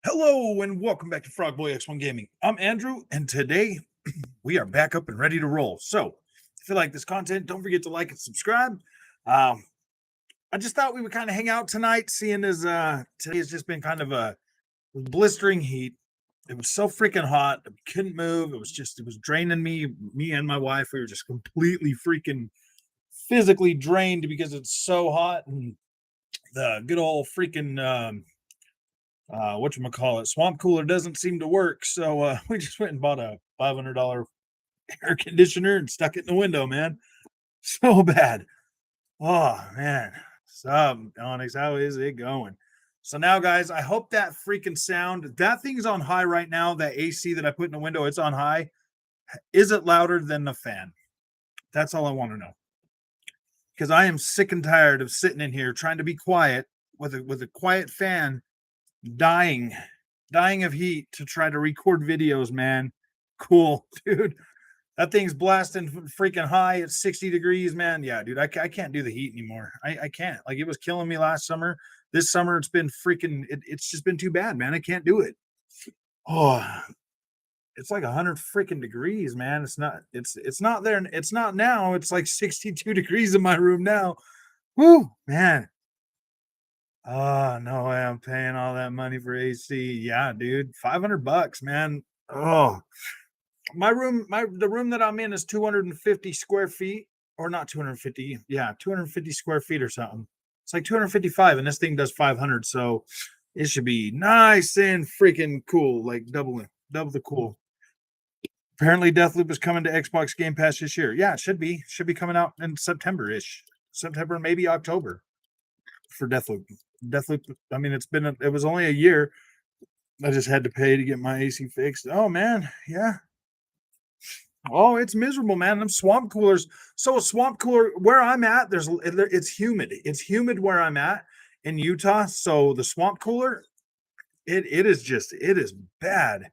Hello and welcome back to Frog Boy X1 Gaming. I'm Andrew, and today we are back up and ready to roll. So, if you like this content, don't forget to like and subscribe. Um, I just thought we would kind of hang out tonight, seeing as today has just been kind of a blistering heat. It was so freaking hot, I couldn't move. It was draining me and my wife. We were just completely freaking physically drained because it's so hot, and the good old freaking whatchamacallit, swamp cooler doesn't seem to work. So we just went and bought a $500 air conditioner and stuck it in the window, man. So bad. Oh man. So Onyx, how is it going? So now, guys, I hope that freaking sound, that thing's on high right now. That AC that I put in the window, it's on high. Is it louder than the fan? That's all I want to know. Because I am sick and tired of sitting in here trying to be quiet with a quiet fan, dying of heat to try to record videos, man. Cool, dude. That thing's blasting freaking high at 60 degrees, man. Yeah, dude, I can't do the heat anymore. I can't. Like, it was killing me last summer. This summer, it's been freaking, it's just been too bad, man. I can't do it. Oh, it's like 100 freaking degrees, man. It's not there. It's not now. It's like 62 degrees in my room now. Woo, man. Oh, no way I'm paying all that money for AC. Yeah, dude. $500, man. Oh, the room that I'm in is 250 square feet, or not 250. Yeah, 250 square feet or something. It's like 255, and this thing does 500. So it should be nice and freaking cool, like double the cool. Apparently, Deathloop is coming to Xbox Game Pass this year. Yeah, it should be. Should be coming out in September-ish. September, maybe October for Deathloop. Deathloop. I mean, it was only a year. I just had to pay to get my AC fixed. Oh man, yeah. Oh, it's miserable, man. Them swamp coolers. So a swamp cooler where I'm at, it's humid. It's humid where I'm at in Utah. So the swamp cooler, it is bad.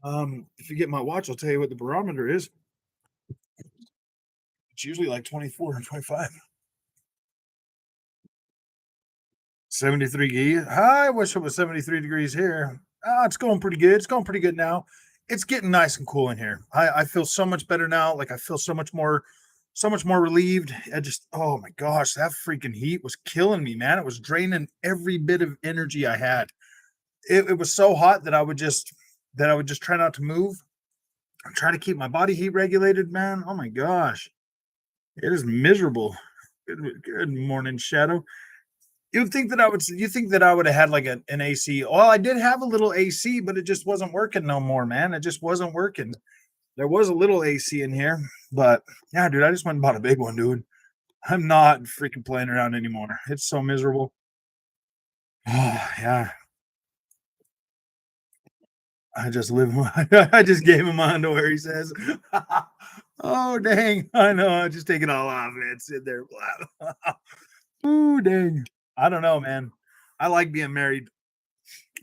If you get my watch, I'll tell you what the barometer is. It's usually like 24 or 25. 73. I wish it was 73 degrees here. It's going pretty good. It's going pretty good now. It's getting nice and cool in here. I feel so much better now. Like, I feel so much more relieved. Oh my gosh, that freaking heat was killing me, man. It was draining every bit of energy I had. It was so hot that I would just try not to move. I'm trying to keep my body heat regulated, man. Oh my gosh, it is miserable. Good morning, Shadow. You think that I would have had like an AC? Well, I did have a little AC, but it just wasn't working no more, man. It just wasn't working. There was a little AC in here, but yeah, dude, I just went and bought a big one, dude. I'm not freaking playing around anymore. It's so miserable. Oh, yeah. I just live. I just gave him my underwear. He says, "Oh dang! I know. I just take it all off and sit there." Ooh, dang! I don't know, man. I like being married.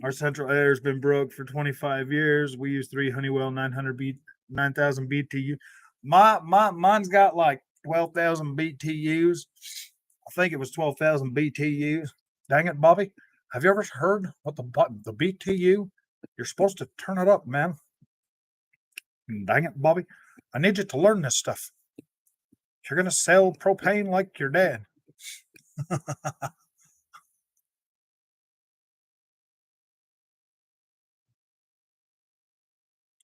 Our central air's been broke for 25 years. We use 3 Honeywell 9,000 BTU. Mine's got like 12,000 BTUs. I think it was 12,000 BTUs. Dang it, Bobby! Have you ever heard what the BTU? You're supposed to turn it up, man. Dang it, Bobby! I need you to learn this stuff. You're gonna sell propane like your dad.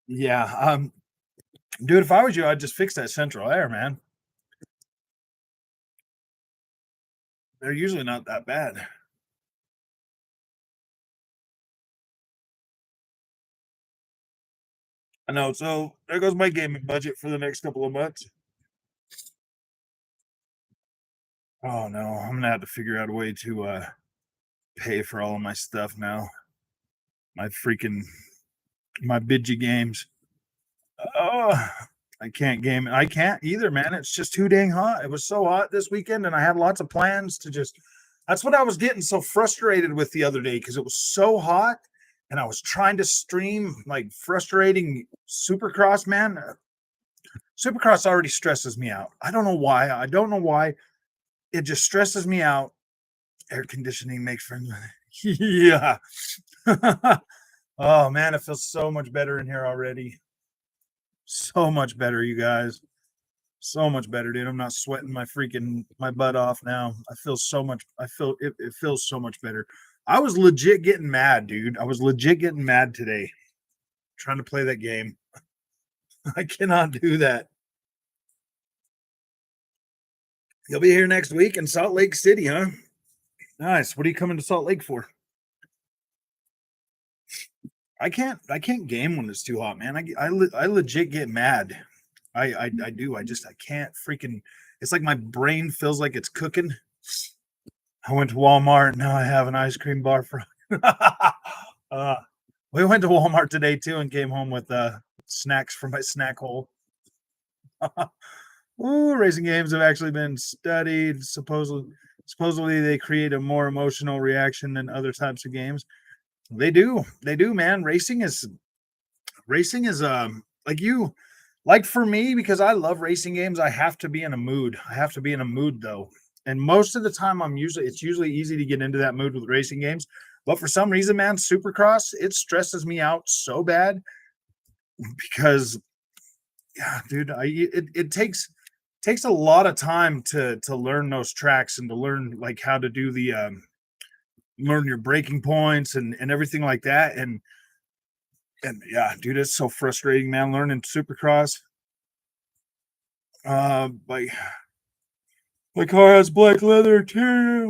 Yeah, dude, if I was you, I'd just fix that central air, man. They're usually not that bad. I know. So there goes my gaming budget for the next couple of months. Oh no, I'm gonna have to figure out a way to pay for all of my stuff now. My freaking my bidgy games. Oh, I can't game. I can't either, man. It's just too dang hot. It was so hot this weekend, and I had lots of plans to just. That's what I was getting so frustrated with the other day because it was so hot, and I was trying to stream like frustrating Supercross, man. Supercross already stresses me out. I don't know why. I don't know why. It just stresses me out. Air conditioning makes for yeah. Oh man, it feels so much better in here already. So much better, you guys. So much better, dude. I'm not sweating my butt off now. I feel so much. I feel it feels so much better. I was legit getting mad, dude. I was legit getting mad today trying to play that game. I cannot do that. You'll be here next week in Salt Lake City, huh? Nice. What are you coming to Salt Lake for? I can't game when it's too hot, man. I legit get mad. I do. I can't freaking. It's like my brain feels like it's cooking. I went to Walmart. Now I have an ice cream bar for. uh, we went to Walmart today too and came home with snacks from my snack hole. Ooh, racing games have actually been studied. Supposedly they create a more emotional reaction than other types of games. They do. They do, man. Racing is like for me, because I love racing games, I have to be in a mood. I have to be in a mood though. And most of the time it's usually easy to get into that mood with racing games. But for some reason, man, Supercross, it stresses me out so bad because yeah, dude, it takes a lot of time to learn those tracks and to learn like how to do the learn your breaking points and everything like that. And yeah, dude, it's so frustrating, man, learning Supercross. My car has black leather too.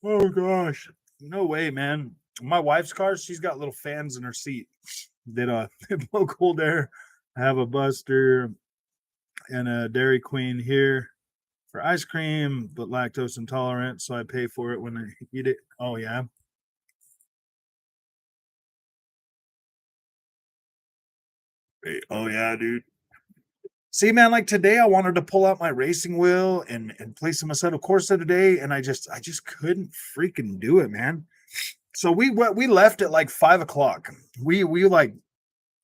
Oh gosh. No way, man. My wife's car, she's got little fans in her seat that they blow cold air. I have a Buster and a Dairy Queen here for ice cream, but lactose intolerant, so I pay for it when I eat it. Oh yeah. Oh yeah, dude. See, man, like today I wanted to pull out my racing wheel and play some Assetto Corsa today, and I just couldn't freaking do it, man. So we left at like 5 o'clock. We like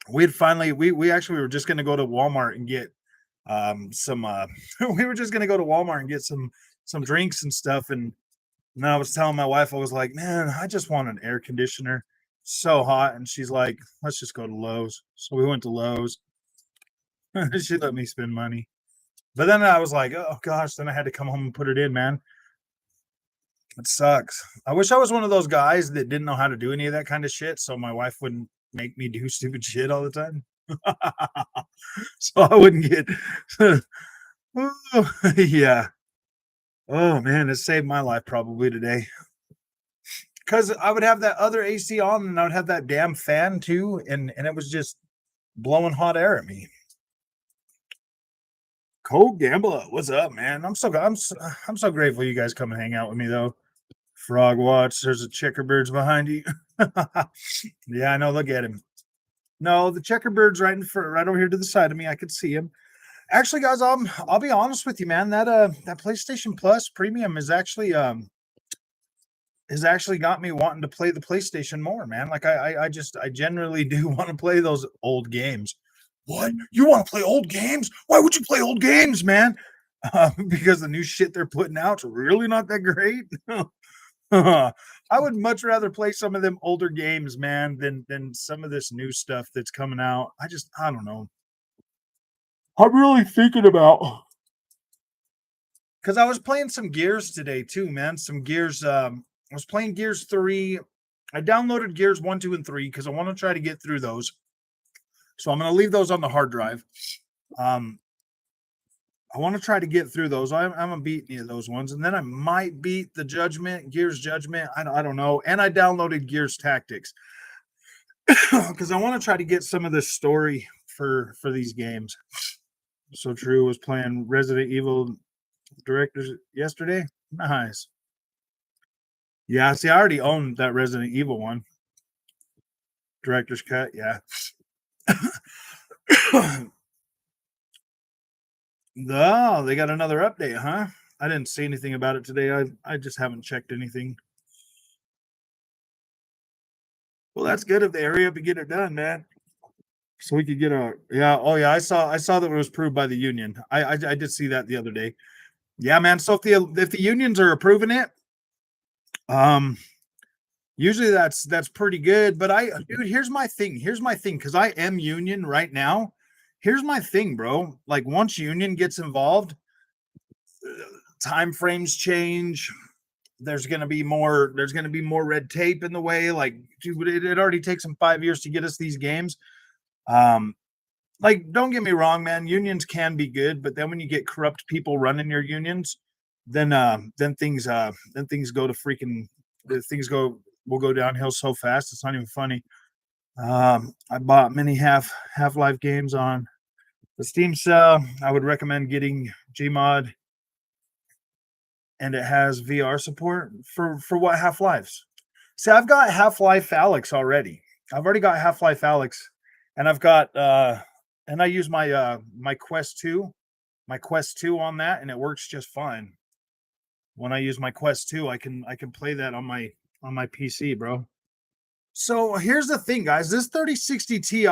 we'd finally we actually were just gonna go to Walmart and get some we were just gonna go to Walmart and get some drinks and stuff. And I was telling my wife, I was like, man, I just want an air conditioner. So hot. And she's like, let's just go to Lowe's. So we went to Lowe's. She let me spend money. But then I was like, oh gosh, then I had to come home and put it in, man. It sucks. I wish I was one of those guys that didn't know how to do any of that kind of shit, so my wife wouldn't make me do stupid shit all the time. So I wouldn't get yeah. Oh man, it saved my life probably today. Because I would have that other AC on and I would have that damn fan too, and it was just blowing hot air at me. Cold Gambler, what's up, man? I'm so grateful you guys come and hang out with me though. Frog Watch, there's a checkerbird's behind you. Yeah, I know. Look at him. No, the checkerbird's right in front, right over here to the side of me. I could see him. Actually, guys, I'll be honest with you, man. That PlayStation Plus Premium has actually got me wanting to play the PlayStation more, man. Like I generally do want to play those old games. What? You want to play old games? Why would you play old games, man? Because the new shit they're putting out's really not that great. I would much rather play some of them older games, man, than some of this new stuff that's coming out. I don't know. I'm really thinking about because I was playing some Gears today too, man. Some Gears. I was playing Gears 3. I downloaded Gears 1, 2, and 3 because I want to try to get through those. So I'm going to leave those on the hard drive. Um, I want to try to get through those. I haven't beat any of those ones, and then I might beat the Gears Judgment. I don't know. And I downloaded Gears Tactics because I want to try to get some of the story for these games. So True was playing Resident Evil Directors yesterday. Nice. Yeah, see, I already own that Resident Evil one. Director's cut, yeah. Oh, they got another update, huh? I didn't see anything about it today. I just haven't checked anything. Well, that's good if they hurry up and get it done, man. So we could get a yeah. Oh yeah, I saw that it was approved by the union. I did see that the other day. Yeah, man. So if the unions are approving it, um, usually that's pretty good. But dude, here's my thing. Here's my thing, because I am union right now. Here's my thing, bro. Like once union gets involved, time frames change. There's gonna be more red tape in the way. Like, dude, it already takes them 5 years to get us these games. Um, like, don't get me wrong, man. Unions can be good, but then when you get corrupt people running your unions, then things go to freaking things go will go downhill so fast. It's not even funny. I bought many Half-Life games on the Steam sale. I would recommend getting Gmod, and it has VR support for what Half-Lives. See, I've got Half-Life Alex already. I've already got Half-Life Alex, and I've got and I use my Quest 2 on that, and it works just fine. When I use my Quest 2, I can play that on my PC, bro. So here's the thing, guys. This 3060 Ti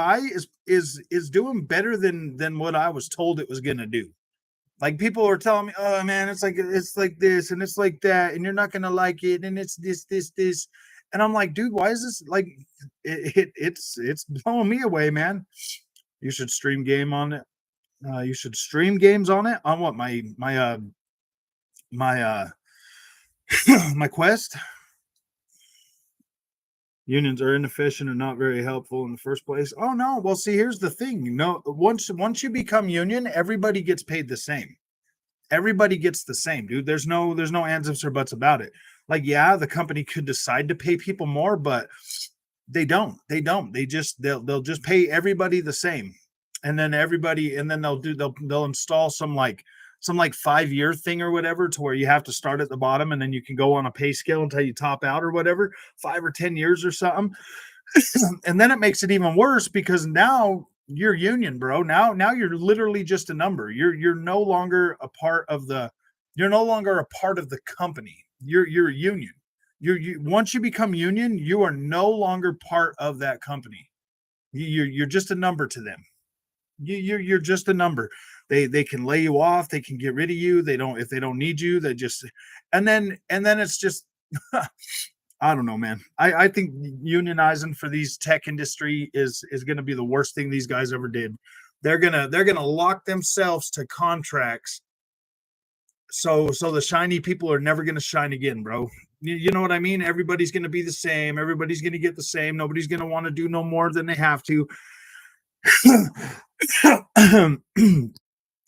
is doing better than what I was told it was gonna do. Like people are telling me, oh man, it's like this and it's like that, and you're not gonna like it, and it's this. And I'm like, dude, why is this like it's blowing me away, man. You should stream game on it. You should stream games on it. On what my my Quest. Unions are inefficient and not very helpful in the first place. Oh no, well see, here's the thing. No, once you become union, everybody gets paid the same. Everybody gets the same, dude. There's no ands ifs or buts about it. Like, yeah, the company could decide to pay people more, but they don't. They don't. They'll just pay everybody the same. And then they'll install some like 5 year thing or whatever, to where you have to start at the bottom and then you can go on a pay scale until you top out or whatever, 5 or 10 years or something. And then it makes it even worse because now you're union, bro. Now you're literally just a number. You're no longer a part of the company. You're a union. You once you become union, you are no longer part of that company. You're just a number to them. You're just a number. They can lay you off. They can get rid of you. They don't, if they don't need you. They just and then it's just I don't know, man. I think unionizing for these tech industry is going to be the worst thing these guys ever did. They're gonna lock themselves to contracts, so the shiny people are never going to shine again, bro. You know what I mean? Everybody's going to be the same. Everybody's going to get the same. Nobody's going to want to do no more than they have to.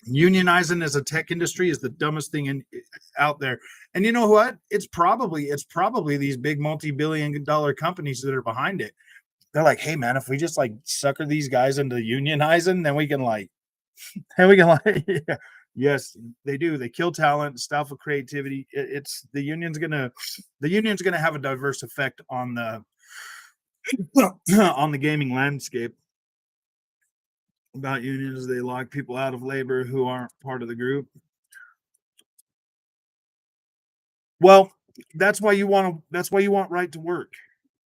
Unionizing as a tech industry is the dumbest thing out there. And you know what? It's probably these big multi-billion-dollar companies that are behind it. They're like, hey man, if we just like sucker these guys into unionizing, then we can like, yeah. Yes, they do. They kill talent, stuff with creativity. It's the union's gonna have a diverse effect on the on the gaming landscape. About unions, they lock people out of labor who aren't part of the group. Well, that's why you want right to work.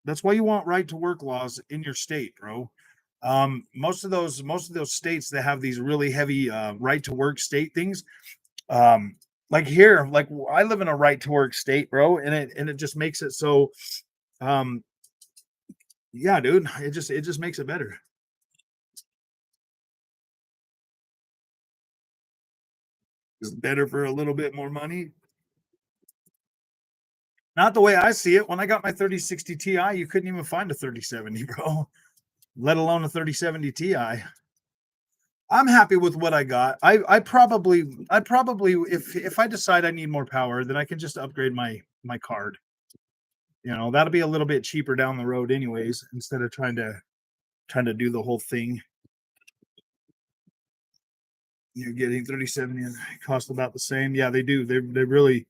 That's why you want right to work laws in your state, bro. Most of those states that have these really heavy right to work state things. Um, like here, like I live in a right to work state, bro, and it just makes it so. Um, yeah, dude, it just makes it better. It's better for a little bit more money. Not the way I see it. When I got my 3060 Ti, you couldn't even find a 3070, bro, let alone a 3070 Ti. I'm happy with what I got. I probably if I decide I need more power, then I can just upgrade my card. That'll be a little bit cheaper down the road anyways, instead of trying to do the whole thing. You're getting 3070 and it costs about the same. Yeah, they do. They really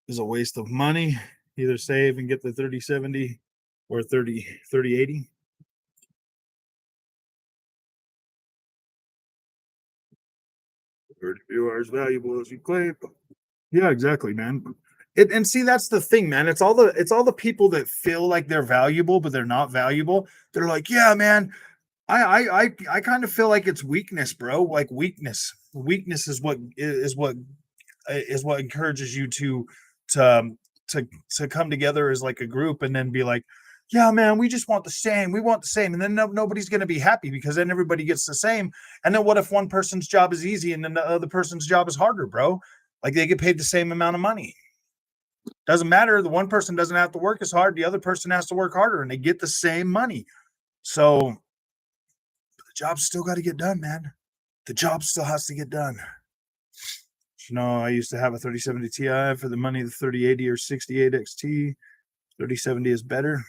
is a waste of money. Either save and get the 3070 or 3080. Or you are as valuable as you claim. Yeah, exactly, man. And see, that's the thing, man. It's all the people that feel like they're valuable, but they're not valuable. They're like, yeah, man. I kind of feel like it's weakness, bro. Like weakness is what encourages you to to come together as like a group and then be like, yeah, man, we just want the same. We want the same. And then nobody's going to be happy because then everybody gets the same. And then what if one person's job is easy and then the other person's job is harder, bro? Like they get paid the same amount of money. Doesn't matter. The one person doesn't have to work as hard. The other person has to work harder and they get the same money. So the job's still got to get done, man. The job still has to get done. You know, I used to have a 3070 Ti for the money of the 3080 or 68 XT. 3070 is better.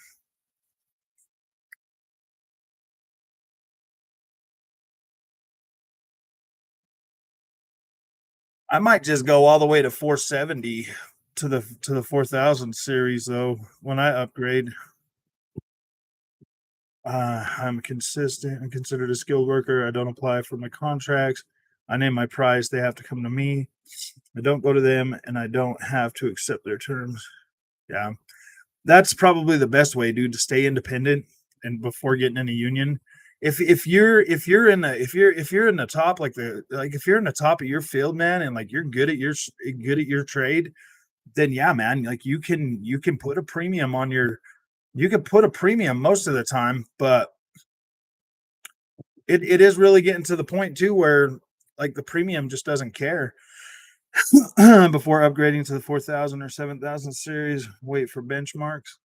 I might just go all the way to 470 to the 4000 series though when I upgrade. I'm consistent. I'm considered a skilled worker. I don't apply for my contracts. I name my price. They have to come to me. I don't go to them, and I don't have to accept their terms. Yeah, that's probably the best way, dude, to stay independent and before getting in a union. If you're in the top like if you're in the top of your field, man, and like you're good at your trade, then yeah, man, like you can put a premium on your you can put a premium most of the time, but it is really getting to the point too where like the premium just doesn't care. Before upgrading to the 4000 or 7000 series, wait for benchmarks.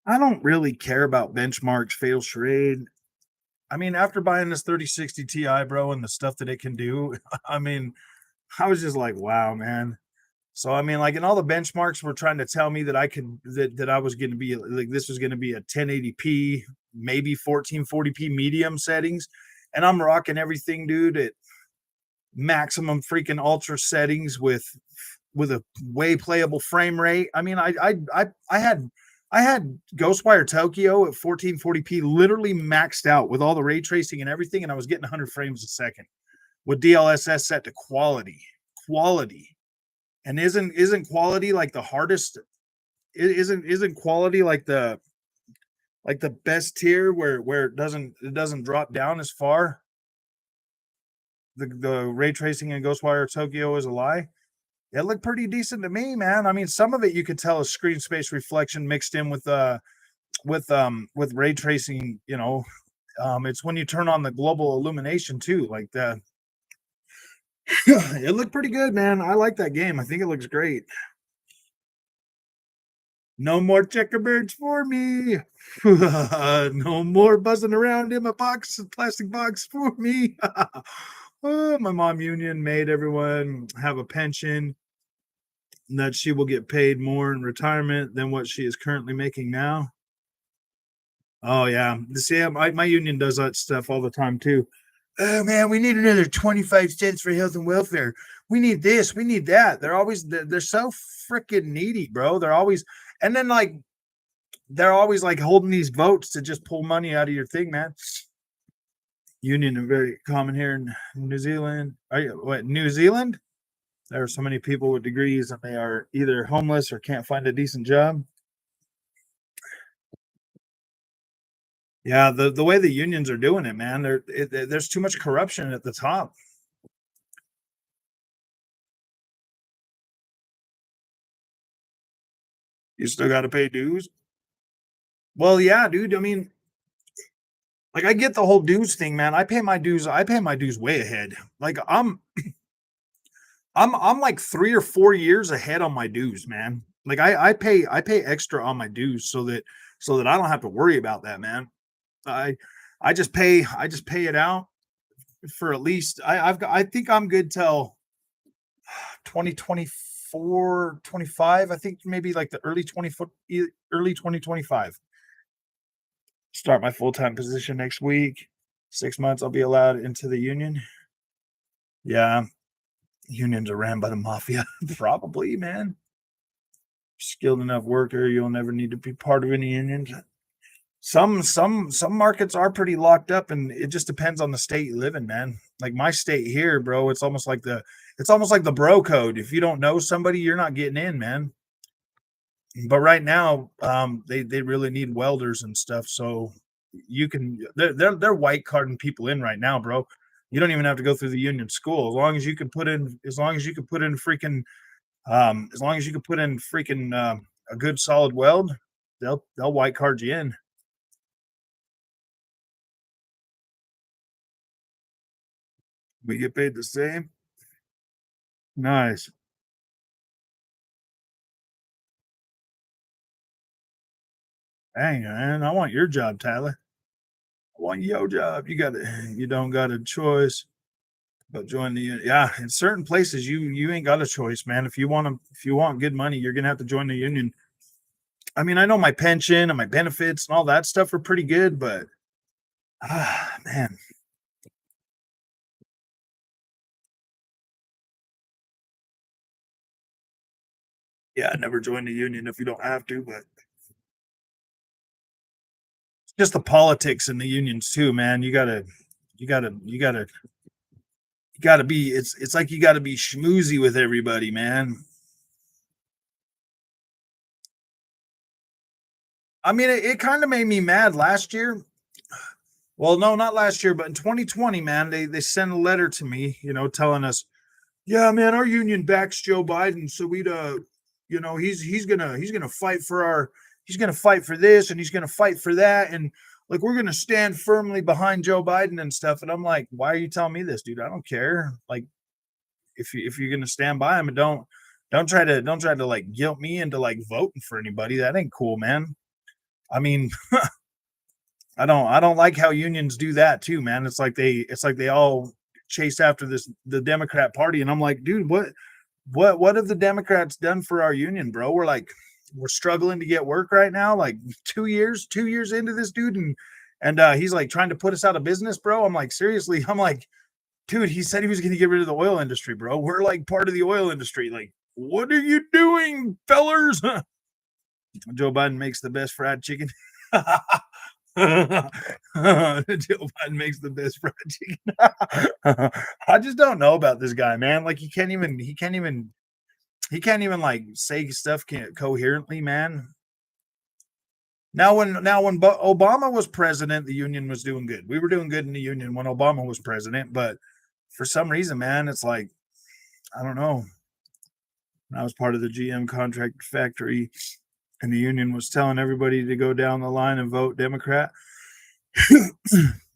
I don't really care about benchmarks, fatal charade. I mean, after buying this 3060 Ti, bro, and the stuff that it can do, I mean, I was just like, wow, man. So I mean, like, and all the benchmarks were trying to tell me that that I was going to be like this was going to be a 1080p, maybe 1440p medium settings, and I'm rocking everything, dude, at maximum freaking ultra settings with a way playable frame rate. I mean, I had Ghostwire Tokyo at 1440p literally maxed out with all the ray tracing and everything, and I was getting 100 frames a second with DLSS set to quality. Quality. And isn't quality like the hardest? Isn't quality like the best tier where it doesn't drop down as far? The ray tracing in Ghostwire Tokyo is a lie. It looked pretty decent to me, man. I mean, some of it you could tell is screen space reflection mixed in with ray tracing. You know, it's when you turn on the global illumination too. Like the it looked pretty good, man. I like that game. I think it looks great. No more checkerboards for me. No more buzzing around in my box, plastic box for me. Oh, my mom union made everyone have a pension that she will get paid more in retirement than what she is currently making now. Oh yeah, see, my union does that stuff all the time too. Oh man, we need another 25 cents for health and welfare. We need this, we need that. They're so freaking needy, bro. They're always and then like they're always like holding these votes to just pull money out of your thing, man. Union are very common here in New Zealand. Are you what New Zealand? There are so many people with degrees and they are either homeless or can't find a decent job. Yeah, the way the unions are doing it, man, there's too much corruption at the top. You still got to pay dues. Well, yeah, dude. I mean, like I get the whole dues thing, man. I pay my dues. I pay my dues way ahead. Like I'm like 3 or 4 years ahead on my dues, man. Like I pay extra on my dues so that I don't have to worry about that, man. I I just pay it out for at least I think I'm good till 2024, 25. I think maybe like the early 2025. Start my full-time position next week. 6 months I'll be allowed into the union. Yeah, unions are ran by the mafia. Probably, man. Skilled enough worker, you'll never need to be part of any unions. Some markets are pretty locked up, and it just depends on the state you live in, man. Like my state here, bro, it's almost like the bro code. If you don't know somebody, you're not getting in, man. But right now, they really need welders and stuff. So you can they're white carding people in right now, bro. You don't even have to go through the union school as long as you can put in freaking as long as you can put in freaking a good solid weld, they'll white card you in. We get paid the same. Nice. Dang, man, I want your job, Tyler. I want your job. You don't got a choice but join the yeah. In certain places, you ain't got a choice, man. If you want good money, you're gonna have to join the union. I mean, I know my pension and my benefits and all that stuff are pretty good, but man, yeah, never join the union if you don't have to. But it's just the politics in the unions too, man. You gotta, you gotta, you gotta be. It's like you gotta be schmoozy with everybody, man. I mean, it kind of made me mad last year. Well, no, not last year, but in 2020, man, they sent a letter to me, telling us, yeah, man, our union backs Joe Biden, so he's gonna fight for he's gonna fight for this and he's gonna fight for that, and like we're gonna stand firmly behind Joe Biden and stuff. And I'm like, why are you telling me this, dude? I don't care. Like, if you're gonna stand by him, and don't try to like guilt me into like voting for anybody. That ain't cool, man. I mean, I don't like how unions do that too, man. It's like they all chase after the Democrat Party, and I'm like, dude, what have the Democrats done for our union, bro? We're struggling to get work right now, like 2 years into this dude, and he's like trying to put us out of business, bro. I'm like, seriously, I'm like, dude, he said he was gonna get rid of the oil industry, bro. We're like part of the oil industry. Like, what are you doing, fellers? Joe Biden makes the best fried chicken. Joe Biden makes the best fried chicken. I just don't know about this guy, man. Like he can't even like say stuff coherently, man. Obama was president, the union was doing good. We were doing good in the union when Obama was president, but for some reason, man, it's like I don't know. I was part of the GM contract factory, and the union was telling everybody to go down the line and vote Democrat.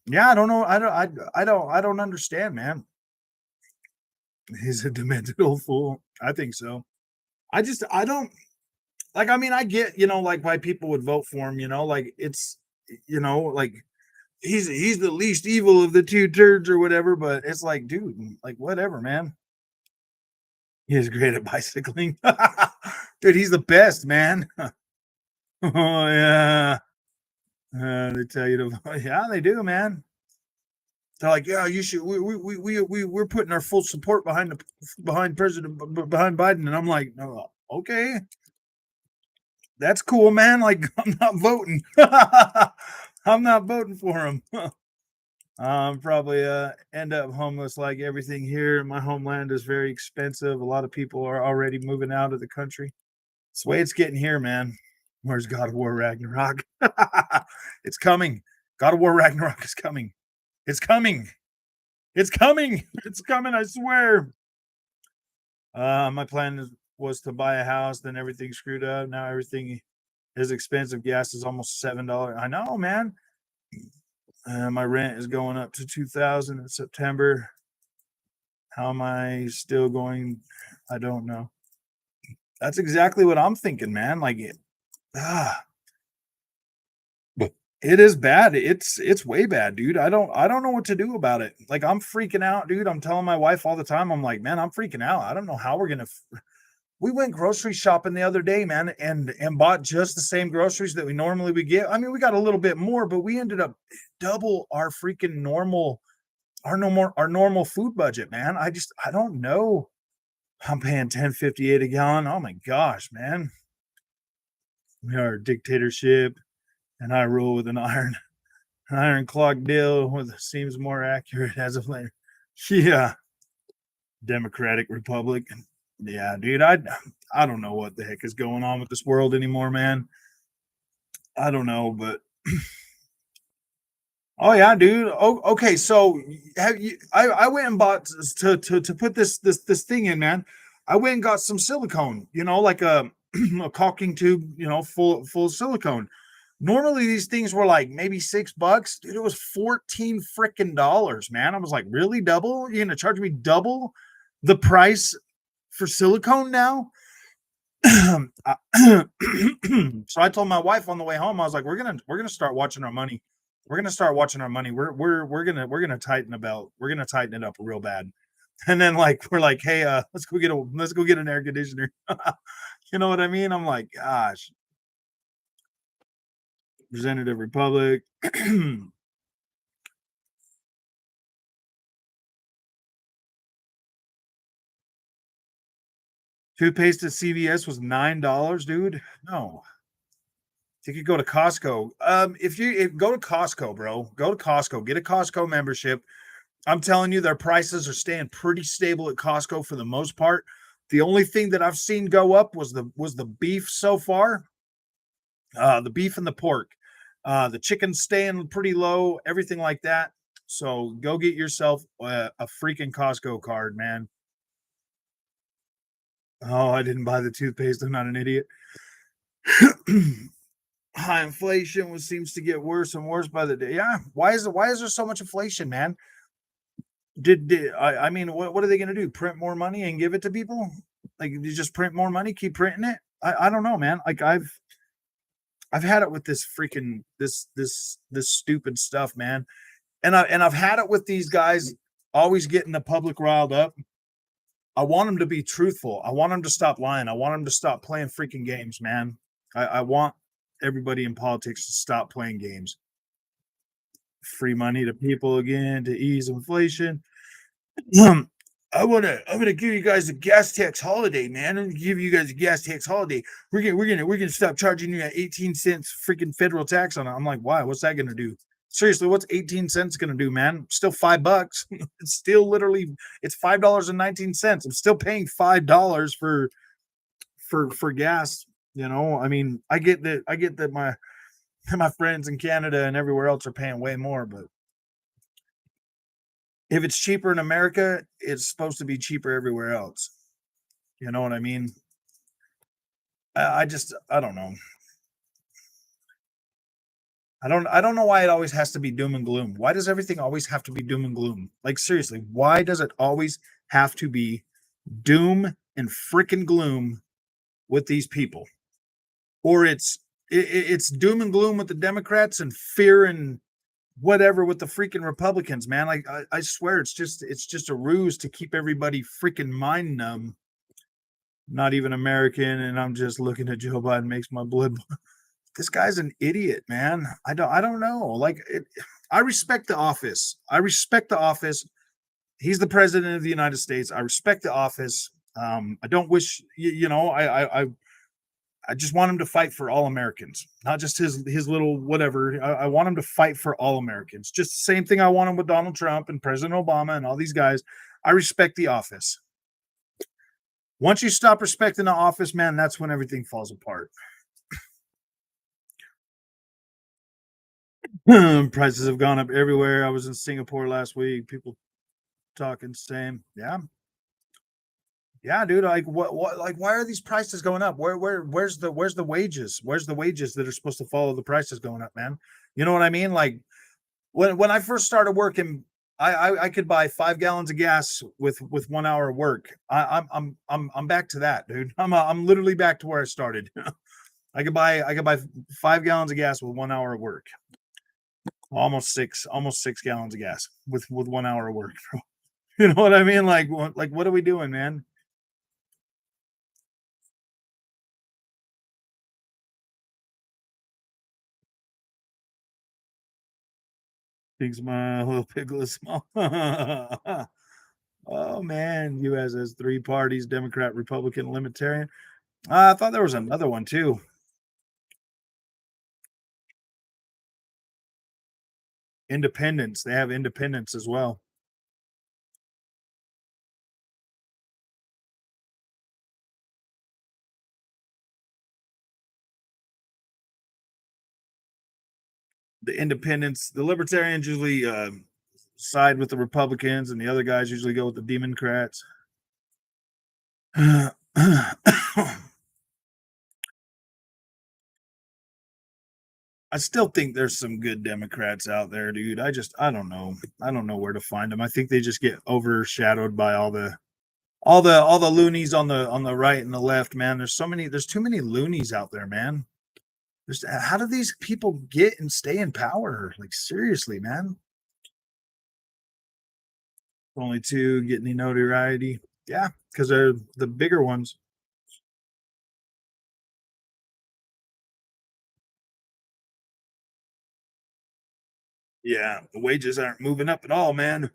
Yeah, I don't know. I don't understand, man. He's a demented old fool. I think so. I don't like. I mean, I get like why people would vote for him. Like it's like he's the least evil of the two turds or whatever. But it's like, dude, like whatever, man. He is great at bicycling, dude. He's the best, man. Oh yeah. They tell you to, yeah, they do, man. They're like, yeah, you should. We're putting our full support behind behind Biden, and I'm like, no, okay, that's cool, man. Like, I'm not voting. I'm not voting for him. I'm probably end up homeless like everything here. My homeland is very expensive. A lot of people are already moving out of the country. It's the way it's getting here, man. Where's God of War Ragnarok? It's coming. God of War Ragnarok is coming. It's coming. It's coming. It's coming. I swear. My plan was to buy a house, then everything screwed up. Now everything is expensive. Gas is almost $7. I know, man. My rent is going up to 2,000 in September. How am I still going? I don't know. That's exactly what I'm thinking, man. Like ah, it is bad. It's way bad, dude. I don't know what to do about it. Like I'm freaking out, dude. I'm telling my wife all the time. I'm like, man, I'm freaking out. I don't know how we're gonna. We went grocery shopping the other day, man, and bought just the same groceries that we normally would get. I mean, we got a little bit more, but we ended up double our freaking normal food budget, man. I don't know. I'm paying 10.58 a gallon. Oh my gosh, man. We are a dictatorship, and I rule with an ironclad deal with seems more accurate as of later. Yeah, Democratic Republic. Yeah, dude, I don't know what the heck is going on with this world anymore, man. I don't know, but oh yeah, dude. Oh, okay. So have you? I went and bought to put this thing in, man. I went and got some silicone. You know, like a a caulking tube. You know, full of silicone. Normally these things were like maybe $6, dude. It was 14 freaking dollars, man. I was like, really double? You're gonna charge me double the price for silicone now? So I told my wife on the way home, I was like, we're gonna start watching our money. We're gonna start watching our money. We're gonna tighten the belt. We're gonna tighten it up real bad. And then like we're like, hey, let's go get an air conditioner. You know what I mean? I'm like, gosh, Representative Republic. Toothpaste at CVS was $9, dude. No, you could go to Costco. If go to Costco, bro, go to Costco, get a Costco membership. I'm telling you, their prices are staying pretty stable at Costco for the most part. The only thing that I've seen go up was the beef so far, the beef and the pork. The chicken's staying pretty low, everything like that. So go get yourself a freaking Costco card, man. Oh, I didn't buy the toothpaste. I'm not an idiot. High inflation seems to get worse and worse by the day. Yeah, why is there so much inflation, man? I mean, what are they going to do? Print more money and give it to people? Like you just print more money, keep printing it? I don't know, man. Like I've had it with this freaking this stupid stuff, man. And I've had it with these guys always getting the public riled up. I want them to be truthful. I want them to stop lying. I want them to stop playing freaking games, man. I want everybody in politics to stop playing games. Free money to people again to ease inflation. Um, I'm gonna give you guys a gas tax holiday, man. I'm gonna give you guys a gas tax holiday. We're gonna stop charging you at 18 cents freaking federal tax on it. I'm like, why? What's that gonna do? Seriously, what's 18 cents gonna do, man? Still $5. It's still literally it's $5.19. I'm still paying $5 for gas. You know, I mean, I get that my friends in Canada and everywhere else are paying way more, but if it's cheaper in America, it's supposed to be cheaper everywhere else. You know what I mean? I don't know. I don't know why it always has to be doom and gloom. Why does everything always have to be doom and gloom? Like seriously, why does it always have to be doom and freaking gloom with these people? Or it's doom and gloom with the Democrats and fear and whatever with the freaking Republicans, man. Like I swear it's just a ruse to keep everybody freaking mind numb. Not even American, and I'm just looking at Joe Biden makes my blood. This guy's an idiot, man. I don't know. Like I respect the office. I respect the office. He's the president of the United States. I respect the office. I don't wish you know. I just want him to fight for all Americans, not just his little whatever. I want him to fight for all Americans. Just the same thing I want him with Donald Trump and President Obama and all these guys. I respect the office. Once you stop respecting the office, man, that's when everything falls apart. Prices have gone up everywhere. I was in Singapore last week. People talking same. Yeah. Yeah, dude. Like what like why are these prices going up? Where's the wages? Where's the wages that are supposed to follow the prices going up, man? You know what I mean? Like when I first started working, I could buy 5 gallons of gas with 1 hour of work. I'm back to that, dude. I'm literally back to where I started. I could buy 5 gallons of gas with 1 hour of work. Almost 6 gallons of gas with 1 hour of work. You know what I mean? Like what are we doing, man? Big smile, little piglet smile. Oh man, U.S. has three parties: Democrat, Republican, Libertarian. I thought there was another one too. Independence. They have independence as well. the independents, the libertarians usually side with the Republicans, and the other guys usually go with the Democrats. I still think there's some good Democrats out there, dude. I don't know. I don't know where to find them. I think they just get overshadowed by all the loonies on the right and the left, man. There's too many loonies out there, man. How do these people get and stay in power? Like seriously, man. Only two get any notoriety. Yeah, because they're the bigger ones. Yeah, the wages aren't moving up at all, man.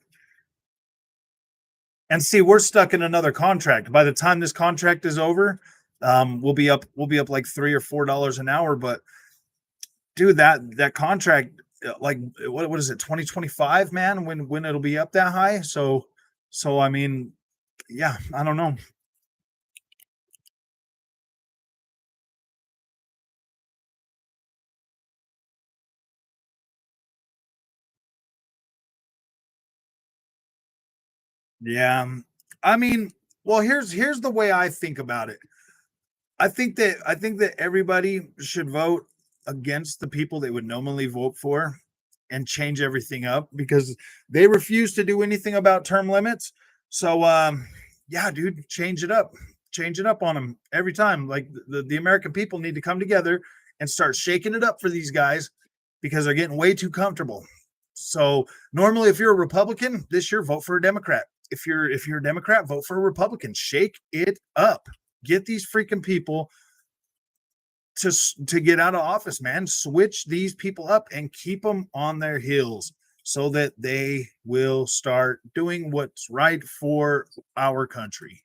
And see, we're stuck in another contract. By the time this contract is over, we'll be up like $3 or $4 an hour. But dude, that contract, like what is it, 2025, man? When it'll be up that high? So I mean, yeah, I don't know. Yeah, I mean, well, here's the way I think about it. I think that everybody should vote against the people they would normally vote for and change everything up because they refuse to do anything about term limits. So yeah, dude, change it up. Change it up on them every time. Like the American people need to come together and start shaking it up for these guys because they're getting way too comfortable. So normally if you're a Republican, this year vote for a Democrat. If you're a Democrat, vote for a Republican. Shake it up. Get these freaking people to to get out of office, man. Switch these people up and keep them on their heels so that they will start doing what's right for our country.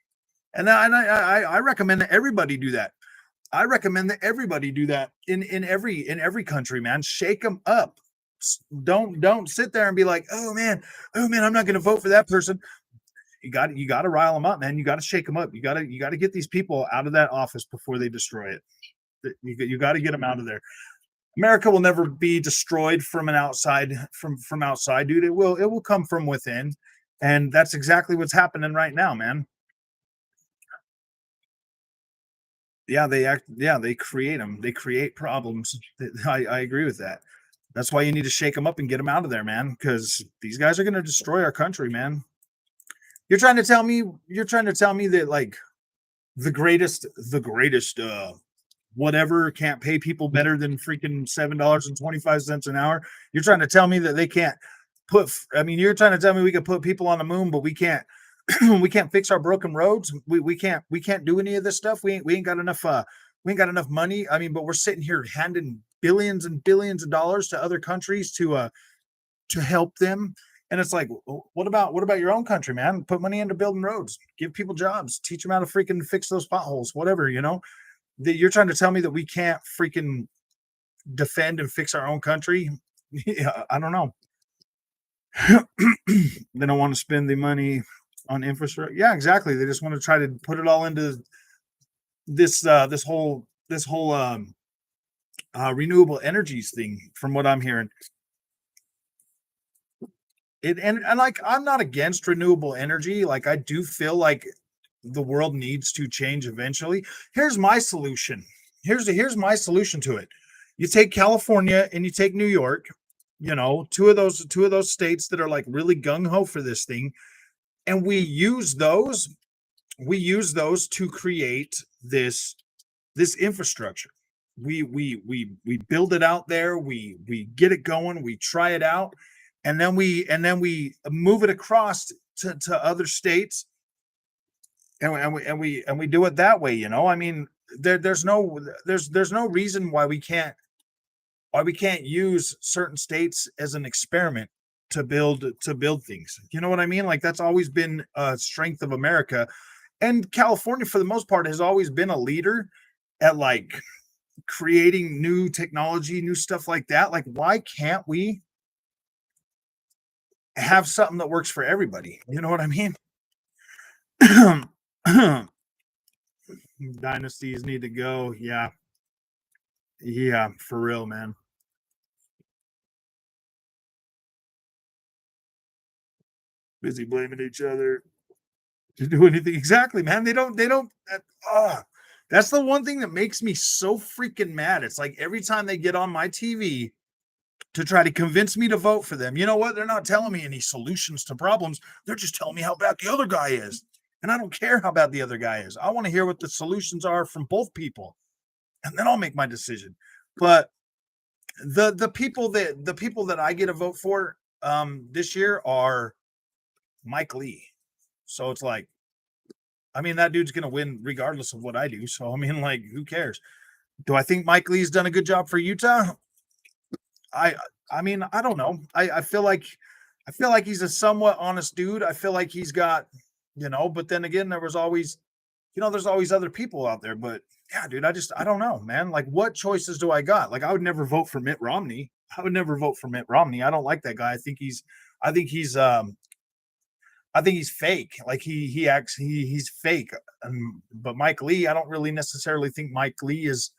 And I recommend that everybody do that. I recommend that everybody do that in every country, man. Shake them up. Don't sit there and be like, oh man, I'm not going to vote for that person. You got to rile them up, man. You got to shake them up. You got to get these people out of that office before they destroy it. You got to get them out of there. America will never be destroyed from an outside from outside, dude. It will come from within, and that's exactly what's happening right now, man. Yeah, they create them. They create problems. I agree with that. That's why you need to shake them up and get them out of there, man. Because these guys are going to destroy our country, man. You're trying to tell me that like the greatest whatever can't pay people better than freaking $7.25 an hour. You're trying to tell me that they can't I mean, you're trying to tell me we can put people on the moon, but we can't we can't fix our broken roads. We can't do any of this stuff. We ain't got enough we ain't got enough money. I mean, but we're sitting here handing billions and billions of dollars to other countries to help them. And it's like, what about your own country, man? Put money into building roads, give people jobs, teach them how to freaking fix those potholes, whatever, that you're trying to tell me that we can't freaking defend and fix our own country. Yeah, I don't know. They don't want to spend the money on infrastructure. Yeah, exactly. They just want to try to put it all into this whole renewable energies thing. From what I'm hearing, and like I'm not against renewable energy. Like I do feel like the world needs to change eventually. Here's my solution. Here's my solution to it. You take California and you take New York, two of those states that are like really gung ho for this thing, and we use those to create this infrastructure. We build it out there, we get it going, we try it out, and then we move it across to other states, and we do it that way. I mean, there's no reason why we can't use certain states as an experiment to build things. You know what I mean? Like that's always been a strength of America, and California for the most part has always been a leader at like creating new technology, new stuff like that. Like why can't we have something that works for everybody? You know what I mean? Dynasties need to go. Yeah. Yeah, for real, man. Busy blaming each other to do anything. Exactly, man. They don't. That's the one thing that makes me so freaking mad. It's like every time they get on my TV to try to convince me to vote for them, you know what? They're not telling me any solutions to problems. They're just telling me how bad the other guy is. And I don't care how bad the other guy is. I want to hear what the solutions are from both people. And then I'll make my decision. But the people that I get a vote for this year are Mike Lee. So it's like, I mean, that dude's gonna win regardless of what I do. So I mean, like, who cares? Do I think Mike Lee's done a good job for Utah? I I mean, I don't know. I feel like he's a somewhat honest dude. I feel like he's got, but then again, there's always other people out there. But yeah, dude, I don't know, man. Like, what choices do I got? Like, I would never vote for Mitt Romney. I would never vote for Mitt Romney. I don't like that guy. I think he's I think he's fake. Like he's fake. But Mike Lee, I don't really necessarily think Mike Lee is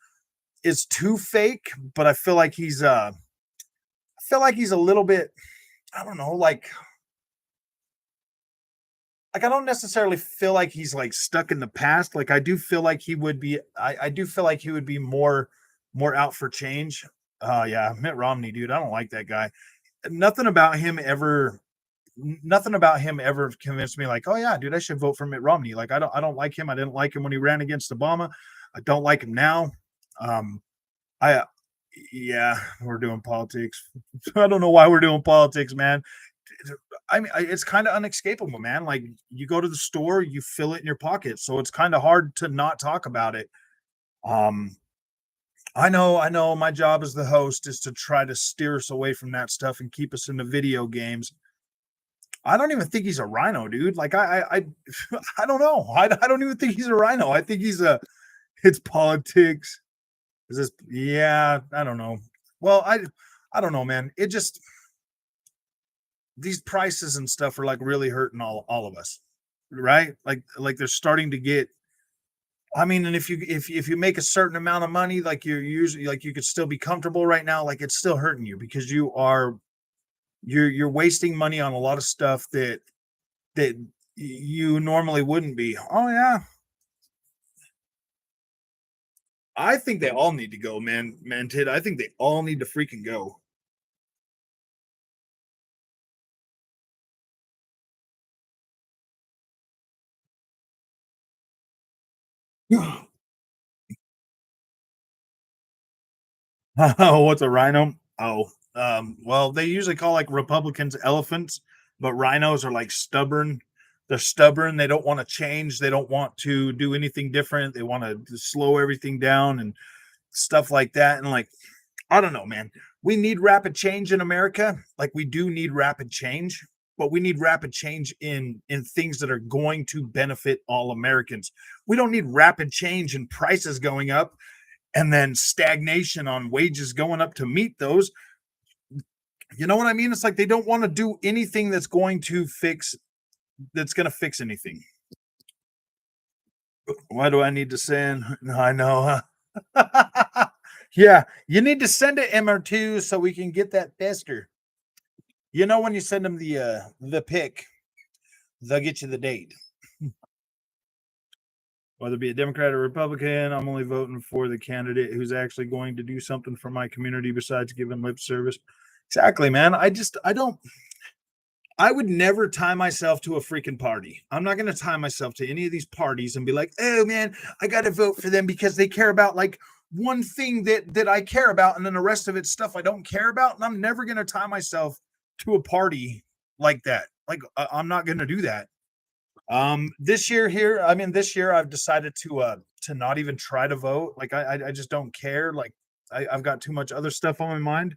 too fake, but I feel like he's a little bit, I don't know, like I don't necessarily feel like he's like stuck in the past. Like I do feel like he would be I do feel like he would be more out for change. Yeah, Mitt Romney, dude. I don't like that guy. Nothing about him ever nothing about him ever convinced me like, oh yeah, dude, I should vote for Mitt Romney. Like I don't like him. I didn't like him when he ran against Obama. I don't like him now. Um I Yeah, we're doing politics. I don't know why we're doing politics, man. I mean, it's kind of unescapable, man. Like you go to the store, you fill it in your pocket, so it's kind of hard to not talk about it. Um, I know. My job as the host is to try to steer us away from that stuff and keep us in the video games. I don't even think he's a rhino, dude. Like I don't know. I don't even think he's a rhino. I think it's politics. Is this? Yeah, I don't know. Well, I don't know, man. It just these prices and stuff are like really hurting all of us, right? Like they're starting to get. I mean, and if you make a certain amount of money, like you're usually like you could still be comfortable right now, like it's still hurting you because you're wasting money on a lot of stuff that you normally wouldn't be. Oh yeah, I think they all need to go, man, Tid. I think they all need to freaking go. Oh, what's a rhino? Oh, well, they usually call like Republicans elephants, but rhinos are like stubborn. They're stubborn. They don't want to change. They don't want to do anything different. They want to slow everything down and stuff like that. And like, I don't know, man. We need rapid change in America. Like we do need rapid change, but we need rapid change in things that are going to benefit all Americans. We don't need rapid change in prices going up and then stagnation on wages going up to meet those. You know what I mean? It's like they don't want to do anything that's going to fix anything. Why do I need to send? I know. Huh? Yeah, you need to send it MR2 so we can get that tester. You know, when you send them the pic, they'll get you the date. Whether it be a Democrat or Republican, I'm only voting for the candidate who's actually going to do something for my community besides giving lip service. Exactly, man. I don't I would never tie myself to a freaking party. I'm not going to tie myself to any of these parties and be like, "Oh man, I got to vote for them because they care about like one thing that I care about and then the rest of it's stuff I don't care about." And I'm never going to tie myself to a party like that. Like I'm not going to do that. This year I've decided to not even try to vote. Like I just don't care. Like I've got too much other stuff on my mind.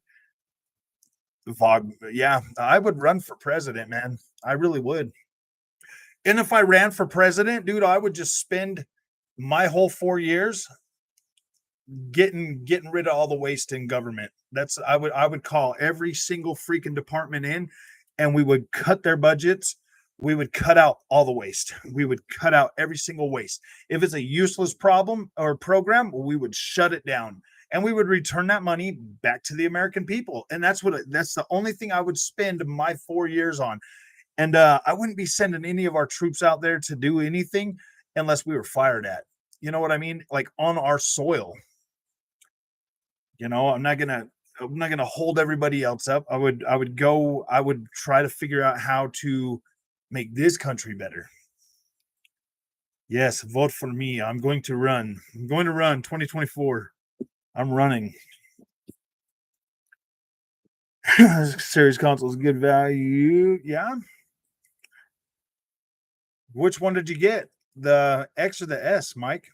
Vog, yeah, I would run for president, man. I really would. And if I ran for president, dude, I would just spend my whole 4 years getting rid of all the waste in government. I would call every single freaking department in and we would cut their budgets. We would cut out all the waste. We would cut out every single waste. If it's a useless problem or program, we would shut it down and we would return that money back to the American people. And that's the only thing I would spend my 4 years on. And I wouldn't be sending any of our troops out there to do anything unless we were fired at. You know what I mean? Like on our soil. I'm not gonna hold everybody else up. I would try to figure out how to make this country better. Yes, vote for me. I'm going to run. I'm going to run 2024. I'm running. Series consoles, good value. Yeah. Which one did you get? The X or the S, Mike?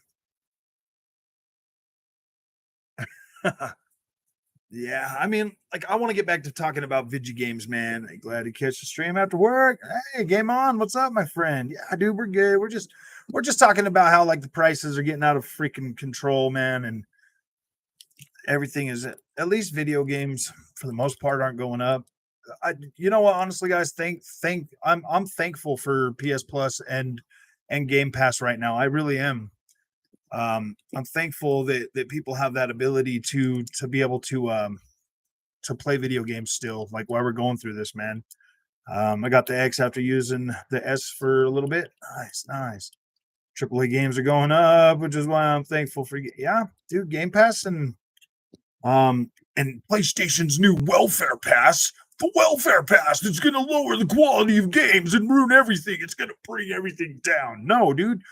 Yeah, I mean, like I want to get back to talking about video games, man. Hey, glad to catch the stream after work. Hey, game on. What's up, my friend? Yeah, dude, we're good. We're just talking about how like the prices are getting out of freaking control, man, and everything is at least video games for the most part aren't going up. You know what, honestly, guys, I'm thankful for PS Plus and Game Pass right now. I really am. I'm thankful that people have that ability to be able to play video games still, like while we're going through this, man. I got the X after using the S for a little bit. Nice, nice. AAA games are going up, which is why I'm thankful for. Yeah, dude, Game Pass and PlayStation's new welfare pass. The welfare pass that's going to lower the quality of games and ruin everything. It's going to bring everything down. No, dude.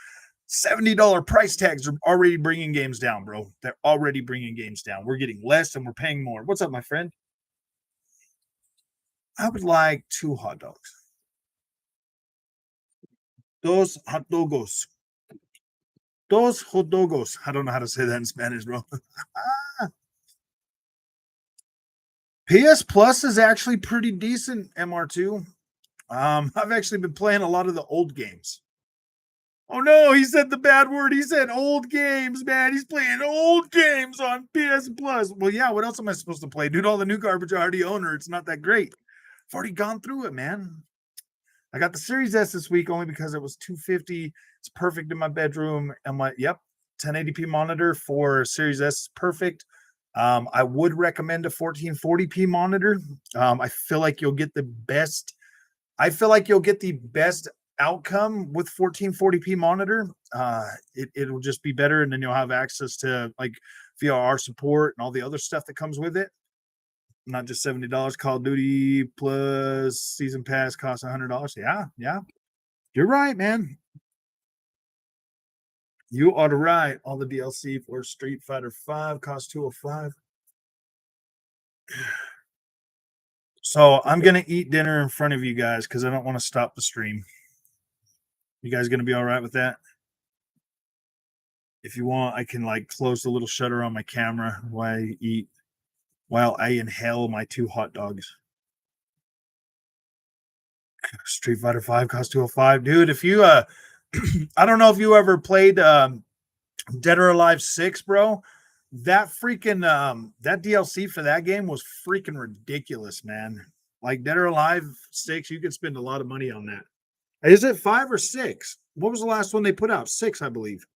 $70 price tags are already bringing games down, bro. They're already bringing games down. We're getting less and we're paying more. What's up, my friend? I would like 2 hot dogs. Dos hot dogos. Dos hot dogos. I don't know how to say that in Spanish, bro. PS Plus is actually pretty decent, MR2. I've actually been playing a lot of the old games. Oh no, he said the bad word. He said old games, man. He's playing old games on PS Plus. Well, yeah, what else am I supposed to play? Dude, all the new garbage I already own, or it's not that great. I've already gone through it, man. I got the Series S this week only because it was 250. It's perfect in my bedroom. I'm like, yep, 1080p monitor for Series S is perfect. I would recommend a 1440p monitor. I feel like you'll get the best. I feel like you'll get the best outcome with 1440p monitor. It'll just be better, and then you'll have access to like VRR support and all the other stuff that comes with it. Not just $70. Call of Duty plus season pass costs $100. Yeah, yeah, you're right, man. You are right. All the DLC for Street Fighter 5 costs 205. So I'm gonna eat dinner in front of you guys because I don't want to stop the stream. You guys gonna be all right with that? If you want, I can like close the little shutter on my camera while I inhale my 2 hot dogs. Street Fighter 5 costs 205. Dude, if you I don't know if you ever played Dead or Alive 6, bro. That freaking that DLC for that game was freaking ridiculous, man. Like Dead or Alive 6, you could spend a lot of money on that. Is it 5 or 6? What was the last one they put out? 6, I believe.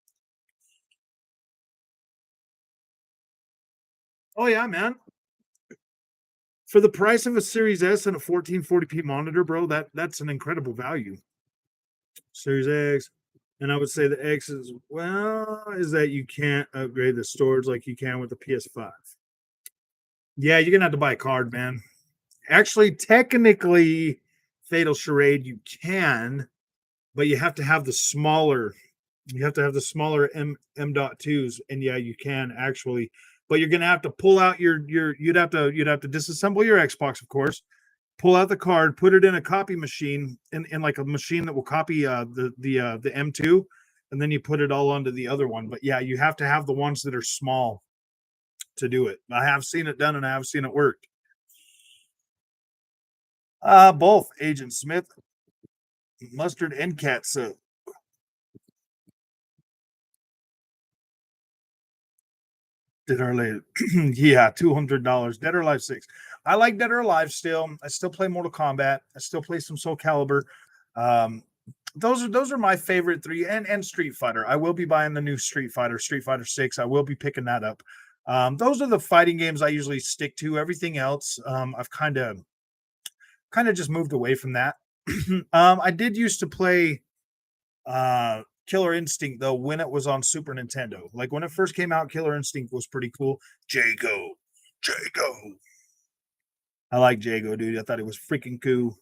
Oh yeah, man. For the price of a Series S and a 1440p monitor, bro, that's an incredible value. Series X, and I would say the X is that you can't upgrade the storage like you can with the PS5. Yeah, you're gonna have to buy a card, man. Actually, technically, Fatal Charade you can, but you have to have the smaller. You have to have the smaller M.2s, and yeah, you can actually. But you're gonna have to pull out your. You'd have to disassemble your Xbox, of course. Pull out the card, put it in a copy machine, in like a machine that will copy the M2, and then you put it all onto the other one. But yeah, you have to have the ones that are small to do it. I have seen it done and I have seen it work. Both Agent Smith, mustard and catsup. Dead or Alive, yeah, $200. Dead or Alive 6. I like Dead or Alive still. I still play Mortal Kombat. I still play some Soul Calibur. Um, those are my favorite three, and Street Fighter. I will be buying the new Street Fighter 6. I will be picking that up. Those are the fighting games I usually stick to. Everything else, I've kind of just moved away from that. I did used to play Killer Instinct though when it was on Super Nintendo. Like when it first came out, Killer Instinct was pretty cool. Jago, Jago. I like Jago, dude. I thought it was freaking cool.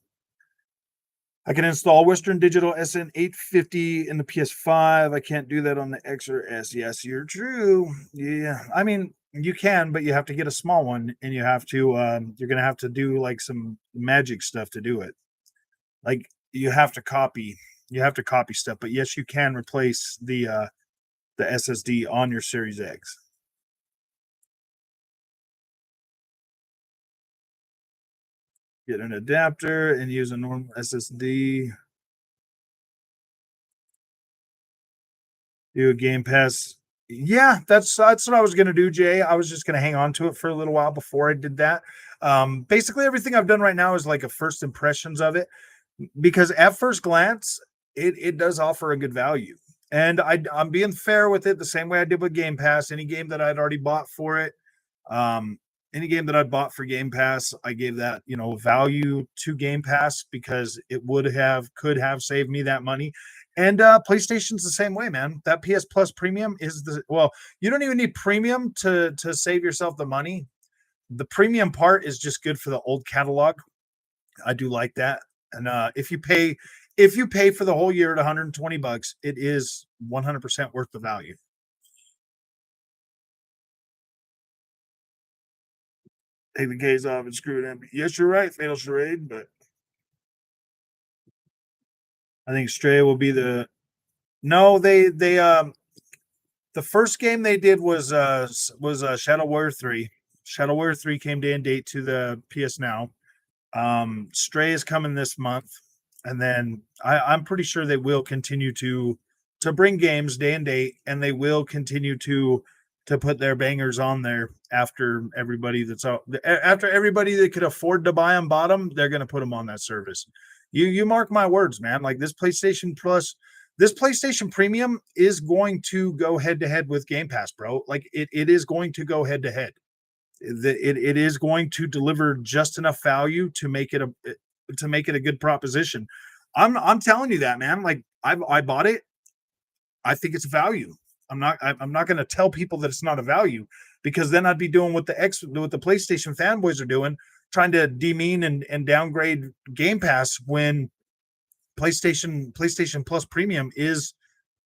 I can install Western Digital SN850 in the PS5. I can't do that on the X or S. Yes, you're true. Yeah, I mean you can, but you have to get a small one, and you have to. You're gonna have to do like some magic stuff to do it. Like you have to copy. You have to copy stuff. But yes, you can replace the SSD on your Series X. Get an adapter and use a normal SSD. Do a Game Pass. Yeah, that's what I was gonna do, Jay. I was just gonna hang on to it for a little while before I did that. Basically, everything I've done right now is like a first impressions of it, because at first glance, it does offer a good value, and I'm being fair with it the same way I did with Game Pass. Any game that I'd already bought for it, um, any game that I'd bought for Game Pass, I gave that value to Game Pass because it could have saved me that money. And PlayStation's the same way, man. That PS Plus Premium is you don't even need premium to save yourself the money. The premium part is just good for the old catalog. I do like that. And if you pay for the whole year at $120, it is 100% worth the value. Take the case off and screw it in. Yes, you're right, Fatal Charade, but I think Stray will be the no. They the first game they did was Shadow Warrior 3. Shadow Warrior 3 came day and date to the PS Now. Stray is coming this month, and then I'm pretty sure they will continue to bring games day and date, and they will continue to put their bangers on there after everybody after everybody that could afford to buy them bought them. They're going to put them on that service. You mark my words, man. Like this PlayStation Plus, this PlayStation Premium is going to go head to head with Game Pass, bro. Like it is going to go head to head. It is going to deliver just enough value to make it a good proposition. I'm telling you that, man. Like I bought it. I think it's value. I'm not going to tell people that it's not a value, because then I'd be doing what the PlayStation fanboys are doing, trying to demean and downgrade Game Pass when PlayStation Plus Premium is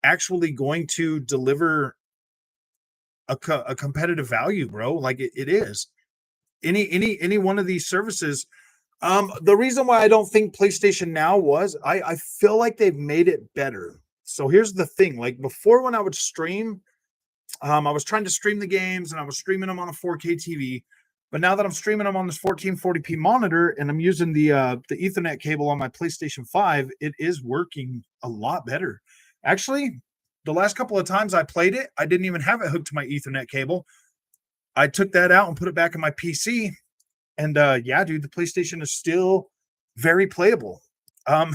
actually going to deliver a competitive value, bro. Like it is. Any one of these services. The reason why I don't think PlayStation Now was I feel like they've made it better. So here's the thing: like before, when I would stream, I was trying to stream the games and I was streaming them on a 4K TV. But now that I'm streaming them on this 1440p monitor and I'm using the Ethernet cable on my PlayStation 5, it is working a lot better. Actually, the last couple of times I played it, I didn't even have it hooked to my Ethernet cable. I took that out and put it back in my PC. And yeah, dude, the PlayStation is still very playable. I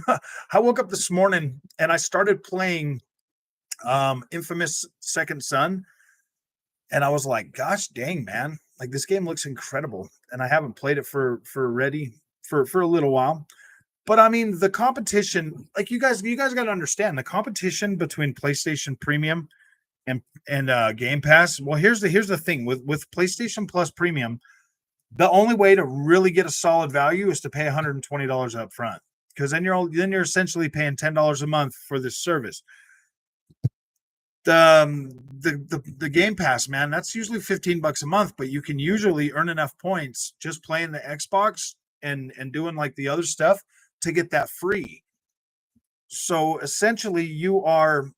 woke up this morning and I started playing Infamous Second Son, and I was like, "Gosh, dang, man! Like this game looks incredible." And I haven't played it for a little while. But I mean, the competition, like you guys got to understand the competition between PlayStation Premium and Game Pass. Well, here's the thing with PlayStation Plus Premium. The only way to really get a solid value is to pay $120 up front, because then you're essentially paying $10 a month for this service. The Game Pass, man, that's usually $15 a month, but you can usually earn enough points just playing the Xbox and doing like the other stuff to get that free. So essentially, you are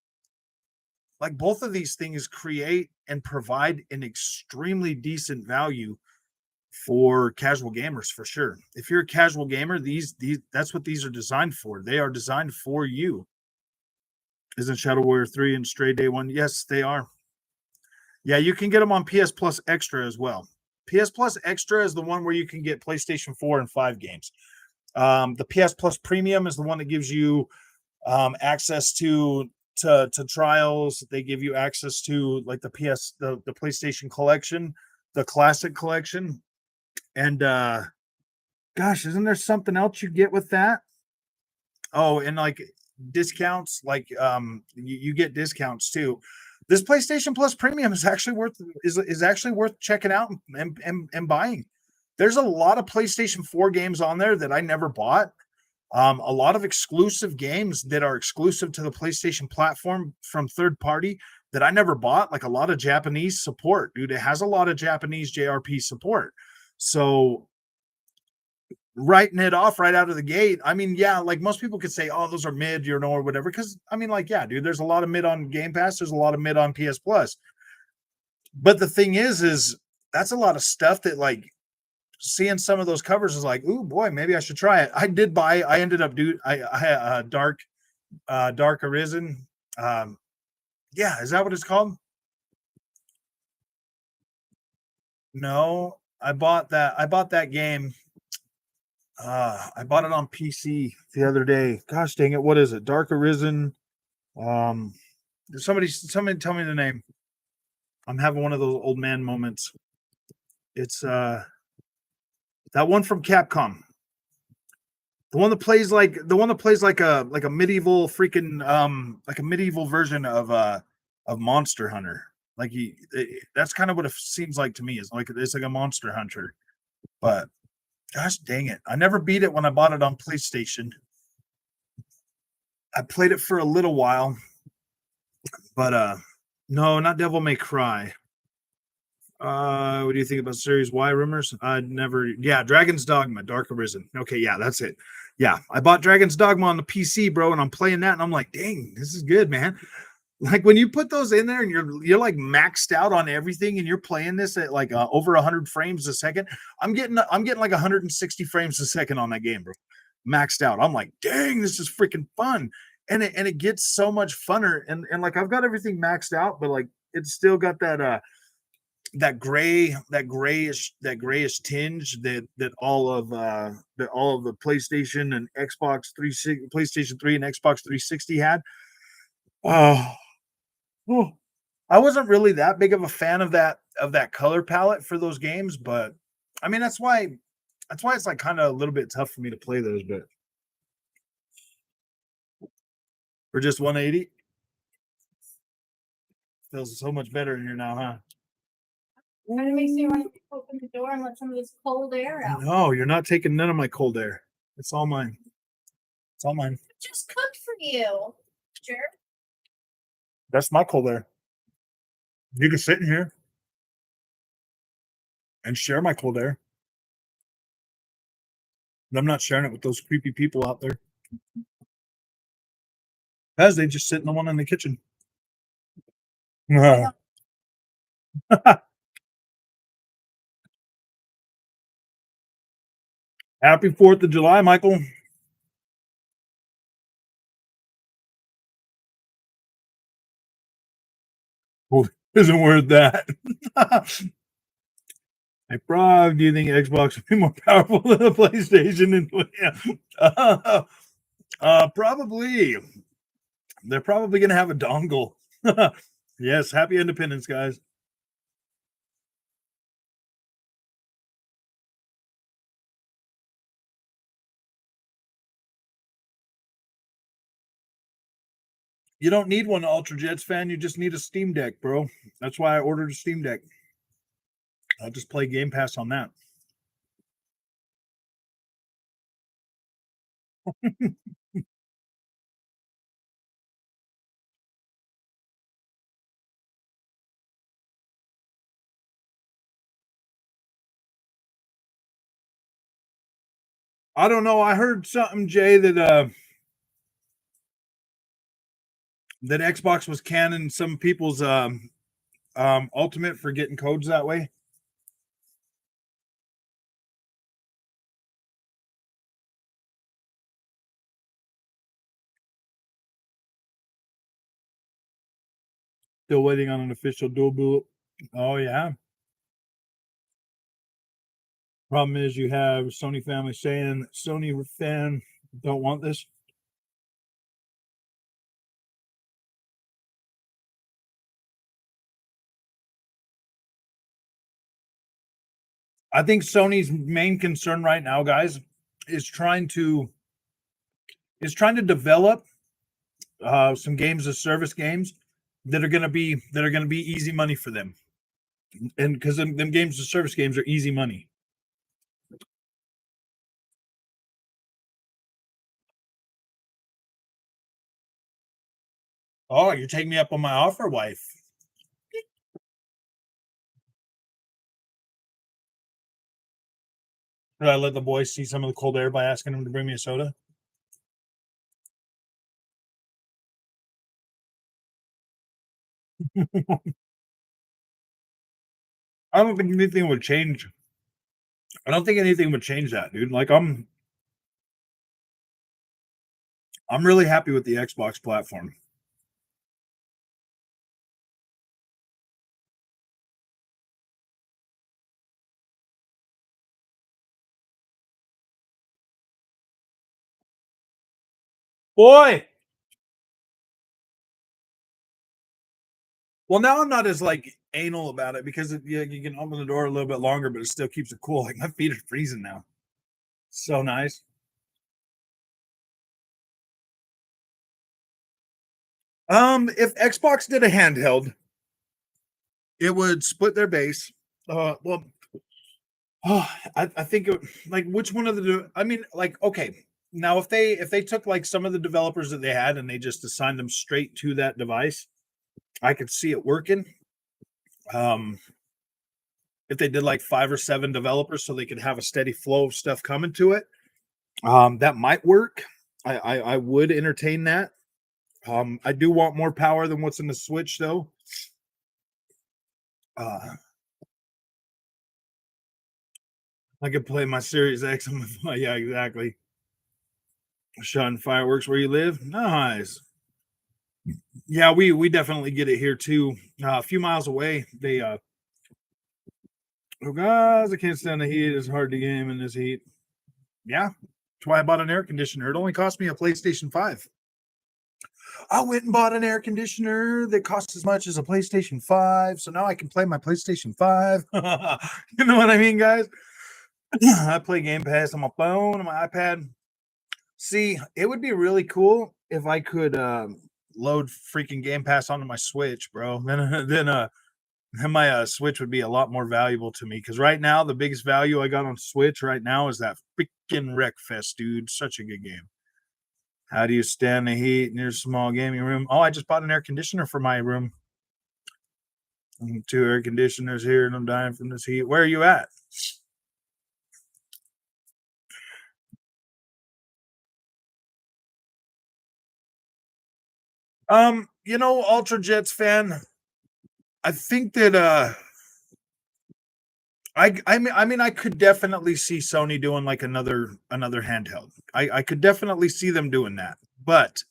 like both of these things create and provide an extremely decent value for casual gamers, for sure. If you're a casual gamer, these that's what these are designed for. They are designed for you. Isn't Shadow Warrior 3 and Stray Day 1? Yes, they are. Yeah, you can get them on PS Plus Extra as well. PS Plus Extra is the one where you can get PlayStation 4 and 5 games. The PS Plus Premium is the one that gives you access to trials. They give you access to like the PlayStation Collection, the Classic Collection. And gosh, isn't there something else you get with that? Oh, and like discounts, like you get discounts too. This PlayStation Plus Premium is actually is actually worth checking out and buying. There's a lot of PlayStation 4 games on there that I never bought. A lot of exclusive games that are exclusive to the PlayStation platform from third party that I never bought, like a lot of Japanese support, dude. It has a lot of Japanese JRP support. So writing it off right out of the gate. I mean, yeah, like most people could say, oh, those are mid, you know, or whatever. Because I mean, like, yeah, dude, there's a lot of mid on Game Pass, there's a lot of mid on PS Plus. But the thing is that's a lot of stuff that like seeing some of those covers is like, ooh boy, maybe I should try it. I did buy, I ended up I had Dark Arisen. Yeah, is that what it's called? No, I bought that game. I bought it on PC the other day. Gosh dang it, what is it? Dark Arisen. Um, somebody tell me the name. I'm having one of those old man moments. It's that one from Capcom. The one that plays like a medieval freaking like a medieval version of Monster Hunter. Like that's kind of what it seems like to me. Is like it's like a Monster Hunter. But gosh dang it. I never beat it when I bought it on PlayStation. I played it for a little while, but no, not Devil May Cry. What do you think about Series Y rumors? I never, yeah, Dragon's Dogma, Dark Arisen. Okay, yeah, that's it. Yeah, I bought Dragon's Dogma on the PC, bro, and I'm playing that, and I'm like, dang, this is good, man. Like when you put those in there, and you're like maxed out on everything, and you're playing this at like over 100 frames a second. I'm getting like 160 frames a second on that game, bro. Maxed out. I'm like, dang, this is freaking fun, and it gets so much funner, and like I've got everything maxed out, but like it's still got that grayish tinge that all of the PlayStation and Xbox 360 PlayStation 3 and Xbox 360 had. Oh, oh, I wasn't really that big of a fan of that color palette for those games, but I mean that's why it's like kind of a little bit tough for me to play those, but for just 180 feels so much better in here now, huh? Kind of makes me want to open the door and let some of this cold air out. No, you're not taking none of my cold air. It's all mine. It's all mine. Just cooked for you. Sure. That's my cold air. You can sit in here and share my cold air. But I'm not sharing it with those creepy people out there. As they just sit in the one in the kitchen. Happy 4th of July, Michael. Oh, isn't worth that. Hey, Frog, do you think Xbox would be more powerful than the PlayStation? Probably. They're probably going to have a dongle. Yes, happy independence, guys. You don't need one Ultrajets fan. You just need a Steam Deck, bro. That's why I ordered a Steam Deck. I'll just play Game Pass on that. I don't know. I heard something, Jay, that Xbox was canning some people's Ultimate for getting codes that way. Still waiting on an official dual boot. Oh yeah. Problem is you have Sony family saying Sony fan don't want this. I think Sony's main concern right now, guys, is trying to is trying to develop some games as service games that are going to be easy money for them, and because them games as service games are easy money. Oh, you're taking me up on my offer, wife. Did I let the boys see some of the cold air by asking them to bring me a soda? I don't think anything would change. I don't think anything would change that, dude. Like I'm really happy with the Xbox platform. Boy. Well, now I'm not as like anal about it because you can open the door a little bit longer, but it still keeps it cool. Like my feet are freezing now. So nice. If Xbox did a handheld, it would split their base. Well, I think it, like which one of the? I mean, like okay, now if they took like some of the developers that they had and they just assigned them straight to that device, I could see it working. Um, if they did like 5 or 7 developers so they could have a steady flow of stuff coming to it, that might work. I would entertain that. I do want more power than what's in the Switch though. Uh, I could play my Series X on my yeah, exactly. Shooting fireworks where you live. Nice. Yeah, we definitely get it here too. A few miles away, they oh guys, I can't stand the heat. It's hard to game in this heat. Yeah, that's why I bought an air conditioner. It only cost me a PlayStation 5. I went and bought an air conditioner that costs as much as a PlayStation 5. So now I can play my PlayStation 5. You know what I mean, guys? I play Game Pass on my phone, on my iPad. See, it would be really cool if I could load freaking Game Pass onto my Switch, bro. Then my Switch would be a lot more valuable to me because right now the biggest value I got on Switch right now is that freaking Wreckfest, dude. Such a good game. How do you stand the heat in your small gaming room? Oh, I just bought an air conditioner for my room. 2 air conditioners here, and I'm dying from this heat. Where are you at? Ultrajet's fan. I think that I mean I could definitely see Sony doing like another handheld. I could definitely see them doing that. But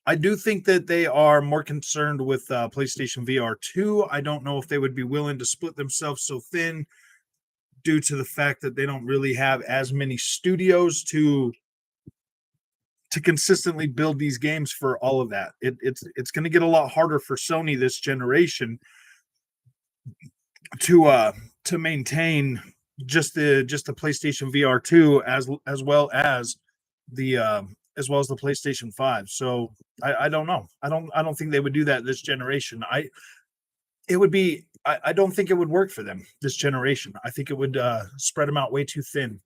I do think that they are more concerned with PlayStation VR 2. I don't know if they would be willing to split themselves so thin due to the fact that they don't really have as many studios to consistently build these games for all of that. It's going to get a lot harder for Sony this generation to maintain just the PlayStation VR 2 as well as the PlayStation 5. So I don't know. I don't think they would do that this generation. I don't think it would work for them this generation. I think it would spread them out way too thin.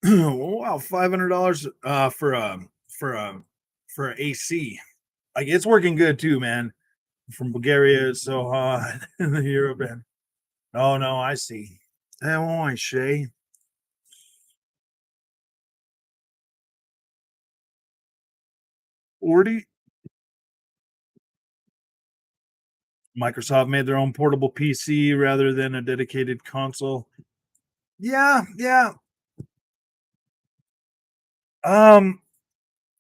Wow, $500 for a for a AC. Like it's working good too, man. From Bulgaria, it's so hot in the Europe and oh no, I see. Oh, I Shay. 40. Microsoft made their own portable PC rather than a dedicated console. Yeah, yeah. Um,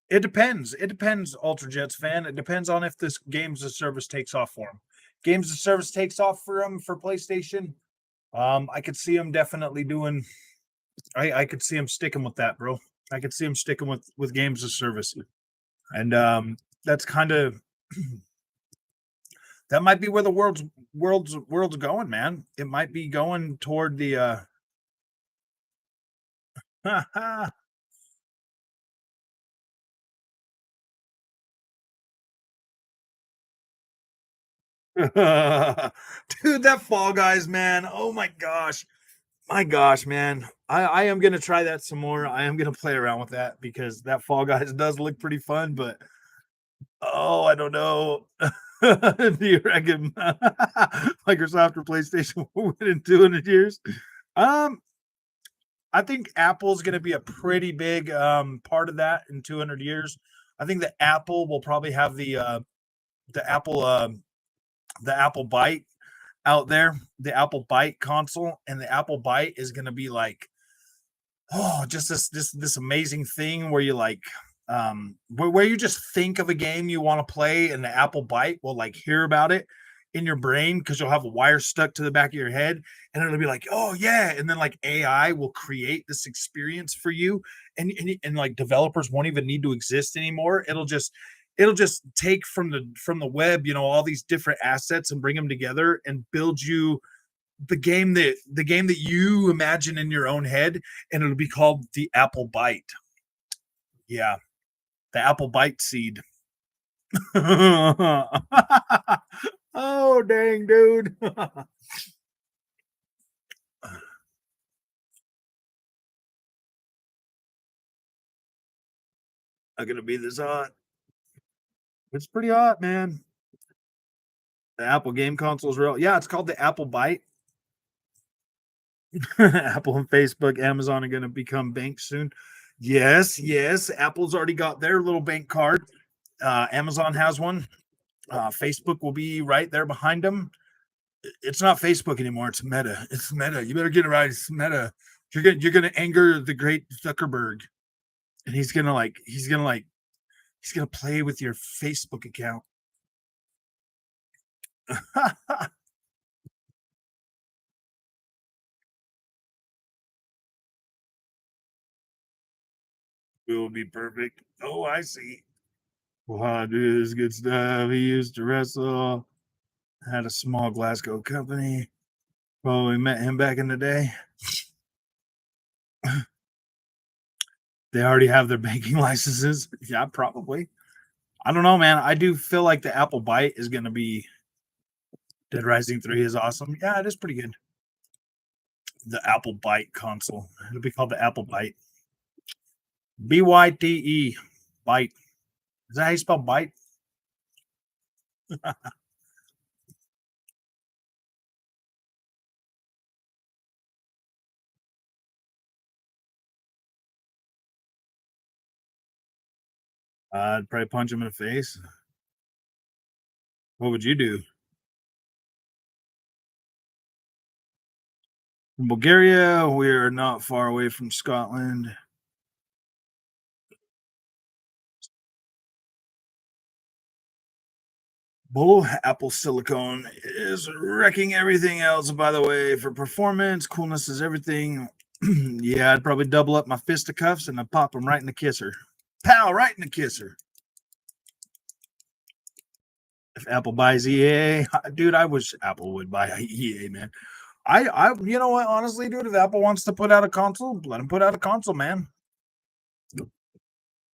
it depends. It depends, Ultrajet's fan. It depends on if this games as service takes off for them. Games as service takes off for them for PlayStation. I could see them definitely doing. I could see them sticking with that, bro. I could see them sticking with games as service, and that's kind of that might be where the world's going, man. It might be going toward the Dude, that Fall Guys, man. Oh my gosh. My gosh, man. I am gonna try that some more. I am gonna play around with that because that Fall Guys does look pretty fun, but oh, I don't know. Do you reckon Microsoft or PlayStation will win in 200 years? Um, I think Apple's gonna be a pretty big part of that in 200 years. I think that Apple will probably have the Apple the Apple Bite out there, the Apple Bite console, and the Apple Bite is going to be like, oh, just this amazing thing where you like, where you just think of a game you want to play, and the Apple Bite will like hear about it in your brain because you'll have a wire stuck to the back of your head, and it'll be like, oh yeah, and then like AI will create this experience for you, and like developers won't even need to exist anymore. It'll just take from the web, all these different assets and bring them together and build you the game that you imagine in your own head, and it'll be called the Apple Bite. Yeah, the Apple Bite seed. Oh dang, dude. Not gonna be this hot. It's pretty hot, man. The Apple game console is real. Yeah, it's called the Apple Bite. Apple and Facebook, Amazon are going to become banks soon. Yes, yes. Apple's already got their little bank card. Amazon has one. Facebook will be right there behind them. It's not Facebook anymore. It's Meta. It's Meta. You better get it right. It's Meta. You're gonna anger the great Zuckerberg, and he's gonna play with your Facebook account. It will be perfect. Oh, I see. Wow, dude, this is good stuff. He used to wrestle. Had a small Glasgow company. Probably met him back in the day. They already have their banking licenses. Yeah, probably. I don't know, man. I do feel like the Apple Bite is going to be Dead Rising 3 is awesome. Yeah, it is pretty good. The Apple Bite console. It'll be called the Apple Bite. BYTE. Bite. Is that how you spell bite? I'd probably punch him in the face. What would you do? From Bulgaria, we're not far away from Scotland. Bull Apple Silicone is wrecking everything else, by the way, for performance. Coolness is everything. Yeah, I'd probably double up my fisticuffs and I'd pop them right in the kisser. Pow, right in the kisser. If Apple buys EA, dude, I wish Apple would buy EA, man. You know what? Honestly, dude, if Apple wants to put out a console, let them put out a console, man.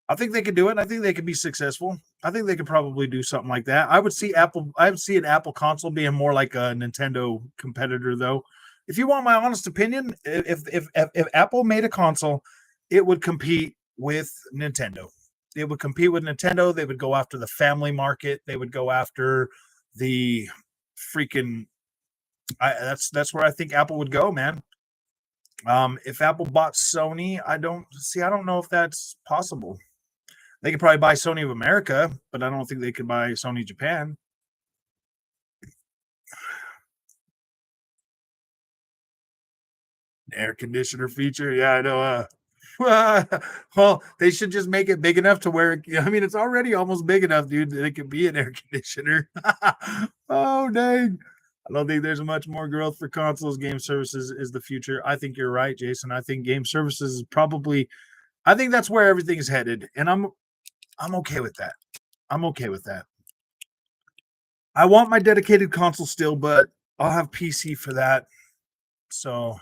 I think they could do it. I think they could be successful. I think they could probably do something like that. I would see Apple. I would see an Apple console being more like a Nintendo competitor, though. If you want my honest opinion, if Apple made a console, it would compete with Nintendo. It would compete with Nintendo. They would go after the family market. They would go after the freaking. That's where I think Apple would go, man. If Apple bought Sony, I don't see. I don't know if that's possible. They could probably buy Sony of America, but I don't think they could buy Sony Japan. Air conditioner feature, yeah, I know. Well, they should just make it big enough to where I mean, it's already almost big enough, dude, that it could be an air conditioner. Oh dang! I don't think there's much more growth for consoles. Game services is the future. I think you're right, Jason. I think game services is probably. I think that's where everything is headed, and I'm okay with that. I'm okay with that. I want my dedicated console still, but I'll have PC for that. So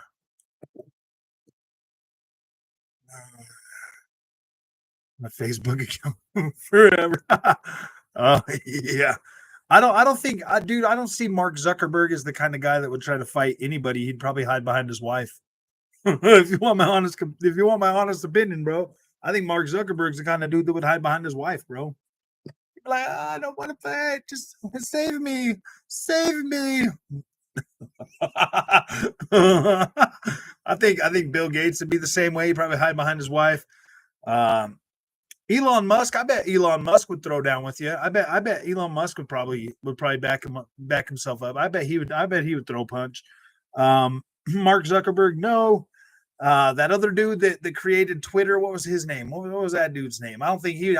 my Facebook account forever. Oh yeah. I don't think, dude. I don't see Mark Zuckerberg as the kind of guy that would try to fight anybody. He'd probably hide behind his wife. If you want my honest opinion, bro, I think Mark Zuckerberg's the kind of dude that would hide behind his wife, bro. Like, I don't want to fight. Just save me, save me. I think Bill Gates would be the same way. He'd probably hide behind his wife. Um, Elon Musk, I bet Elon Musk would throw down with you. I bet Elon Musk would probably back himself up. I bet he would throw a punch. Mark Zuckerberg, no. That other dude that created Twitter, what was his name? What was that dude's name? I think he'd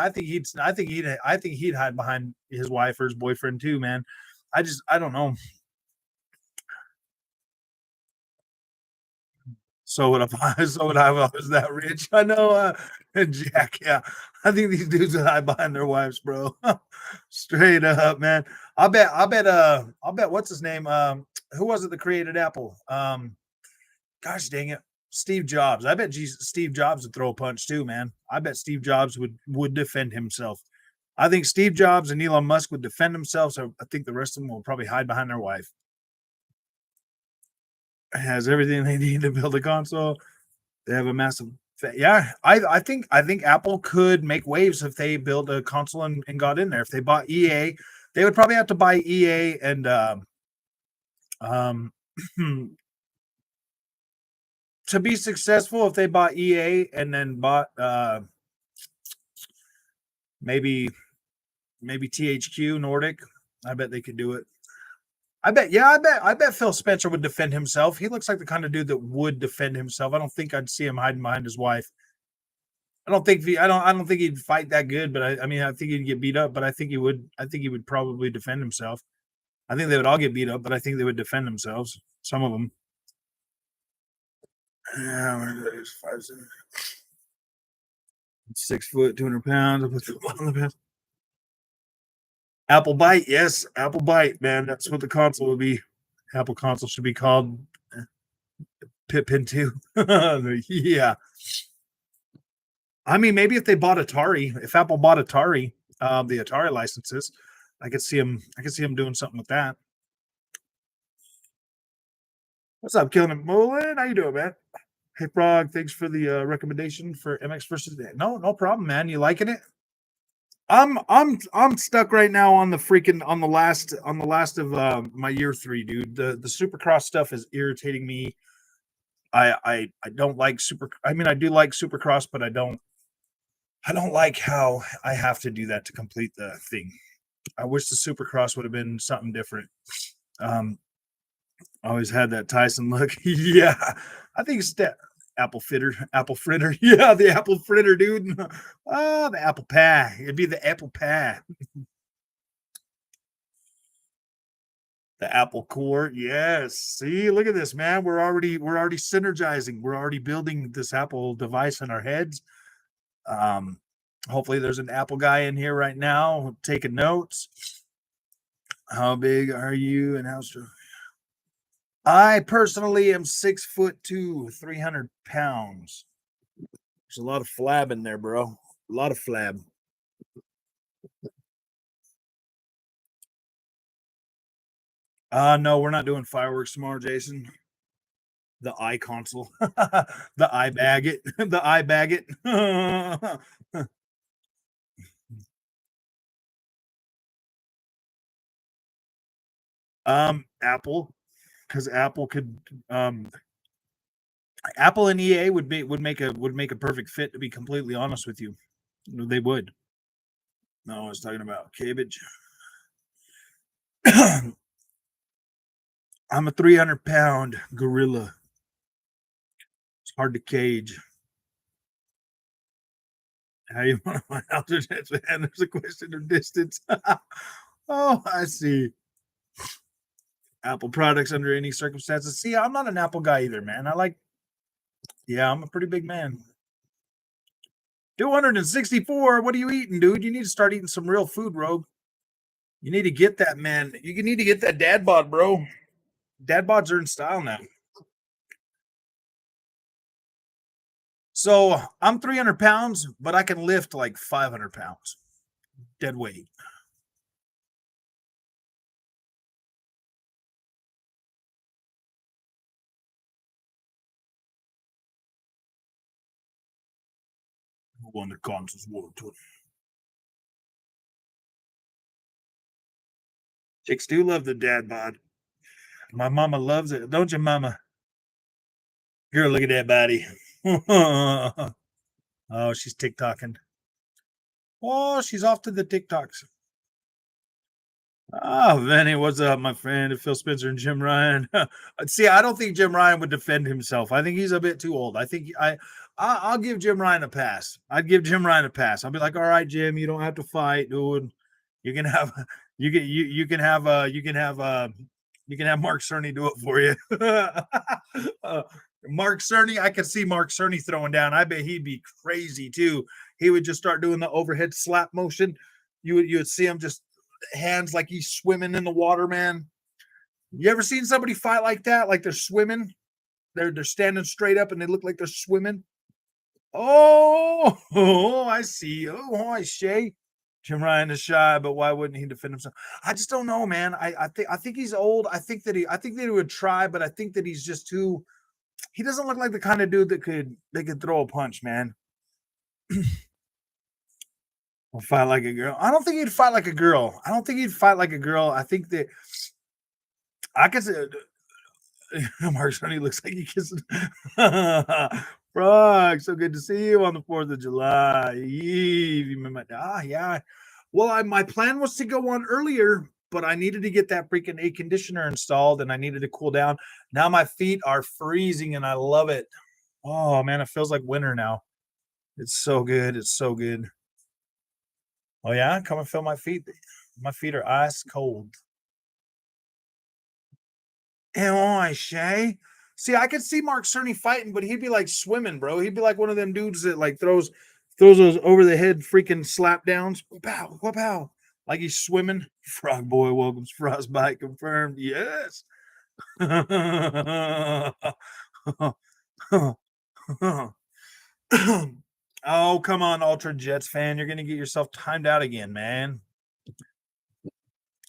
hide behind his wife or his boyfriend too, man. I don't know. So would I. So would I if I was that rich. I know, Jack. Yeah, I think these dudes would hide behind their wives, bro. Straight up, man. I bet. What's his name? Who was it that created Apple? Gosh dang it, Steve Jobs. I bet Steve Jobs would throw a punch too, man. I bet Steve Jobs would defend himself. I think Steve Jobs and Elon Musk would defend themselves. I think the rest of them will probably hide behind their wife. Has everything they need to build a console. They have a massive. Yeah, I think Apple could make waves if they build a console and got in there. If they bought EA, they would probably have to buy EA and um to be successful. If they bought EA and then bought maybe THQ Nordic, I bet they could do it. I bet Phil Spencer would defend himself. He looks like the kind of dude that would defend himself. I don't think I'd see him hiding behind his wife. I don't think he'd fight that good, but I mean I think he'd get beat up, but I think he would probably defend himself. I think they would all get beat up, but I think they would defend themselves. Some of them. Yeah, 6 foot, 200 pounds. Apple Bite, yes, Apple Bite, man. That's what the console would be. Apple console should be called Pin 2. Yeah. I mean, maybe if they bought Atari, if Apple bought Atari, the Atari licenses, I could see him doing something with that. What's up, Killing It Mullen? How you doing, man? Hey, Frog, thanks for the recommendation for MX versus. No problem, man. You liking it? I'm stuck right now on the last of my year 3, dude. The Supercross stuff is irritating me. I don't like super. I mean, I do like Supercross, but I don't like how I have to do that to complete the thing. I wish the Supercross would have been something different. Um, I always had that Tyson look. Yeah, I think it's that apple fritter. Yeah, the apple fritter, dude. Oh, the apple pie. It'd be the apple pie. The apple core. Yes. See, look at this, man. We're already synergizing. We're already building this Apple device in our heads. Um, hopefully there's an Apple guy in here right now taking notes. How big are you and how strong? I personally am 6'2", 300 pounds. There's a lot of flab in there, bro. A lot of flab. No, we're not doing fireworks tomorrow, Jason. The eye console. The eye bag it. The eye bag it. Apple, because Apple and EA would make a perfect fit, to be completely honest with you. They would. No, I was talking about cabbage. I'm a 300-pound gorilla. It's hard to cage. How you want to find out there's man? There's a question of distance. Oh, I see. Apple products under any circumstances. See, I'm not an Apple guy either, man. Yeah, I'm a pretty big man. 264. What are you eating, dude? You need to start eating some real food, Rogue. You need to get that, man. You need to get that dad bod, bro. Dad bods are in style now. So I'm 300 pounds, but I can lift like 500 pounds dead weight. on the consoles water. Chicks do love the dad bod. My mama loves it, don't you, mama? Girl, look at that body. Oh, she's TikToking. Oh, she's off to the TikToks. Oh, Vinny, what's up, my friend? Phil Spencer and Jim Ryan. See, I don't think Jim Ryan would defend himself. I think he's a bit too old. I think I'll give Jim Ryan a pass. I'd give Jim Ryan a pass. I'll be like, all right, Jim, you don't have to fight, dude. You can have you can have Mark Cerny do it for you. Mark Cerny, I could see Mark Cerny throwing down. I bet he'd be crazy too. He would just start doing the overhead slap motion. You would see him just hands like he's swimming in the water, man. You ever seen somebody fight like that? Like they're swimming? They're standing straight up and they look like they're swimming. Oh, I see. Oh, I see. Jim Ryan is shy, but why wouldn't he defend himself? I just don't know, man. I think he's old. I think that he would try, but I think that he's just too. He doesn't look like the kind of dude that could throw a punch, man. Or fight like a girl. I don't think he'd fight like a girl. I think that I could say Mark Sonny looks like he kisses. Brock, so good to see you on the 4th of July. Yeah. Well, my plan was to go on earlier, but I needed to get that freaking air conditioner installed and I needed to cool down. Now my feet are freezing and I love it. Oh man, it feels like winter now. It's so good. It's so good. Oh yeah, come and feel my feet. My feet are ice cold. Oh, Shay. See, I could see Mark Cerny fighting, but he'd be like swimming, bro. He'd be like one of them dudes that like throws those over the head freaking slap downs. Pow, pow, like he's swimming. Frog boy welcomes frostbite confirmed. Yes. Oh, come on, Ultra Jets fan. You're gonna get yourself timed out again, man.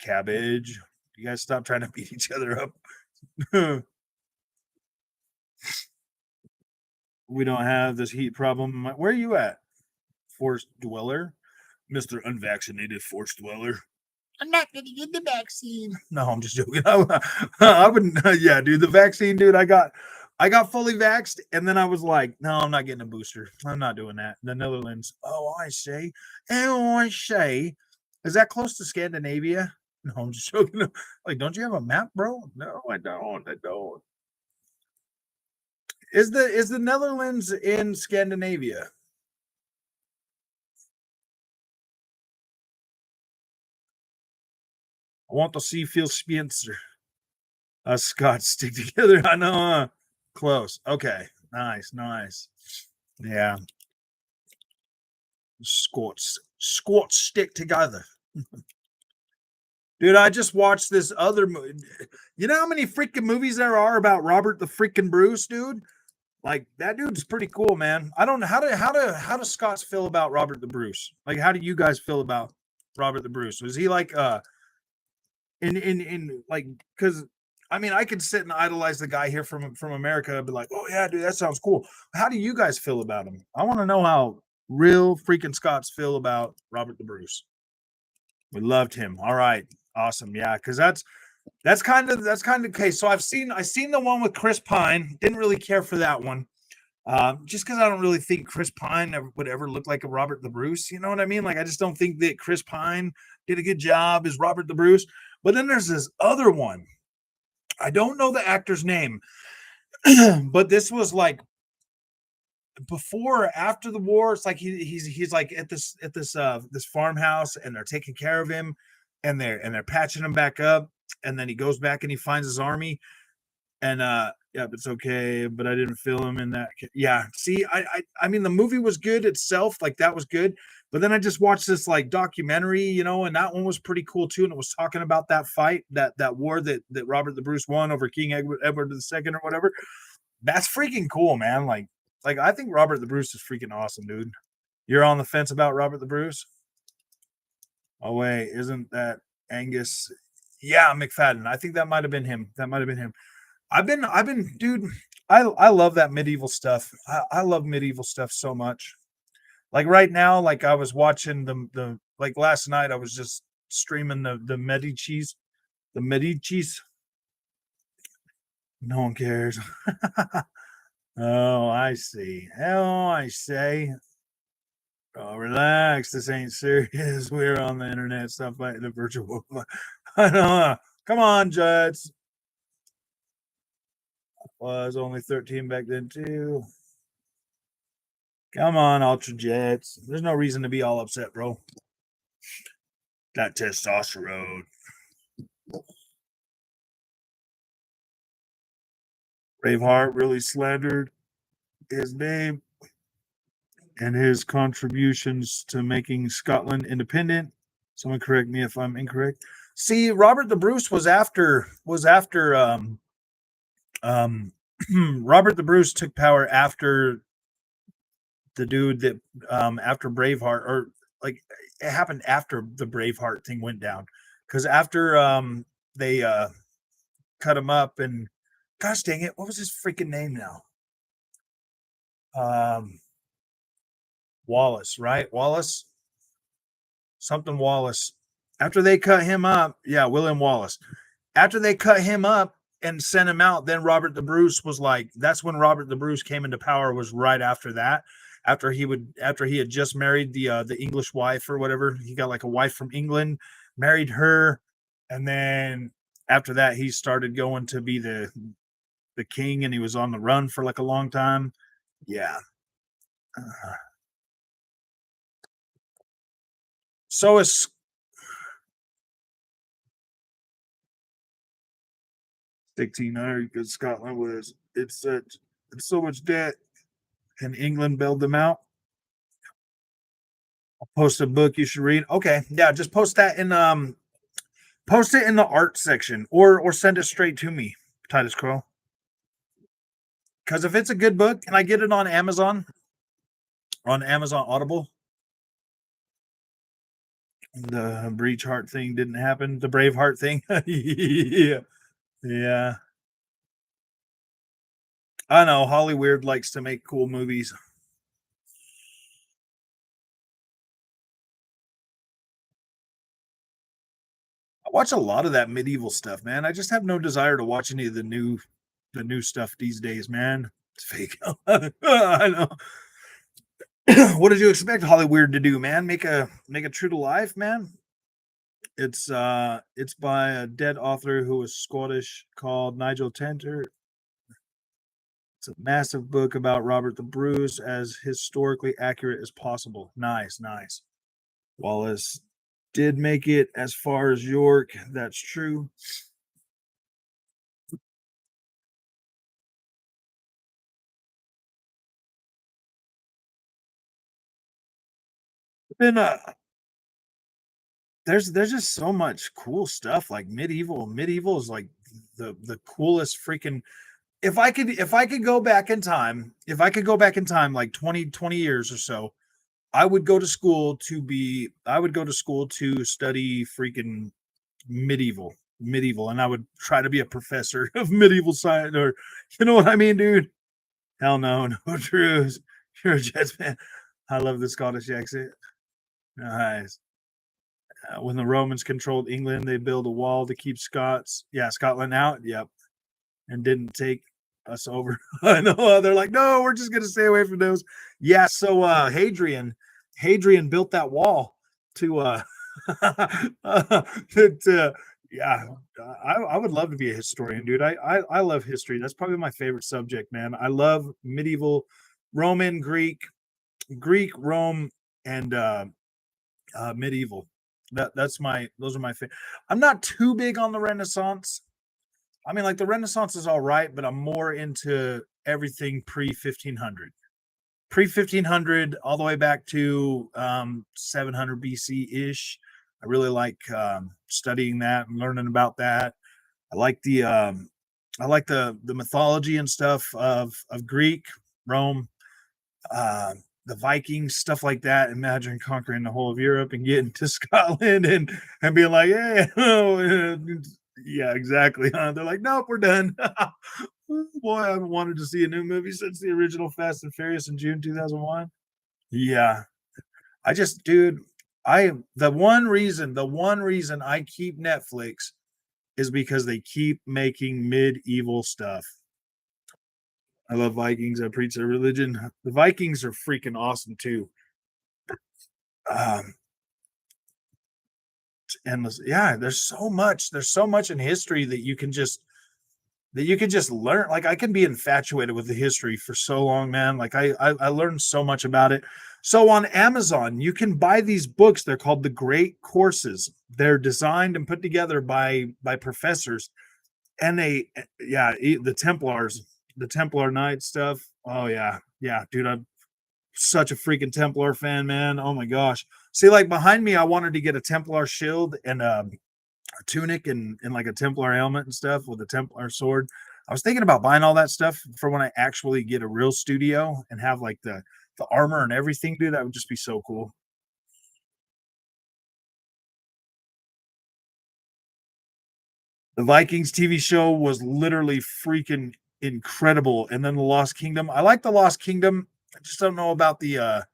Cabbage. You guys stop trying to beat each other up. We don't have this heat problem. Where are you at? Forced dweller? Mr. Unvaccinated forced dweller. I'm not going to get the vaccine. No, I'm just joking. I wouldn't. Yeah, dude, the vaccine, dude. I got fully vaxxed, and then I was like, no, I'm not getting a booster. I'm not doing that. The Netherlands. Oh, I say. Oh, I say. Is that close to Scandinavia? No, I'm just joking. Like, don't you have a map, bro? No, I don't. Is the Netherlands in Scandinavia? I want to see Phil Spencer. Scott stick together. I know. Close. Okay. Nice. Yeah. Squats stick together. Dude, I just watched this other movie. You know how many freaking movies there are about Robert the freaking Bruce, dude? Like that dude's pretty cool, man. I don't know how do Scots feel about Robert the Bruce? Like, how do you guys feel about Robert the Bruce? Was he like in like, because I mean, I could sit and idolize the guy here from America and be like, oh yeah, dude, that sounds cool. How do you guys feel about him? I want to know how real freaking Scots feel about Robert the Bruce. We loved him. All right, awesome, yeah, because that's kind of okay. So I seen the one with Chris Pine. Didn't really care for that one. Just because I don't really think Chris Pine would ever look like a Robert the Bruce. You know what I mean? Like, I just don't think that Chris Pine did a good job as Robert the Bruce. But then there's this other one. I don't know the actor's name, but this was like before or after the war. It's like he's like at this farmhouse and they're taking care of him and they're patching him back up, and then he goes back and he finds his army. And yeah, it's okay, but I didn't feel him in that. Yeah, see, I mean, the movie was good itself, like that was good. But then I just watched this like documentary, you know, and that one was pretty cool too. And it was talking about that fight, that war that Robert the Bruce won over King Edward II or whatever. That's freaking cool, man. Like I think Robert the Bruce is freaking awesome, dude. You're on the fence about Robert the Bruce? Oh wait, isn't that Angus? Yeah, McFadden. I think that might have been him. I've been, dude. I love that medieval stuff. I love medieval stuff so much. Like right now, like I was watching the like last night, I was just streaming the Medici's, the Medici's. No one cares. Oh, I see. Oh, I say. Oh, relax. This ain't serious. We're on the internet. Stop fighting the virtual. I know. Come on, Jets. Was only 13 back then, too. Come on, Ultrajets. There's no reason to be all upset, bro. That testosterone. Braveheart really slandered his name and his contributions to making Scotland independent. Someone correct me if I'm incorrect. See, Robert the Bruce was after um Robert the Bruce took power after the dude that after Braveheart, or like it happened after the Braveheart thing went down. Because after they cut him up, and gosh dang it, what was his freaking name now? Um Wallace, right? Wallace? Something Wallace. After they cut him up, yeah, William Wallace. After they cut him up and sent him out, then Robert the Bruce was like, that's when Robert the Bruce came into power, was right after that. After he had just married the English wife or whatever. He got like a wife from England, married her, and then after that he started going to be the king, and he was on the run for like a long time. Yeah. So is 1600, because Scotland was it's so much debt, and England bailed them out. I'll post a book you should read. Okay, yeah, just post it in the art section, or send it straight to me, Titus Crow. Because if it's a good book and I get it on Amazon Audible, the Breach Heart thing didn't happen. The Brave Heart thing, yeah, yeah. I know Hollywood likes to make cool movies. I watch a lot of that medieval stuff, man. I just have no desire to watch any of the new stuff these days, man. It's fake. I know. What did you expect Hollywood to do, man? Make a true to life, man? It's by a dead author who was Scottish called Nigel Tenter. It's a massive book about Robert the Bruce, as historically accurate as possible. Nice, nice. Wallace did make it as far as York. That's true. Been there's just so much cool stuff, like medieval is like the coolest freaking. If I could go back in time, if I could go back in time like 20 years or so, I would go to school to study freaking medieval, and I would try to be a professor of medieval science, or you know what I mean, dude. Hell no, no truth. You're a Jets fan. I love the Scottish accent. Nice. When the Romans controlled England, they built a wall to keep Scotland out. Yep, and didn't take us over. I know. They're like, no, we're just gonna stay away from those. Yeah. So Hadrian built that wall to yeah. I would love to be a historian, dude. I love history. That's probably my favorite subject, man. I love medieval, Roman, Greek, Rome, and medieval. Those are my favorite. I'm not too big on the Renaissance. I mean, like the Renaissance is all right, but I'm more into everything pre 1500, all the way back to 700 BC ish. I really like studying that and learning about that. I like the mythology and stuff of Greek, Rome, the Vikings, stuff like that. Imagine conquering the whole of Europe and getting to Scotland and being like, hey, yeah, exactly. Huh? They're like, nope, we're done. Boy, I've wanted to see a new movie since the original Fast and Furious in June 2001. Yeah. I just, dude, the one reason I keep Netflix is because they keep making medieval stuff. I love Vikings. I preach their religion. The Vikings are freaking awesome too. Um, endless. Yeah, There's so much in history that you can just learn. Like I can be infatuated with the history for so long, man. Like I learned so much about it. So on Amazon, you can buy these books. They're called the Great Courses. They're designed and put together by professors. And the Templar Knight stuff. Oh yeah, dude. I'm such a freaking Templar fan, man. Oh my gosh. See, like behind me, I wanted to get a Templar shield and a tunic and like a Templar helmet and stuff with a Templar sword. I was thinking about buying all that stuff for when I actually get a real studio and have like the armor and everything, dude. That would just be so cool. The Vikings TV show was literally freaking incredible. And then the Lost Kingdom. I like the Lost Kingdom. I just don't know about the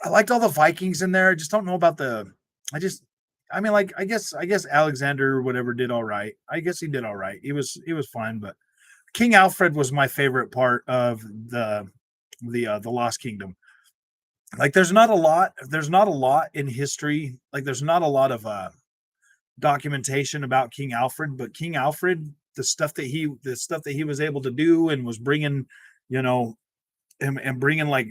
I liked all the Vikings in there. I just don't know about the I just I mean like I guess Alexander or whatever did all right. I guess he did all right. He was fine, but King Alfred was my favorite part of the Lost Kingdom. Like there's not a lot in history. Like there's not a lot of documentation about King Alfred, but King Alfred, the stuff that he was able to do and was bringing, you know, and bringing like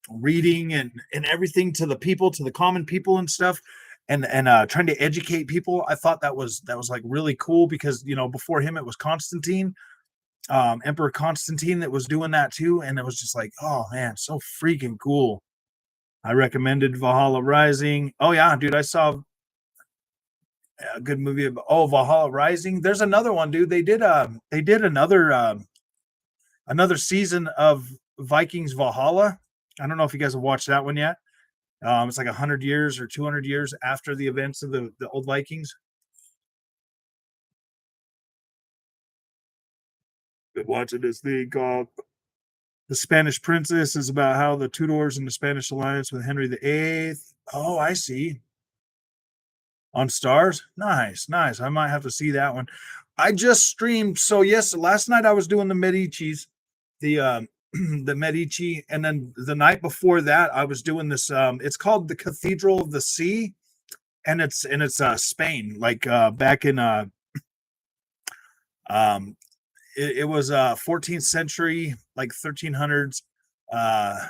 reading and everything to the people, to the common people and stuff, and trying to educate people. I thought that was like really cool because before him it was Constantine, Emperor Constantine, that was doing that too, and it was just like, oh man, so freaking cool. I recommended Valhalla Rising. Oh yeah, dude, I saw a good movie about, Valhalla Rising. There's another one, dude. They did another season of Vikings Valhalla. I don't know if you guys have watched that one yet. It's like 100 years or 200 years after the events of the old Vikings. Been watching this thing called The Spanish Princess. Is about how the Tudors and the Spanish alliance with Henry VIII. Oh, I see. On Stars. Nice, nice. I might have to see that one. I just streamed. So yes, last night I was doing the Medici's, the the Medici, and then the night before that I was doing this. It's called the Cathedral of the Sea, and it's Spain, like back in um it was 14th century, like 1300s, uh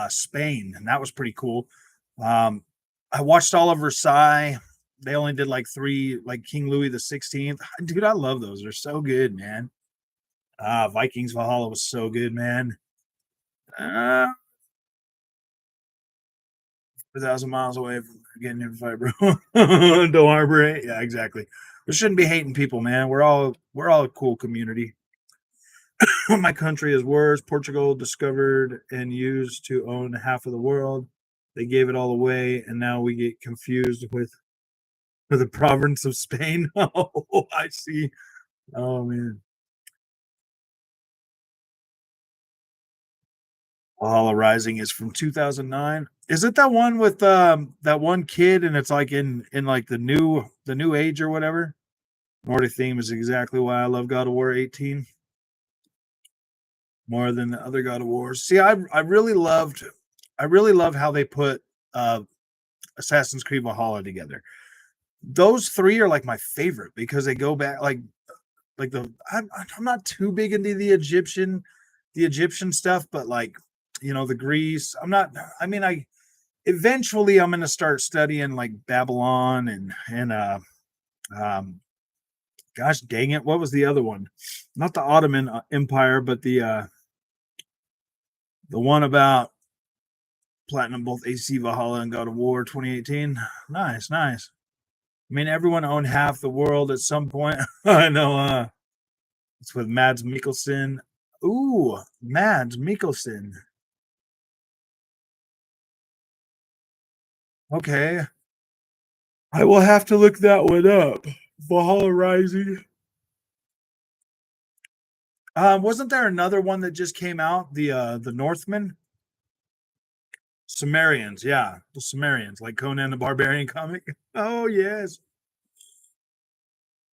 Spain, and that was pretty cool. Um, I watched all of Versailles. They only did like three, like King Louis the 16th. Dude, I love those. They're so good, man. Vikings Valhalla was so good, man. 1,000 miles away from getting in a fight, bro. Don't harbor it. Yeah, exactly. We shouldn't be hating people, man. We're all a cool community. My country is worse. Portugal discovered and used to own half of the world. They gave it all away, and now we get confused with the province of Spain. Oh, I see. Oh man, Valhalla Rising is from 2009. Is it that one with that one kid, and it's like in like the new age or whatever? Nordic theme is exactly why I love God of War 18 more than the other God of Wars. See, I really love how they put uh Assassin's Creed Valhalla together. Those three are like my favorite because they go back like I'm not too big into the Egyptian stuff, but like the Greece. I'm not. I mean, I eventually I'm gonna start studying like Babylon and um gosh dang it, what was the other one? Not the Ottoman Empire, but the one about platinum both AC Valhalla and God of War 2018. Nice, nice. I mean, everyone owned half the world at some point. I know. It's with Mads Mikkelsen. Ooh, Mads Mikkelsen. Okay, I will have to look that one up. Valhalla Rising. Wasn't there another one that just came out? The Northman. Sumerians, yeah, the Sumerians, like Conan the Barbarian comic. Oh yes.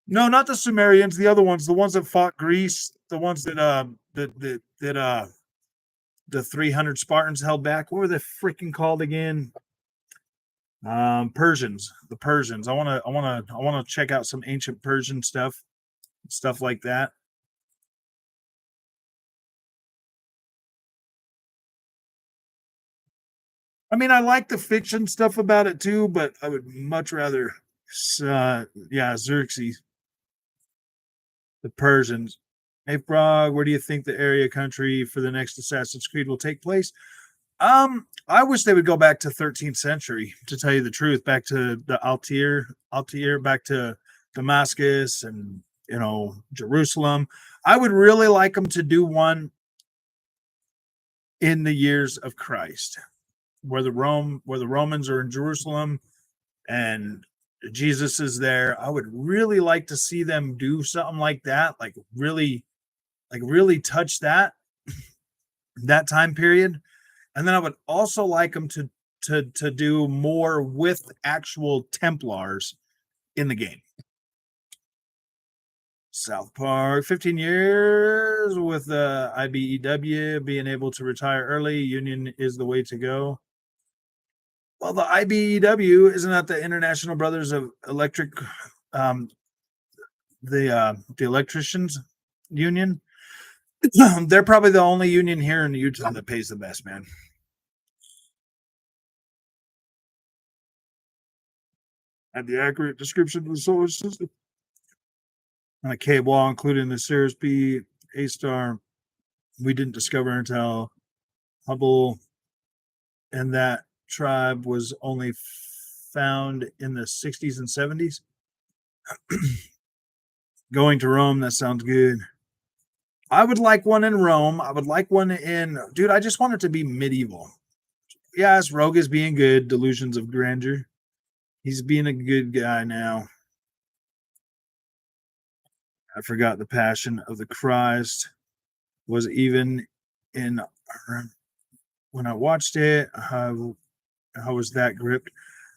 No, not the Sumerians, the other ones, the ones that fought Greece, the ones that the 300 Spartans held back. What were they freaking called again? Persians, the Persians. I want to check out some ancient Persian stuff like that. I mean, I like the fiction stuff about it too, but I would much rather, yeah, Xerxes, the Persians. Hey, Frog, where do you think the area country for the next Assassin's Creed will take place? I wish they would go back to 13th century, to tell you the truth, back to the Altair, back to Damascus and Jerusalem. I would really like them to do one in the years of Christ, where the Romans are in Jerusalem and Jesus is there. I would really like to see them do something like that, like really touch that time period. And then I would also like them to do more with actual Templars in the game. South Park, 15 years with the IBEW being able to retire early. Union is the way to go. Well, the IBEW isn't that the International Brothers of Electric, um, the electricians union. They're probably the only union here in Utah that pays the best, man. And the accurate description of the solar system. And a cave wall, including the Sirius B A star, we didn't discover until Hubble, and that tribe was only found in the 60s and 70s. Going to Rome, that sounds good. I would like one in Rome. I would like one in, dude, I just want it to be medieval. Yes, Rogue is being good. Delusions of grandeur. He's being a good guy now. I forgot the Passion of the Christ was even in when I watched it. How was that gripped?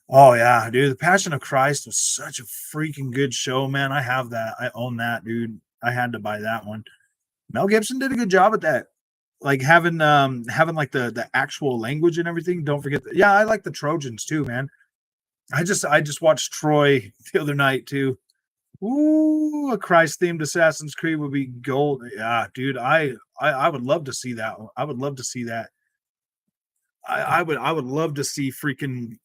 Oh yeah, dude, the Passion of Christ was such a freaking good show, man. I have that. I own that, dude. I had to buy that one. Mel Gibson did a good job at that. Like having like the actual language and everything. Don't forget that. Yeah, I like the Trojans too, man. I just watched Troy the other night too. Ooh, a Christ themed Assassin's Creed would be gold. Yeah, dude, I would love to see that. I would love to see that. I would love to see freaking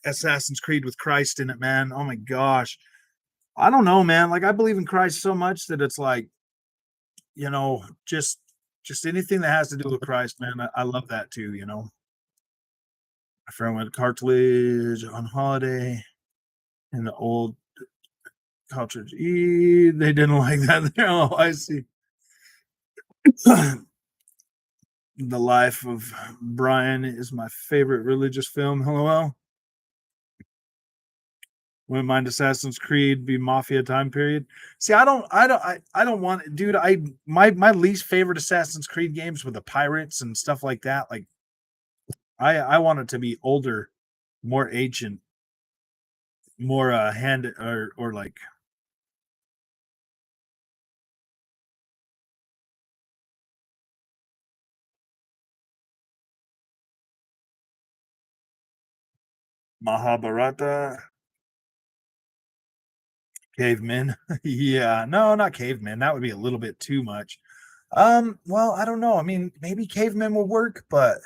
Assassin's Creed with Christ in it, man. Oh my gosh. I don't know, man. Like I believe in Christ so much that it's like, just anything that has to do with Christ, man. I love that too. My friend went cartilage on holiday in the old cartridge. They didn't like that. Oh, I see. The Life of Brian is my favorite religious film. LOL. Wouldn't mind Assassin's Creed be Mafia time period. See, I don't want, dude. My least favorite Assassin's Creed games were the pirates and stuff like that. Like, I want it to be older, more ancient, more hand or like Mahabharata, cavemen. Yeah, no, not cavemen. That would be a little bit too much. Well, I don't know. I mean, maybe cavemen will work, but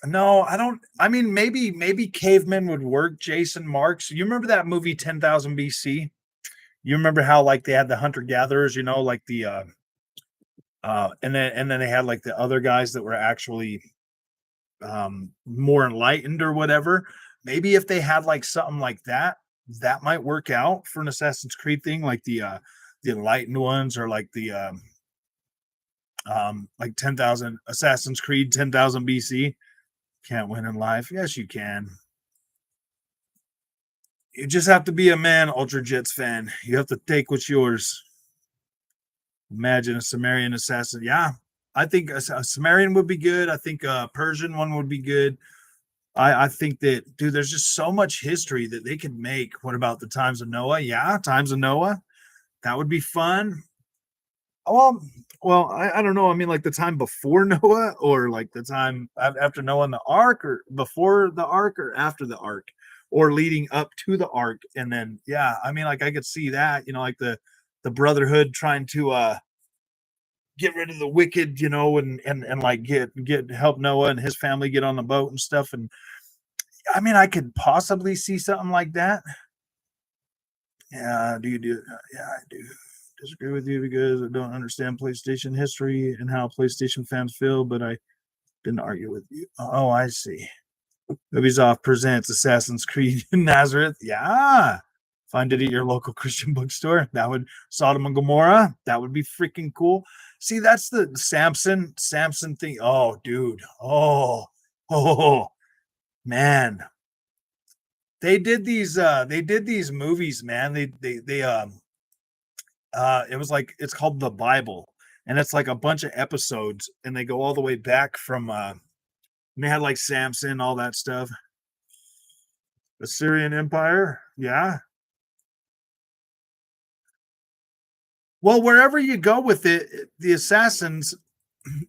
no, I don't. I mean, maybe cavemen would work. Jason Marks. You remember that movie 10,000 BC? You remember how like they had the hunter gatherers, like the and then they had like the other guys that were actually more enlightened or whatever. Maybe if they had like something like that, that might work out for an Assassin's Creed thing, like the enlightened ones, or like the like 10,000 Assassin's Creed 10,000 BC. Can't win in life. Yes, you can. You just have to be a man, Ultrajets fan. You have to take what's yours. Imagine a Sumerian assassin. Yeah, I think a Sumerian would be good. I think a Persian one would be good. I think that, dude, there's just so much history that they could make. What about the times of Noah? Yeah, times of Noah. That would be fun. Well, I don't know. I mean, like the time before Noah, or like the time after Noah and the ark, or before the ark, or after the ark, or leading up to the ark. And then, yeah, I mean, like I could see that, like the brotherhood trying to get rid of the wicked, and like get help Noah and his family get on the boat and stuff. And I mean, I could possibly see something like that. Yeah, yeah, I do disagree with you because I don't understand PlayStation history and how PlayStation fans feel, but I didn't argue with you. Oh, I see. Ubisoft presents Assassin's Creed in Nazareth. Yeah. Find it at your local Christian bookstore. That would Sodom and Gomorrah. That would be freaking cool. See, that's the Samson thing. Oh, dude. Oh, man. They did these movies, man. They it was like, it's called The Bible, and it's like a bunch of episodes, and they go all the way back from and they had like Samson, all that stuff. Assyrian Empire, yeah. Well, wherever you go with it, the assassins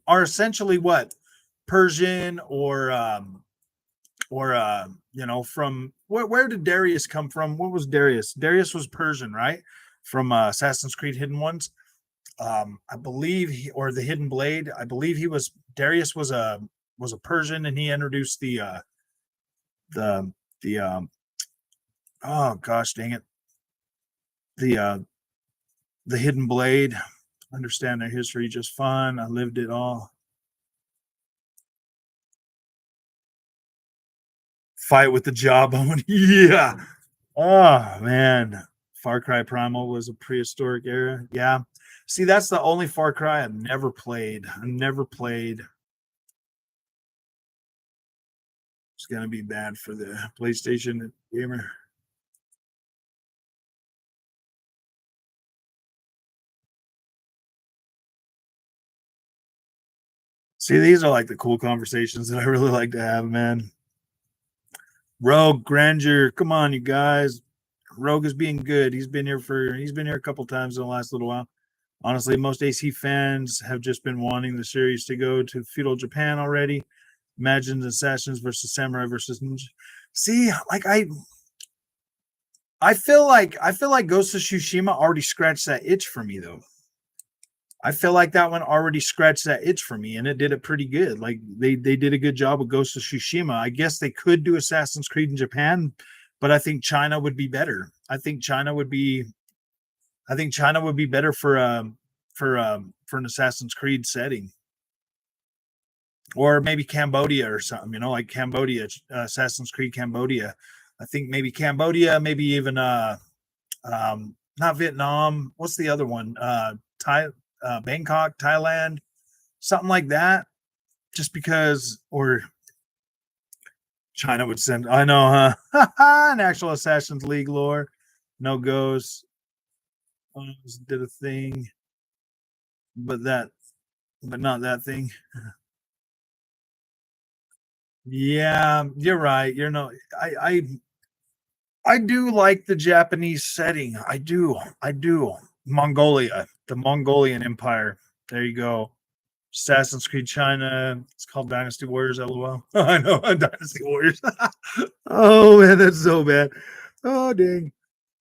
are essentially what? Persian, or from where did Darius come from? What was Darius? Darius was Persian, right? From Assassin's Creed Hidden Ones. I believe or the Hidden Blade. I believe Darius was a Persian, and he introduced the oh gosh dang it, the the Hidden Blade. Understand their history just fine. I lived it all. Fight with the jawbone. Yeah. Oh man. Far Cry Primal was a prehistoric era. Yeah. See, that's the only Far Cry I've never played. It's gonna be bad for the PlayStation gamer. See, these are like the cool conversations that I really like to have, man. Rogue Grandeur, come on, you guys. Rogue is being good. He's been here a couple times in the last little while. Honestly, most AC fans have just been wanting the series to go to feudal Japan already. Imagine assassins versus samurai versus ninja. See, like I feel like Ghost of Tsushima already scratched that itch for me though. I feel like that one already scratched that itch for me, and it did it pretty good. Like they did a good job with Ghost of Tsushima. I guess they could do Assassin's Creed in Japan, but I think China would be better. I think China would be better for an Assassin's Creed setting, or maybe Cambodia or something. Like Cambodia, Assassin's Creed Cambodia. I think maybe Cambodia, maybe even not Vietnam. What's the other one? Bangkok, Thailand, something like that. Just because, or China would send. I know, huh? An actual Assassin's League lore. No ghosts. Did a thing, but not that thing. Yeah, you're right. I do like the Japanese setting. I do. Mongolia, the Mongolian Empire. There you go. Assassin's Creed China. It's called Dynasty Warriors. LOL. I know, Dynasty Warriors. Oh man, that's so bad. Oh dang.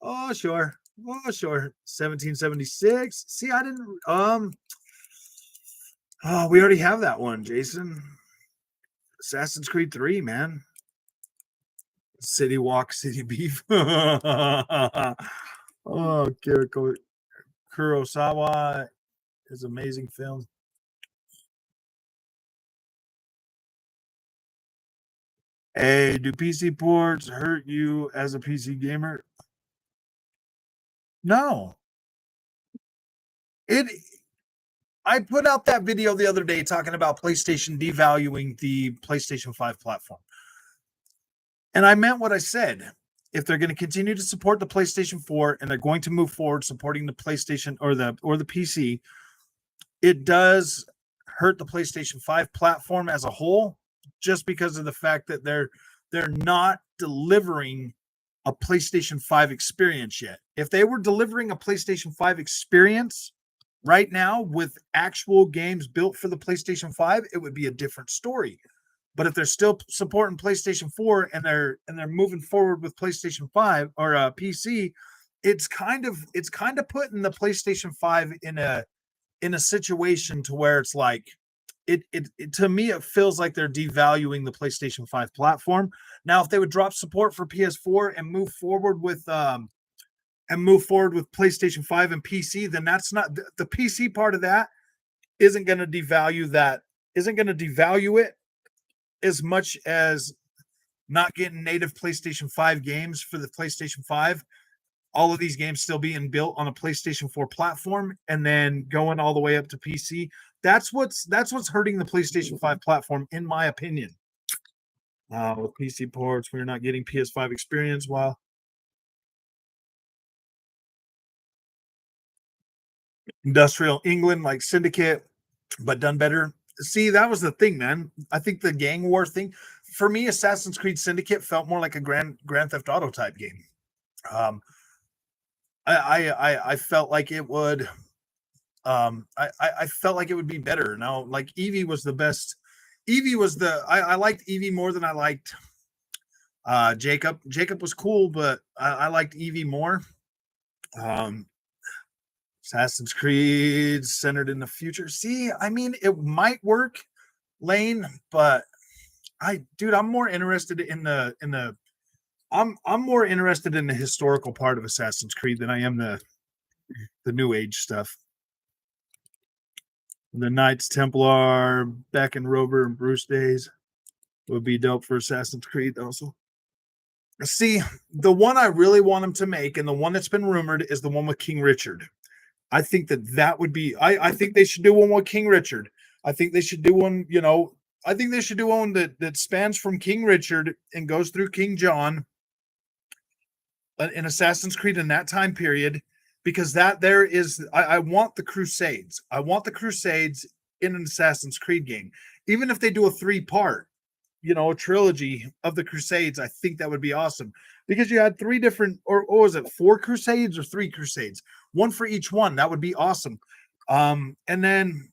Oh sure. 1776. See, I didn't. Oh, we already have that one, Jason. Assassin's Creed 3, man. City Walk, City Beef. Oh, Kiriko Kurosawa is amazing film. Hey, do PC ports hurt you as a PC gamer? No. I put out that video the other day talking about PlayStation devaluing the PlayStation 5 platform. And I meant what I said. If they're going to continue to support the PlayStation 4 and they're going to move forward supporting the PlayStation or the PC, it does hurt the PlayStation 5 platform as a whole, just because of the fact that they're not delivering a PlayStation 5 experience yet. If they were delivering a PlayStation 5 experience right now with actual games built for the PlayStation 5, it would be a different story. But if they're still supporting PlayStation 4 and they're moving forward with PlayStation 5 or PC, it's kind of putting the PlayStation 5 in a situation to where it's like it to me it feels like they're devaluing the PlayStation 5 platform. Now, if they would drop support for PS4 and move forward with PlayStation 5 and PC, then that's not the PC part of that isn't going to devalue it as much as not getting native PlayStation 5 games for the PlayStation 5. All of these games still being built on a PlayStation 4 platform and then going all the way up to PC. That's what's hurting the PlayStation 5 platform, in my opinion. With PC ports, we're not getting PS5 experience. While Industrial England, like Syndicate, but done better. See, that was the thing, man. I think the gang war thing, for me, Assassin's Creed Syndicate felt more like a Grand Theft Auto type game. I felt like it would. I felt like it would be better. Now, like Evie was the best. Evie was I liked Evie more than I liked Jacob. Jacob was cool, but I liked Evie more. Assassin's Creed centered in the future. See, I mean, it might work, Lane, but I'm more interested in the I'm more interested in the historical part of Assassin's Creed than I am the new age stuff. The Knights Templar back in Rover and Bruce days would be dope for Assassin's Creed also. See, the one I really want them to make, and the one that's been rumored, is the one with King Richard. I think that would be. I think they should do one with King Richard. I think they should do one. I think they should do one that spans from King Richard and goes through King John in Assassin's Creed in that time period, because that there is. I want the Crusades. I want the Crusades in an Assassin's Creed game, even if they do a 3-part, a trilogy of the Crusades. I think that would be awesome, because you had 3 different, or was it 4 Crusades or 3 Crusades? One for each one. That would be awesome. And then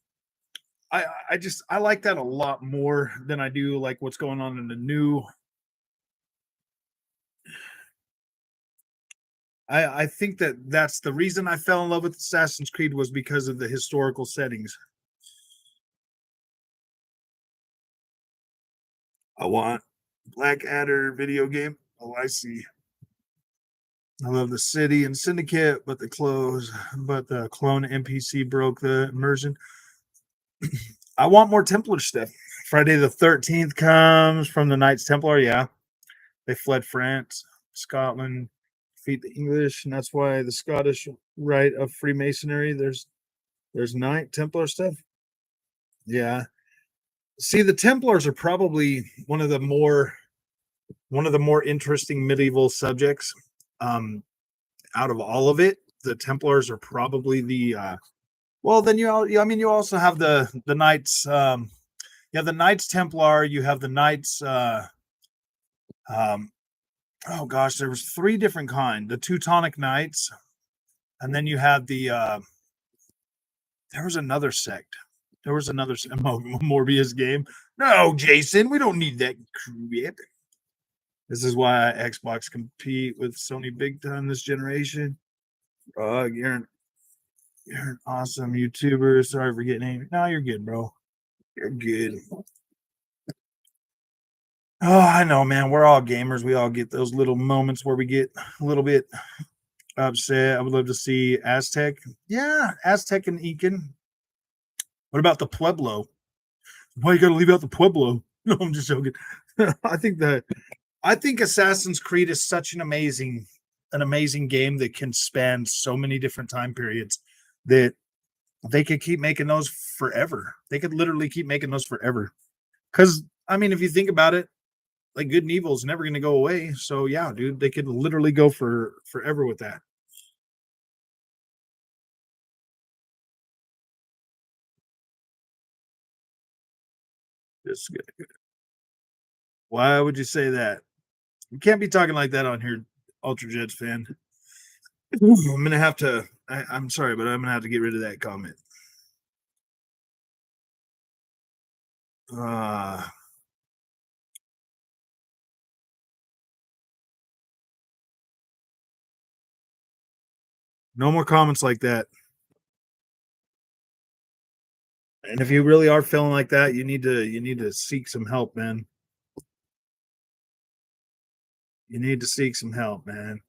I like that a lot more than I do like what's going on in the new. I think that's the reason I fell in love with Assassin's Creed, was because of the historical settings. I want Blackadder video game. Oh, I see. I love the city and Syndicate, but the clone NPC broke the immersion. I want more Templar stuff. Friday the 13th comes from the Knights Templar. Yeah, they fled France, Scotland, defeat the English, and that's why the Scottish rite of Freemasonry. There's Knight Templar stuff. Yeah. See, the Templars are probably one of the more interesting medieval subjects. Out of all of it, the Templars are probably the well. Then you also have the Knights. The Knights Templar. You have the Knights. Oh gosh, there was 3 different kind. The Teutonic Knights, and then you had the. There was another sect. There was another Morbius game. No, Jason, we don't need that crap. This is why Xbox compete with Sony big time this generation. You're an awesome YouTuber. Sorry for getting angry. No, you're good, bro. You're good. Oh, I know, man. We're all gamers. We all get those little moments where we get a little bit upset. I would love to see Aztec. Yeah, Aztec and Incan. What about the Pueblo? Why you got to leave out the Pueblo? No, I'm just joking. I think Assassin's Creed is such an amazing game that can span so many different time periods that they could keep making those forever. They could literally keep making those forever. Because, I mean, if you think about it, like good and evil is never going to go away. So, yeah, dude, they could literally go for forever with that. Just why would you say that? You can't be talking like that on here, Ultrajets fan. I'm gonna have to. I'm sorry, but I'm gonna have to get rid of that comment. Uh no more comments like that. And if you really are feeling like that, you need to seek some help, man. You need to seek some help, man.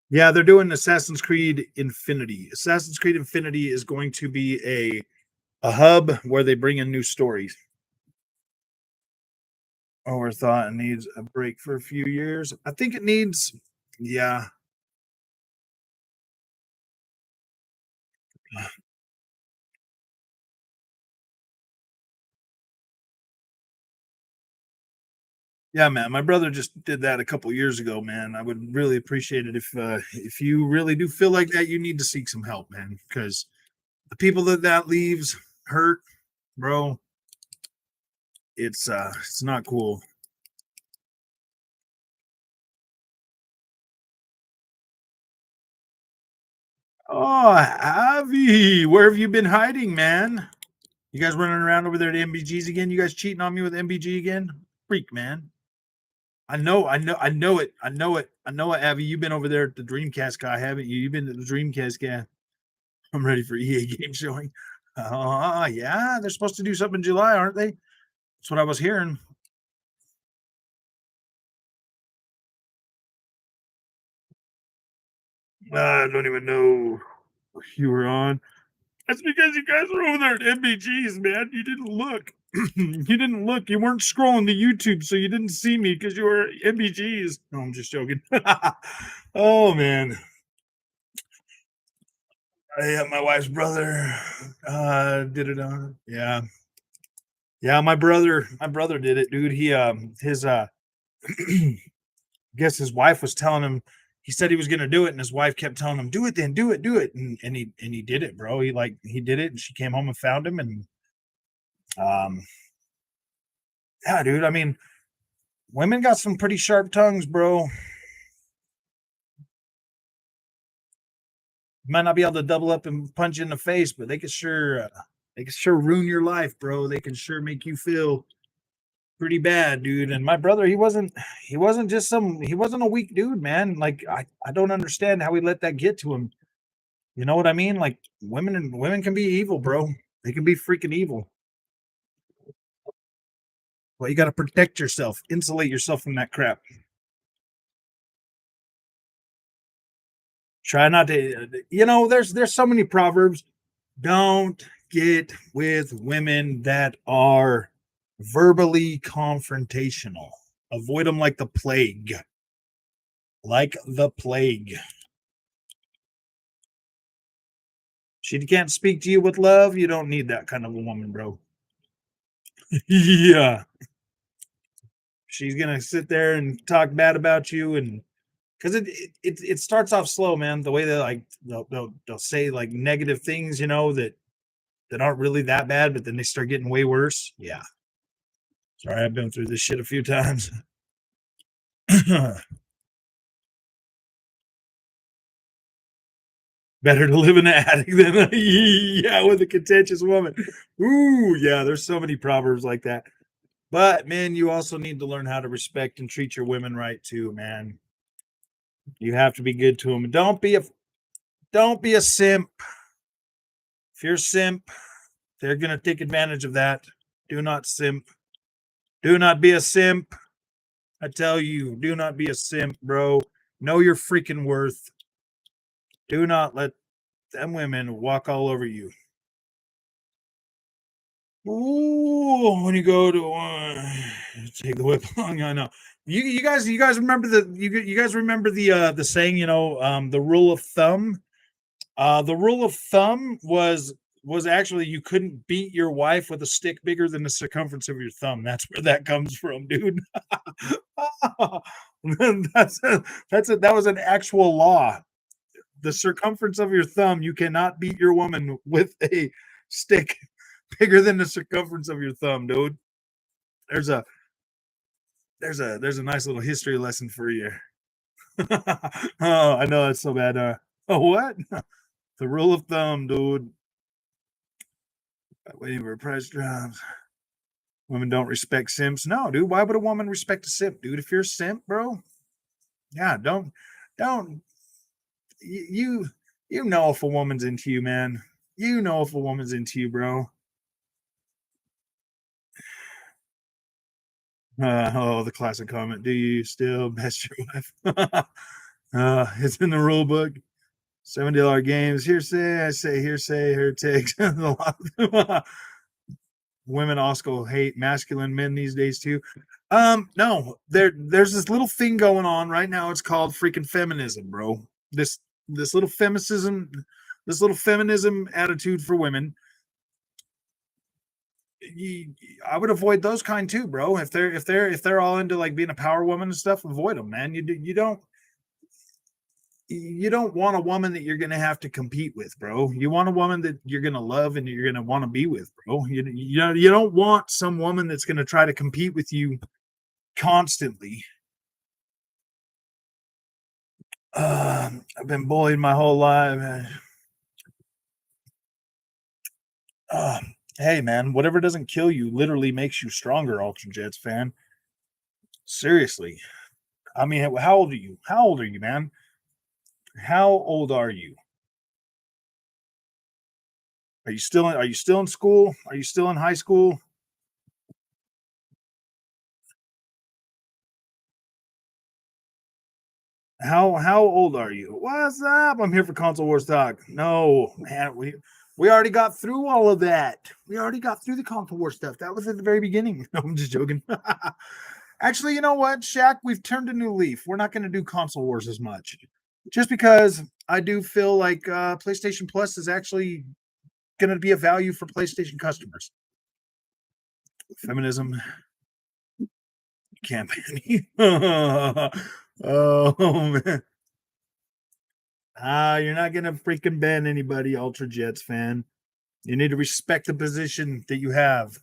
Yeah, they're doing Assassin's Creed Infinity. Assassin's Creed Infinity is going to be a hub where they bring in new stories. Overthought and needs a break for a few years. I think it needs, yeah. Yeah, man. My brother just did that a couple years ago, man. I would really appreciate it if you really do feel like that, you need to seek some help, man, because the people that leaves hurt, bro. It's not cool. Oh, Avi, where have you been hiding, man? You guys running around over there at MBGs again? You guys cheating on me with MBG again? Freak, man. I know it. I know it, Avi. You've been over there at the Dreamcast guy, haven't you? You've been at the Dreamcast guy. I'm ready for EA game showing. Yeah, they're supposed to do something in July, aren't they? That's what I was hearing. I don't even know if you were on. That's because you guys were over there at MBGs, man. You didn't look. You didn't look. You weren't scrolling the YouTube, so you didn't see me because you were at MBGs. No, I'm just joking. Oh man. Yeah, my wife's brother did it on. Yeah. Yeah, my brother did it, dude. He his I guess his wife was telling him he said he was gonna do it, and his wife kept telling him, do it then, do it. And he did it, bro. He did it, and she came home and found him, and um yeah, dude. I mean, women got some pretty sharp tongues, bro. You might not be able to double up and punch you in the face, but they can sure ruin your life, bro. They can sure make you feel pretty bad, dude. And my brother, he wasn't a weak dude, man. Like I don't understand how he let that get to him. You know what I mean? Like women can be evil, bro. They can be freaking evil. Well, you got to protect yourself, insulate yourself from that crap. Try not to, there's so many proverbs. Don't get with women that are verbally confrontational. Avoid them like the plague. Like the plague. She can't speak to you with love. You don't need that kind of a woman, bro. Yeah. She's gonna sit there and talk bad about you, and because it starts off slow, man. The way they like they'll say like negative things, that aren't really that bad, but then they start getting way worse. Yeah. Sorry, I've been through this shit a few times. Better to live in the attic than yeah, with a contentious woman. Ooh, yeah, there's so many proverbs like that. But man, you also need to learn how to respect and treat your women right too, man. You have to be good to them. Don't be a simp. If you're a simp, they're gonna take advantage of that. Do not simp. Do not be a simp. I tell you, do not be a simp, bro. Know your freaking worth. Do not let them women walk all over you. Ooh, when you go to take the whip along, I know. You guys remember you guys remember the saying, the rule of thumb. The rule of thumb was actually you couldn't beat your wife with a stick bigger than the circumference of your thumb. That's where that comes from, dude. That was an actual law. The circumference of your thumb, you cannot beat your woman with a stick bigger than the circumference of your thumb, dude. There's a there's a nice little history lesson for you. Oh, I know that's so bad. Oh, what? The rule of thumb, dude. Waiting for price drops. Women don't respect simps. No, dude. Why would a woman respect a simp, dude? If you're a simp, bro, yeah, don't you know if a woman's into you, man. You know if a woman's into you, bro. Oh, the classic comment. Do you still best your wife? It's in the rule book. $70 games. Hearsay. I say hearsay. Her takes. Women also hate masculine men these days too. No, there's this little thing going on right now. It's called freaking feminism, bro. This this little feminism, this little feminism attitude for women. I would avoid those kind too, bro. If they're all into like being a power woman and stuff, avoid them, man. You don't want a woman that you're going to have to compete with, bro. You want a woman that you're going to love and you're going to want to be with, bro. You don't want some woman that's going to try to compete with you constantly. I've been bullied my whole life. Hey, man, whatever doesn't kill you literally makes you stronger, Ultrajets fan. Seriously. I mean, how old are you? How old are you, man? How old are you? Are you still in school? Are you still in high school? How old are you? What's up? I'm here for console wars talk. No, man, we already got through all of that. We already got through the console war stuff. That was at the very beginning. No, I'm just joking. Actually, you know what, Shaq? We've turned a new leaf. We're not going to do console wars as much, just because I do feel like PlayStation Plus is actually going to be a value for PlayStation customers. Feminism campaign. Oh man. You're not gonna freaking ban anybody, Ultra Jets fan. You need to respect the position that you have.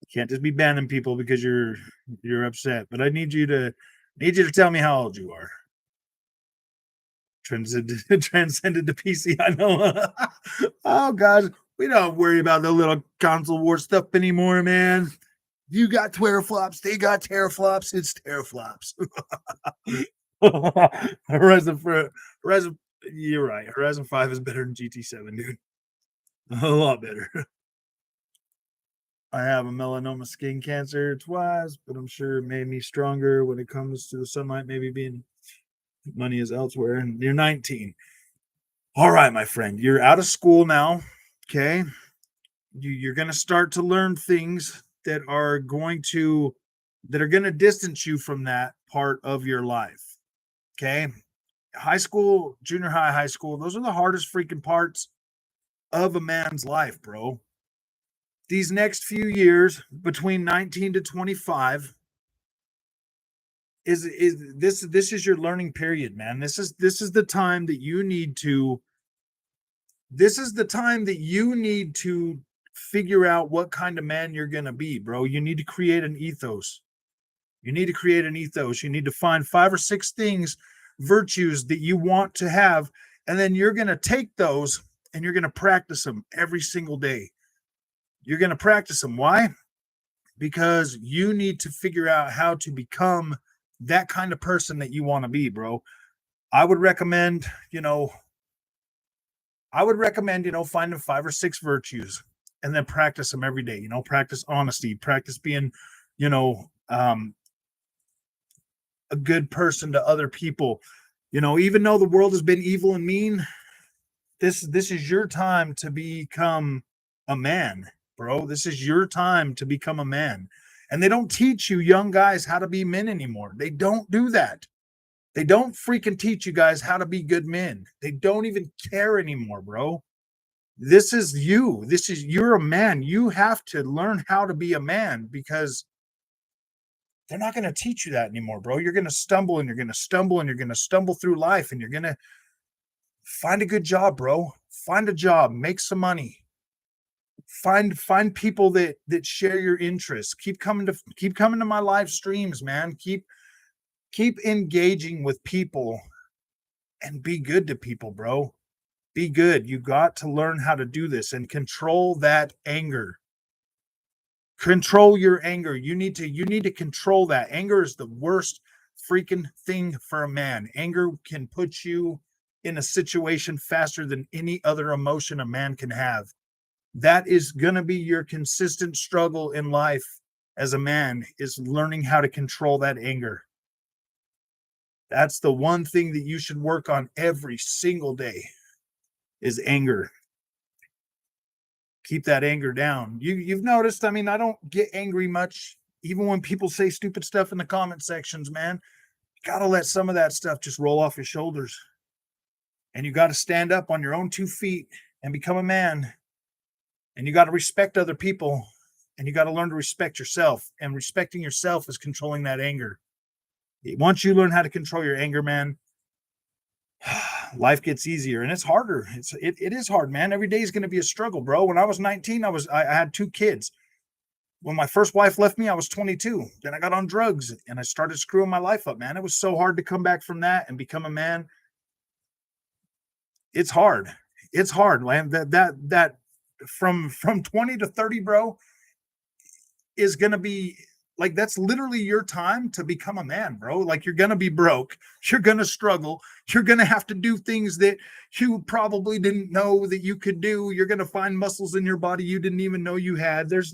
You can't just be banning people because you're upset. But I need you to tell me how old you are. Transcended to PC. I know. Oh gosh, we don't worry about the little console war stuff anymore, man. You got teraflops, they got teraflops, it's teraflops. Horizon, you're right. Horizon 5 is better than GT7, dude. A lot better. I have a melanoma skin cancer twice, but I'm sure it made me stronger when it comes to the sunlight, maybe being money is elsewhere. And you're 19. All right, my friend, you're out of school now. Okay. You're going to start to learn things that are going to distance you from that part of your life. Okay. High school, junior high, high school, those are the hardest freaking parts of a man's life, bro. These next few years between 19 to 25 is your learning period, man. This is the time that you need to figure out what kind of man you're going to be, bro. You need to create an ethos. You need to create an ethos. You need to find 5 or 6 things, virtues that you want to have, and then you're going to take those and you're going to practice them every single day. You're going to practice them. Why? Because you need to figure out how to become that kind of person that you want to be, bro. I would recommend, finding 5 or 6 virtues and then practice them every day. Practice honesty, practice being, a good person to other people. Even though the world has been evil and mean, this is your time to become a man, bro. This is your time to become a man. And they don't teach you young guys how to be men anymore. They don't do that. They don't freaking teach you guys how to be good men. They don't even care anymore, bro. This is you. You're a man. You have to learn how to be a man because they're not going to teach you that anymore, bro. You're going to stumble and you're going to stumble and you're going to stumble through life and you're going to find a good job, bro. Find a job, make some money. Find people that share your interests. Keep coming to my live streams, man. Keep engaging with people and be good to people, bro. Be good. You got to learn how to do this and control that anger. Control your anger. You need to control that. Anger is the worst freaking thing for a man. Anger can put you in a situation faster than any other emotion a man can have. That is going to be your consistent struggle in life as a man, is learning how to control that anger. That's the one thing that you should work on every single day, is anger. Keep that anger down. You've noticed, I mean, I don't get angry much, even when people say stupid stuff in the comment sections, man. You got to let some of that stuff just roll off your shoulders. And you got to stand up on your own 2 feet and become a man. And you got to respect other people, and you got to learn to respect yourself. And respecting yourself is controlling that anger. Once you learn how to control your anger, man, life gets easier, and it's harder. It is hard, man. Every day is going to be a struggle, bro. When I was 19, I had 2 kids. When my first wife left me, I was 22. Then I got on drugs and I started screwing my life up, man. It was so hard to come back from that and become a man. It's hard. It's hard, man. That from 20 to 30, bro, is going to be like, that's literally your time to become a man, bro. Like, you're going to be broke. You're going to struggle. You're going to have to do things that you probably didn't know that you could do. You're going to find muscles in your body you didn't even know you had. That's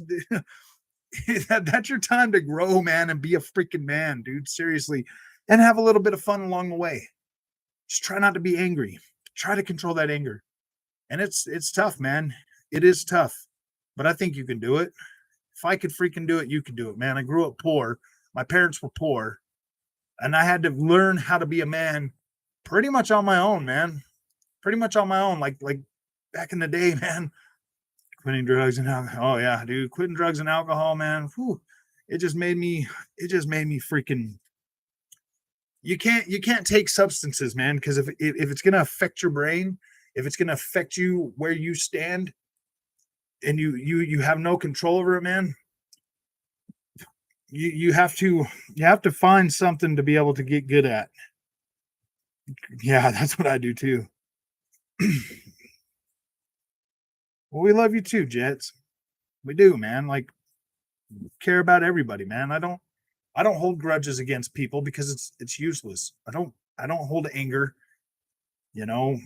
your time to grow, man, and be a freaking man, dude. Seriously. And have a little bit of fun along the way. Just try not to be angry. Try to control that anger. And it's tough, man. It is tough. But I think you can do it. If I could freaking do it, you could do it, man. I grew up poor. My parents were poor. And I had to learn how to be a man pretty much on my own, man. Pretty much on my own. Like back in the day, man. Quitting drugs and alcohol. Oh, yeah, dude. Quitting drugs and alcohol, man. Whew, it just made me freaking. You can't take substances, man, because if it's gonna affect your brain, if it's gonna affect you where you stand, and you have no control over it, man, you have to find something to be able to get good at. Yeah, that's what I do too. Well, we love you too, Jets. We do, man. Like, care about everybody, man. I don't hold grudges against people because it's useless. I don't hold anger. You know,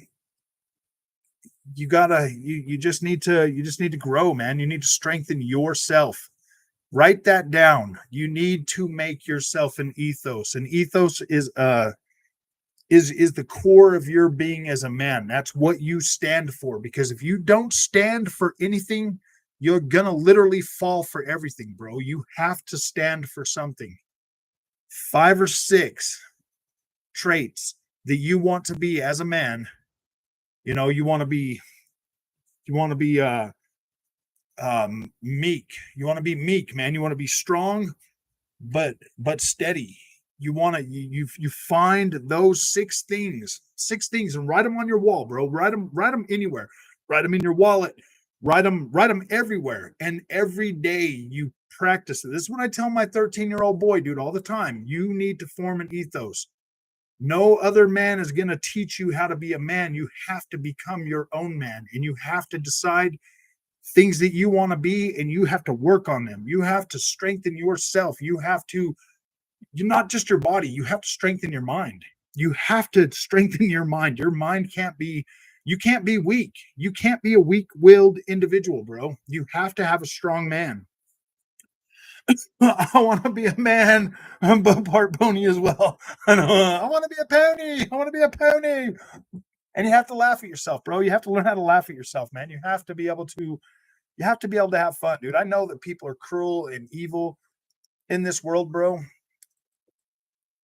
you just need to grow, man. You need to strengthen yourself. Write that down. You need to make yourself an ethos. An ethos is the core of your being as a man. That's what you stand for. Because if you don't stand for anything, you're gonna literally fall for everything, bro. You have to stand for something. 5 or 6 traits that you want to be as a man. You know, you want to be meek. You want to be meek, man. You want to be strong, but steady. You want to you find those 6 things, and write them on your wall, bro. Write them anywhere. Write them in your wallet. Write them everywhere. And every day you practice it. This is what I tell my 13-year-old boy, dude, all the time. You need to form an ethos. No other man is going to teach you how to be a man. You have to become your own man, and you have to decide things that you want to be, and you have to work on them. You have to strengthen yourself. You're not just your body. You have to strengthen your mind. You have to strengthen your mind. Your mind you can't be weak. You can't be a weak-willed individual, bro. You have to have a strong man. I want to be a man, but part pony as well. I want to be a pony. I want to be a pony. And you have to laugh at yourself, bro. You have to learn how to laugh at yourself, man. You have to be able to have fun, dude. I know that people are cruel and evil in this world, bro.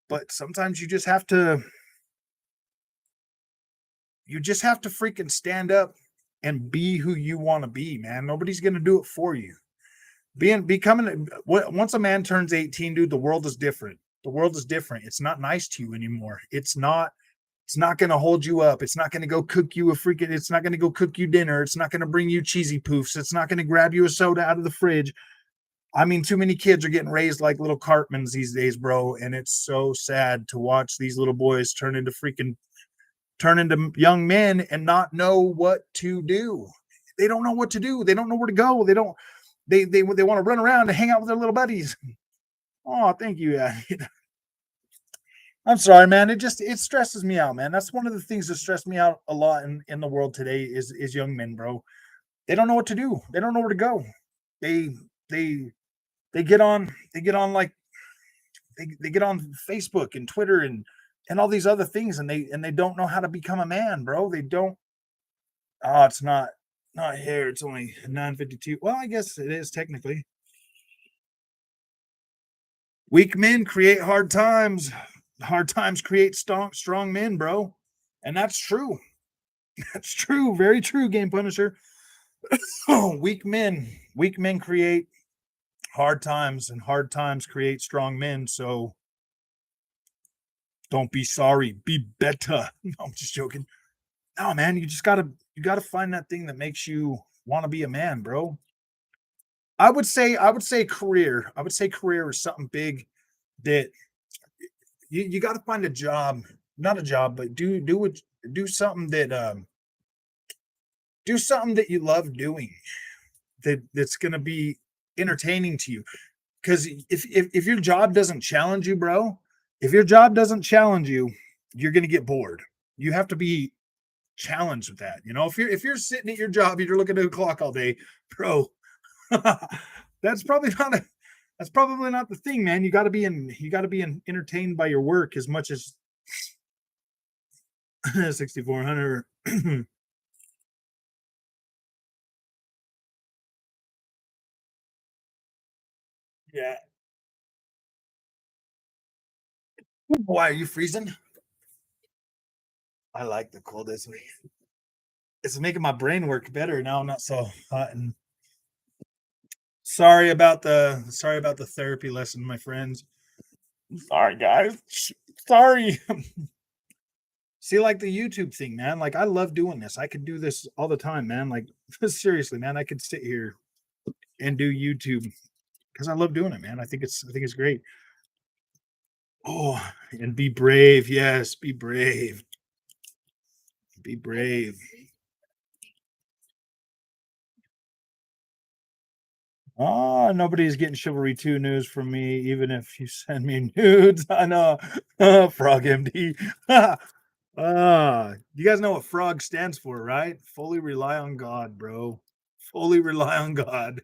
But sometimes you just have to freaking stand up and be who you want to be, man. Nobody's going to do it for you. Once a man turns 18, dude, the world is different. The world is different. It's not nice to you anymore. It's not It's not going to hold you up. It's not going to go cook you it's not going to go cook you dinner. It's not going to bring you cheesy poofs. It's not going to grab you a soda out of the fridge. I mean, too many kids are getting raised like little Cartmans these days, bro. And it's so sad to watch these little boys turn into young men and not know what to do. They don't know what to do. They don't know where to go. They want to run around and hang out with their little buddies. Oh, thank you. Yeah. I'm sorry, man. It stresses me out, man. That's one of the things that stress me out a lot in the world today is young men, bro. They don't know what to do. They don't know where to go. They they they get on like they get on Facebook and Twitter and all these other things and they don't know how to become a man, bro. They don't. Oh, it's not here. It's only 9:52. Well, I guess it is technically. Weak men create hard times. Hard times create strong men, bro. And that's true. That's true. Very true, Game Punisher. Weak men create hard times, and hard times create strong men. So don't be sorry. Be better. No, I'm just joking. No, man, you gotta find that thing that makes you want to be a man, bro. I would say career. I would say career is something big that you got to find a job, not a job, but do something that do something that you love doing that's going to be entertaining to you. Because if your job doesn't challenge you, bro, if your job doesn't challenge you, you're going to get bored. You have to be challenged with that. You know, if you're sitting at your job, you're looking at a clock all day, bro. that's probably not a that's probably not the thing, man. You got to be entertained by your work as much as 6400. Yeah. Why are you freezing? I like the cold. It's making my brain work better now. I'm not so hot. And sorry about the therapy lesson, my friends. Sorry, guys. Sorry. See, like the YouTube thing, man. Like I love doing this. I could do this all the time, man. Like seriously, man. I could sit here and do YouTube because I love doing it, man. I think it's great. Oh, and be brave. Yes, be brave. Be brave. Oh, nobody's getting Chivalry 2 news from me, even if you send me nudes. I know. Frog MD. You guys know what frog stands for, right? Fully rely on God, bro. Fully rely on God.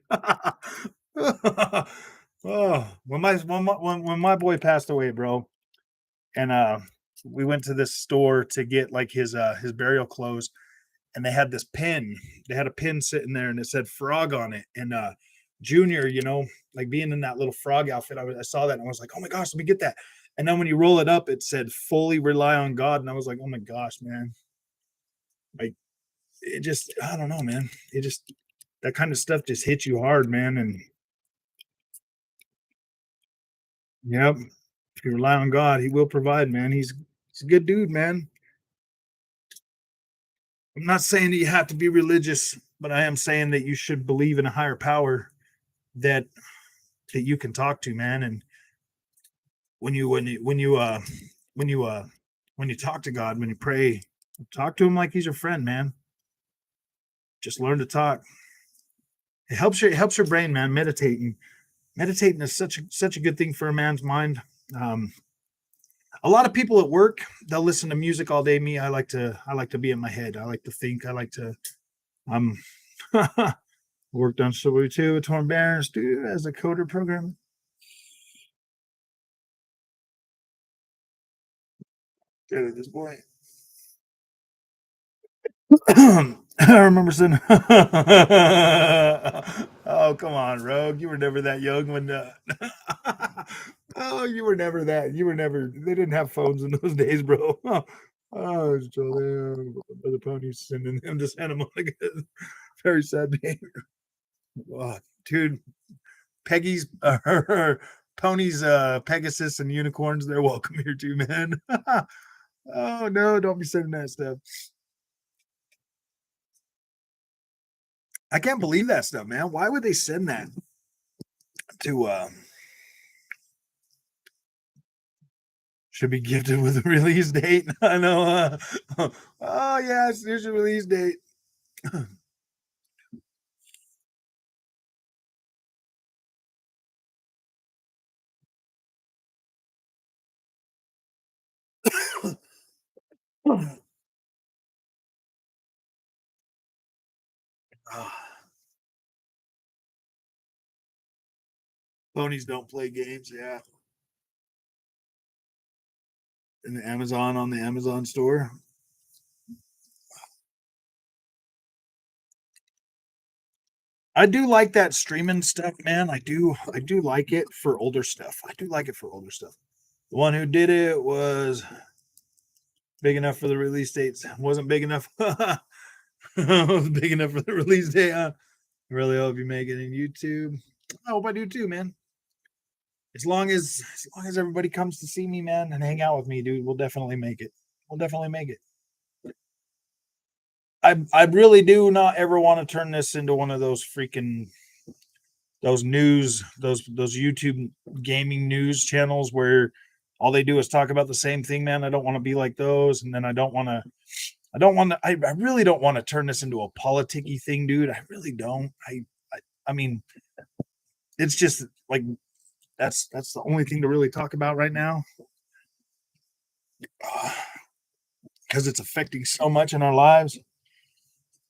Oh, when my boy passed away, bro, and we went to this store to get like his burial clothes, and they had this pin. They had a pin sitting there and it said frog on it. And Junior, like being in that little frog outfit, I saw that and I was like, oh my gosh, let me get that. And then when you roll it up, it said fully rely on God. And I was like, oh my gosh, man. Like it just, I don't know, man. It just, that kind of stuff just hits you hard, man. And yep, if you rely on God, he will provide, man. He's a good dude, man. I'm not saying that you have to be religious, but I am saying that you should believe in a higher power that you can talk to, man. And when you talk to God, when you pray, talk to him like he's your friend, man. Just learn to talk. It helps your brain, man. Meditating is such a good thing for a man's mind. Um, a lot of people at work, they'll listen to music all day. Me, I like to be in my head. I like to think. I like to um worked on Subway 2, Torn Bears, dude, as a coder programmer. Dude, this boy. I remember saying, "Oh, come on, Rogue. You were never that young when." Oh, you were never that. You were never. They didn't have phones in those days, bro. Oh, it's Jolene, Brother Pony sending him to Santa Monica. Very sad day. Oh, dude, Peggy's, her Pony's, Pegasus and unicorns. They're welcome here too, man. Oh no, don't be sending that stuff. I can't believe that stuff, man. Why would they send that to should be gifted with a release date? I know. Oh yes, here's your release date. Ponies don't play games, yeah. And the Amazon on the Amazon store. I do like that streaming stuff, man. I do like it for older stuff. I do like it for older stuff. The one who did it was big enough for the release dates. Wasn't big enough. Wasn't big enough for the release date. I really hope you make it in YouTube. I hope I do too, man. As long as everybody comes to see me, man, and hang out with me, dude, we'll definitely make it. We'll definitely make it. I really do not ever want to turn this into one of those freaking those YouTube gaming news channels where all they do is talk about the same thing, man. I don't want to be like those, and then I really don't want to turn this into a politicky thing, dude. I really don't. I mean, it's just like that's the only thing to really talk about right now because it's affecting so much in our lives.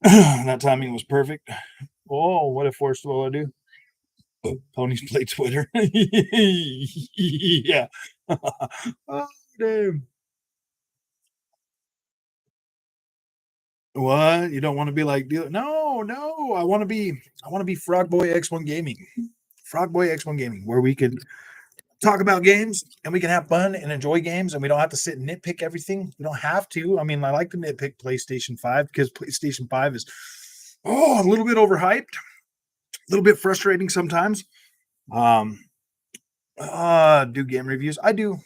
That timing was perfect. Oh, what if forced will I do? Ponies play Twitter. Yeah. Oh, damn. What? You don't want to be like no, no. I want to be Frog Boy X1 Gaming. Frog Boy X1 Gaming, where we can talk about games and we can have fun and enjoy games and we don't have to sit and nitpick everything. We don't have to. I mean, I like to nitpick PlayStation 5 because PlayStation 5 is a little bit overhyped, a little bit frustrating sometimes. Um do game reviews. I do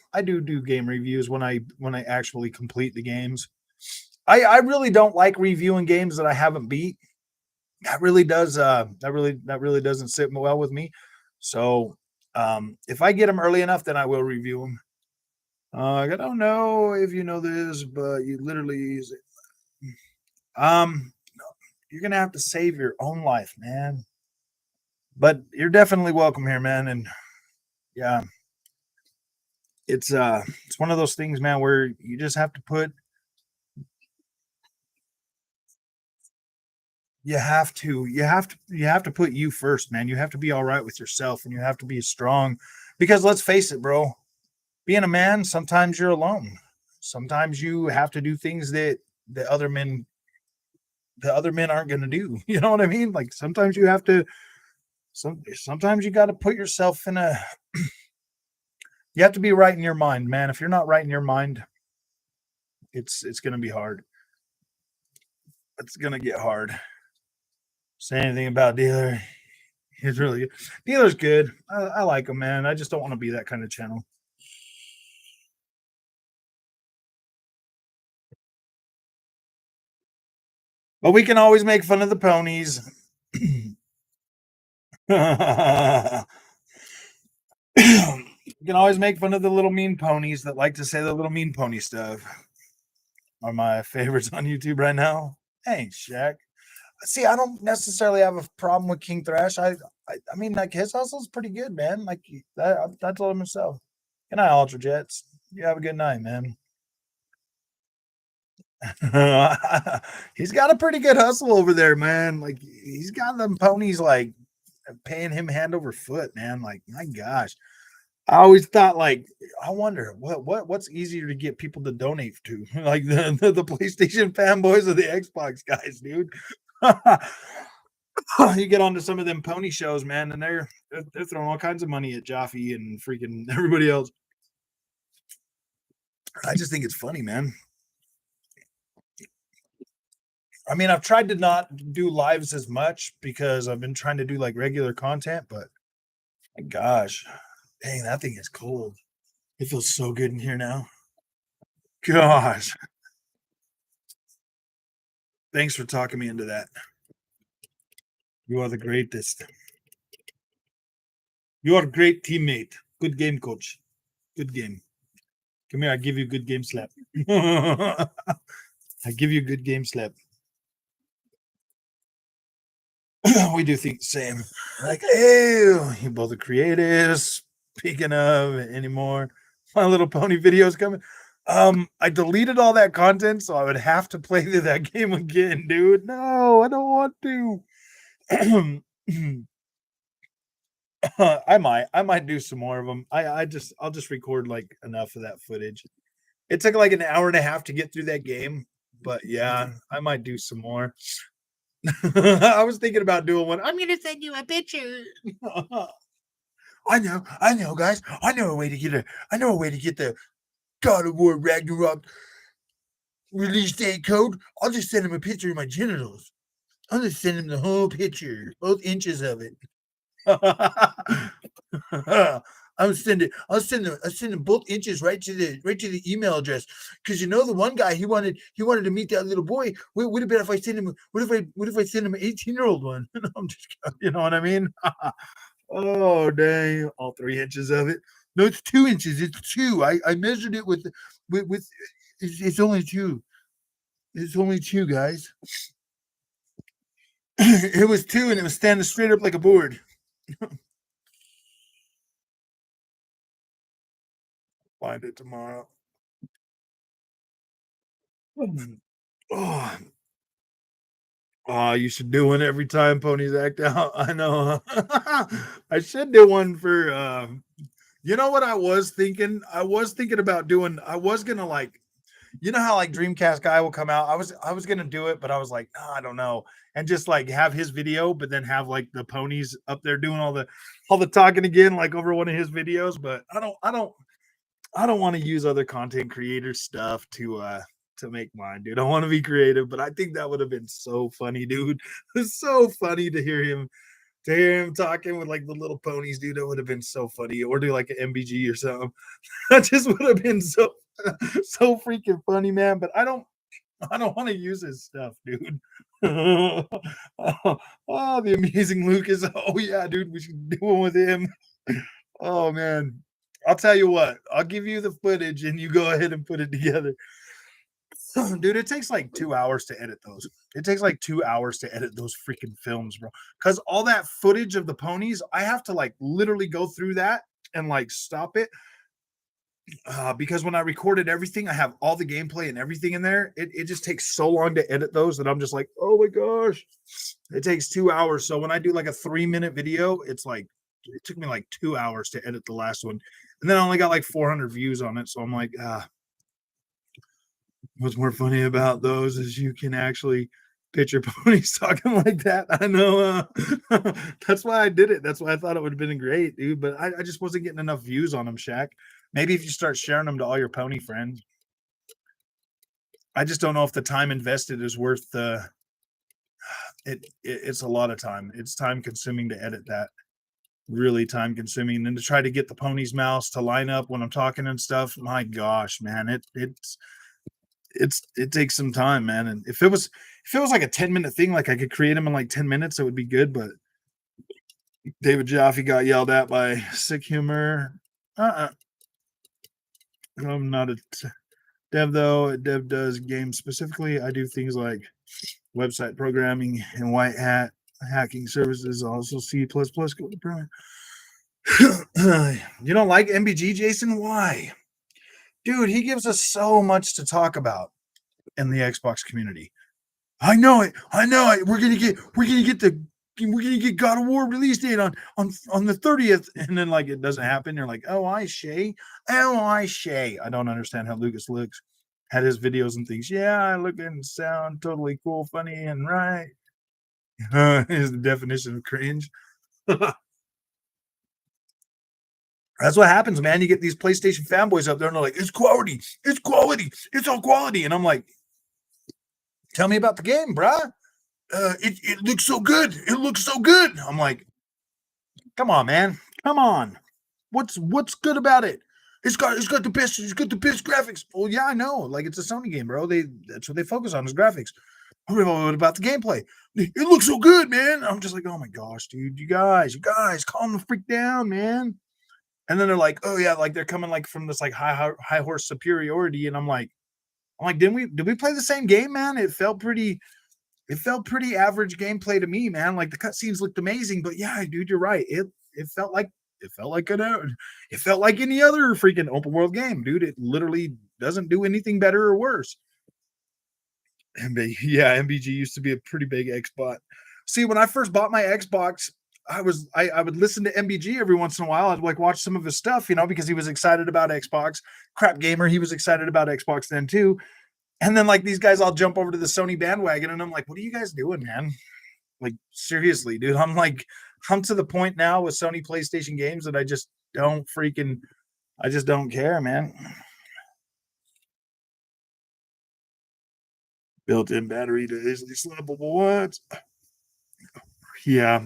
game reviews when I actually complete the games. I really don't like reviewing games that I haven't beat. That really doesn't sit well with me. So if I get them early enough, then I will review them. I don't know if you know this, but you literally use it. No, you're gonna have to save your own life, man. But you're definitely welcome here, man. And yeah, it's one of those things, man, where you just have to put you have to put you first, man. You have to be all right with yourself and you have to be strong because let's face it, bro, being a man, sometimes you're alone. Sometimes you have to do things that the other men aren't going to do. You know what I mean? Like sometimes you have to sometimes you got to put yourself in a you have to be right in your mind, man. If you're not right in your mind, it's going to be hard. It's going to get hard. Say anything about Dealer. He's really good. Dealer's good. I like him, man. I just don't want to be that kind of channel. But we can always make fun of the ponies. We can always make fun of the little mean ponies that like to say the little mean pony stuff. Are my favorites on YouTube right now. Thanks, Shaq. See, I don't necessarily have a problem with King Thrash. I mean, like his hustle's pretty good, man. Like that, I told him himself. Good night, Ultra Jets. You have a good night, man. He's got a pretty good hustle over there, man. Like he's got them ponies like paying him hand over foot, man. Like my gosh. I always thought like I wonder what's easier to get people to donate to, like the PlayStation fanboys or the Xbox guys, dude. You get onto some of them pony shows, man, and they're throwing all kinds of money at Jaffe and freaking everybody else. I just think it's funny, man. I mean, I've tried to not do lives as much because I've been trying to do like regular content, but my gosh, dang, that thing is cold. It feels so good in here now. Gosh. Thanks for talking me into that. You are the greatest. You are a great teammate. Good game, coach. Good game. Come here, I give you a good game slap. I give you a good game slap. We do think the same. Like, hey, you both are creatives. Speaking of anymore, My Little Pony videos coming. I deleted all that content, so I would have to play through that game again, dude. No, I don't want to. I might do some more of them. I'll just record like enough of that footage. It took like an hour and a half to get through that game, but yeah, I might do some more. I was thinking about doing one. I'm gonna send you a picture. I know, guys. I know a way to get the God of War Ragnarok release date code. I'll just send him a picture of my genitals. I'll just send him the whole picture, both inches of it. I'll send him both inches right to the email address. Because you know the one guy he wanted to meet that little boy. What about if I send him what if I send him an 18-year-old one? I'm just you know what I mean? Oh dang, all 3 inches of it. No, it's 2 inches. It's 2. I measured it with it's only 2. It's only 2, guys. It was 2 and it was standing straight up like a board. Find it tomorrow. Oh, you should do one every time ponies act out. I know. I should do one for you know what I was thinking? I was thinking about doing I was gonna like you know how like Dreamcast guy will come out. I was gonna do it, but I was like, oh, I don't know. And just like have his video, but then have like the ponies up there doing all the talking again, like over one of his videos. But I don't want to use other content creators stuff to make mine, dude. I want to be creative, but I think that would have been so funny, dude. It's so funny to hear him talking with like the little ponies, dude. That would have been so funny. Or do like an MBG or something. That just would have been so freaking funny, man. But I don't want to use his stuff, dude. Oh, the amazing Lucas. Oh yeah, dude, we should do one with him. Oh man. I'll tell you what, I'll give you the footage and you go ahead and put it together. Dude, it takes like 2 hours to edit those. It takes like 2 hours to edit those freaking films, bro. Because all that footage of the ponies, I have to like literally go through that and like stop it. Because when I recorded everything, I have all the gameplay and everything in there. It just takes so long to edit those that I'm just like, oh my gosh, it takes 2 hours. So when I do like a 3-minute video, it's like it took me like 2 hours to edit the last one, and then I only got like 400 views on it. So I'm like, what's more funny about those is you can actually picture ponies talking like that. I know. That's why I did it. That's why I thought it would have been great, dude. But I just wasn't getting enough views on them, Shaq. Maybe if you start sharing them to all your pony friends. I just don't know if the time invested is worth it's a lot of time. It's time consuming to edit that. Really time consuming. And to try to get the pony's mouths to line up when I'm talking and stuff. My gosh, man. It takes some time, man. And if it was like a 10-minute thing, like I could create them in like 10 minutes, it would be good. But David Jaffe got yelled at by Sick Humor. I'm not a dev though. Dev does games specifically. I do things like website programming and white hat hacking services. Also C++ code programming. You don't like MBG, Jason? Why? Dude, he gives us so much to talk about in the Xbox community. I know it. We're gonna get God of War release date on the 30th, and then like it doesn't happen. You're like, I Shay. I don't understand how Lucas looks. Had his videos and things. Yeah, I look and sound totally cool, funny, and right. Is the definition of cringe. That's what happens, man. You get these PlayStation fanboys out there, and they're like, it's quality, it's all quality. And I'm like, tell me about the game, bruh. It looks so good. It looks so good. I'm like, come on, man. Come on. What's good about it? It's got the best graphics. Well, yeah, I know. Like, it's a Sony game, bro. That's what they focus on is graphics. What about the gameplay? It looks so good, man. I'm just like, oh my gosh, dude, you guys, calm the freak down, man. And then they're like, oh yeah, like they're coming like from this like high horse superiority, and I'm like, did we play the same game, man? It felt pretty average gameplay to me, man. Like the cutscenes looked amazing, but yeah, dude, you're right. It felt like it felt like any other freaking open world game, dude. It literally doesn't do anything better or worse. Yeah, MBG used to be a pretty big Xbox. See, when I first bought my Xbox, I would listen to MBG every once in a while. I'd like watch some of his stuff, because he was excited about Xbox. Crap Gamer, he was excited about Xbox then too. And then like these guys all jump over to the Sony bandwagon, and I'm like, what are you guys doing, man? Like seriously, dude. I'm to the point now with Sony PlayStation games that I just don't care, man. Built-in battery to easily swappable ones. Yeah.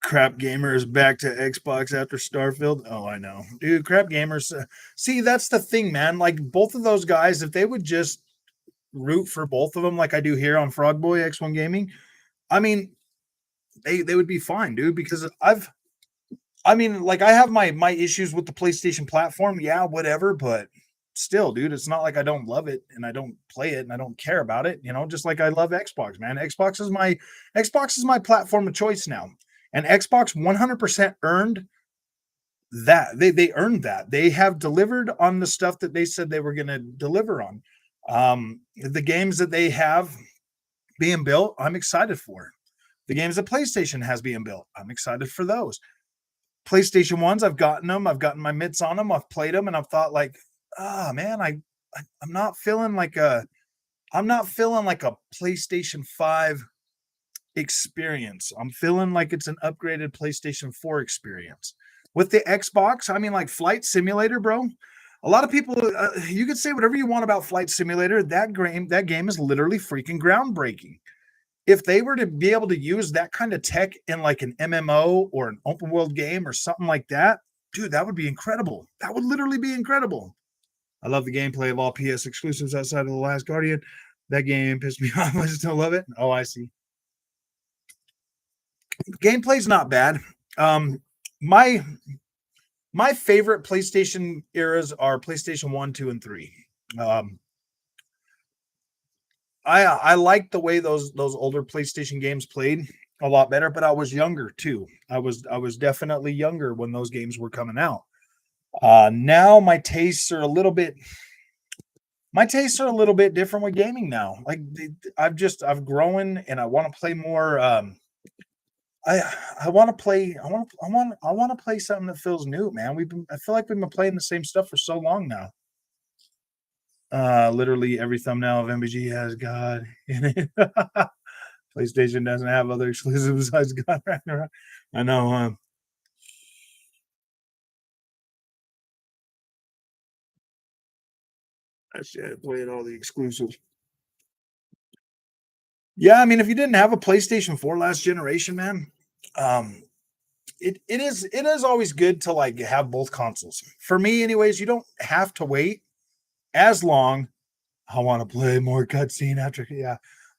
Crap Gamers back to Xbox after Starfield. Oh, I know. Dude, Crap Gamers. See, that's the thing, man. Like both of those guys, if they would just root for both of them like I do here on Frogboy X1 Gaming, I mean, they would be fine, dude, because I have my issues with the PlayStation platform. Yeah, whatever, but still, dude, it's not like I don't love it and I don't play it and I don't care about it, just like I love Xbox, man. Xbox is my platform of choice now. And Xbox 100% earned that. They earned that. They have delivered on the stuff that they said they were going to deliver on. The games that they have being built, I'm excited for. The games that PlayStation has being built, I'm excited for those. PlayStation 1s, I've gotten them. I've gotten my mitts on them. I've played them, and I've thought like, man, I'm not feeling like a PlayStation 5 experience. I'm feeling like it's an upgraded PlayStation 4 experience. With the Xbox, I mean, like Flight Simulator, bro. A lot of people, you could say whatever you want about Flight Simulator. That game is literally freaking groundbreaking. If they were to be able to use that kind of tech in like an MMO or an open world game or something like that, dude, that would be incredible. That would literally be incredible. I love the gameplay of all PS exclusives outside of The Last Guardian. That game pissed me off. I still love it. Oh, I see. Gameplay's not bad. My favorite PlayStation eras are PlayStation 1, 2, and 3. I like the way those older PlayStation games played a lot better, but I was younger too. I was definitely younger when those games were coming out. Now my tastes are a little bit different with gaming now. Like I've grown and I want to play more. I want to play something that feels new, man. I feel like we've been playing the same stuff for so long now. Literally every thumbnail of MBG has God in it. PlayStation doesn't have other exclusives besides God Ragnarok. I know. I should playing all the exclusives. Yeah, I mean, if you didn't have a PlayStation 4 last generation, man, it is always good to like have both consoles. For me, anyways, you don't have to wait as long. I want to play more cutscene after. Yeah,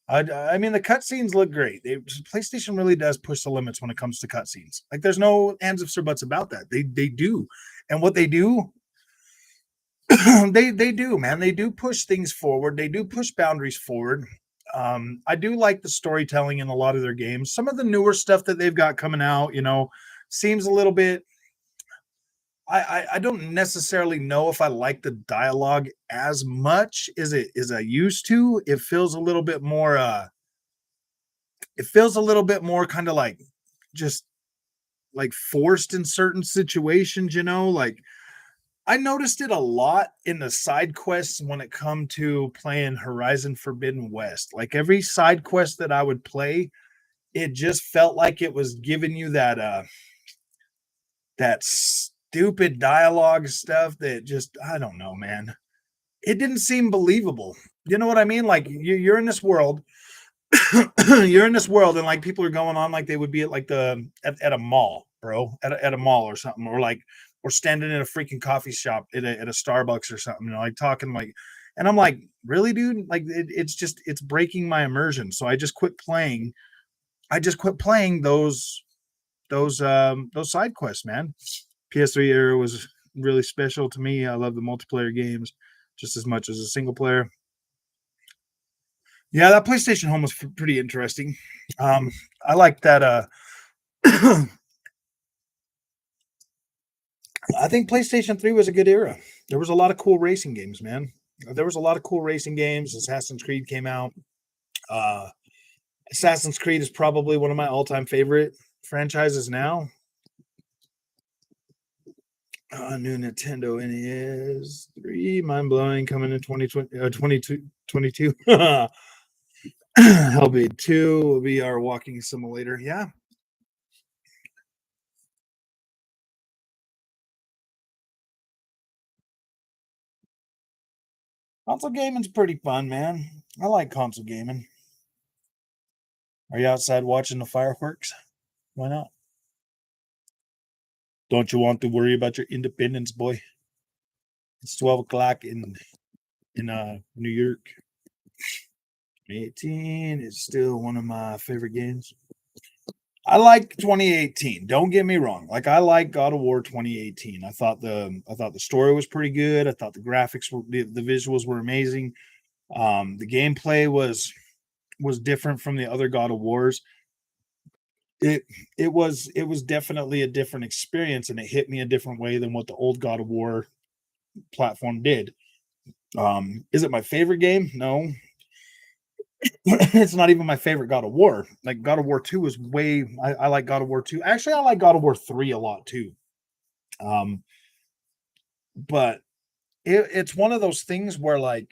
I mean, the cutscenes look great. PlayStation really does push the limits when it comes to cutscenes. Like, there's no ands, ifs, or buts about that. They do, and what they do, they do, man. They do push things forward. They do push boundaries forward. I do like the storytelling in a lot of their games. Some of the newer stuff that they've got coming out, seems a little bit. I don't necessarily know if I like the dialogue as much as I used to. It feels a little bit more kind of like just like forced in certain situations, like I noticed it a lot in the side quests when it come to playing Horizon Forbidden West. Like every side quest that I would play, it just felt like it was giving you that stupid dialogue stuff that just, I don't know, man. It didn't seem believable. You know what I mean? Like you're in this world, and like people are going on like they would be at like at a mall. bro, at a mall or something, or like we're standing in a freaking coffee shop at a Starbucks or something, like talking like, and I'm like, really, dude? Like it's breaking my immersion. So I just quit playing. I just quit playing those side quests, man. PS3 era was really special to me. I love the multiplayer games just as much as a single player. Yeah, that PlayStation Home was pretty interesting. I like that. I think PlayStation 3 was a good era. There was a lot of cool racing games, man. There was a lot of cool racing games. Assassin's Creed came out. Uh, Assassin's Creed is probably one of my all-time favorite franchises now. New Nintendo NES 3, mind blowing, coming in 2020, 22. Hellblade 2 will be our walking simulator. Yeah. Console gaming's pretty fun, man. I like console gaming. Are you outside watching the fireworks? Why not? Don't you want to worry about your independence, boy? It's 12 o'clock in New York. 18 is still one of my favorite games. I like 2018. Don't get me wrong. Like I like God of War 2018. I thought the story was pretty good. I thought the graphics were the visuals were amazing. The gameplay was different from the other God of Wars. It it was definitely a different experience, and it hit me a different way than what the old God of War platform did. Is it my favorite game? No. It's not even my favorite God of War. Like God of War 2 is way I like God of War 2. Actually, I like God of War 3 a lot too. Um, but it's one of those things where like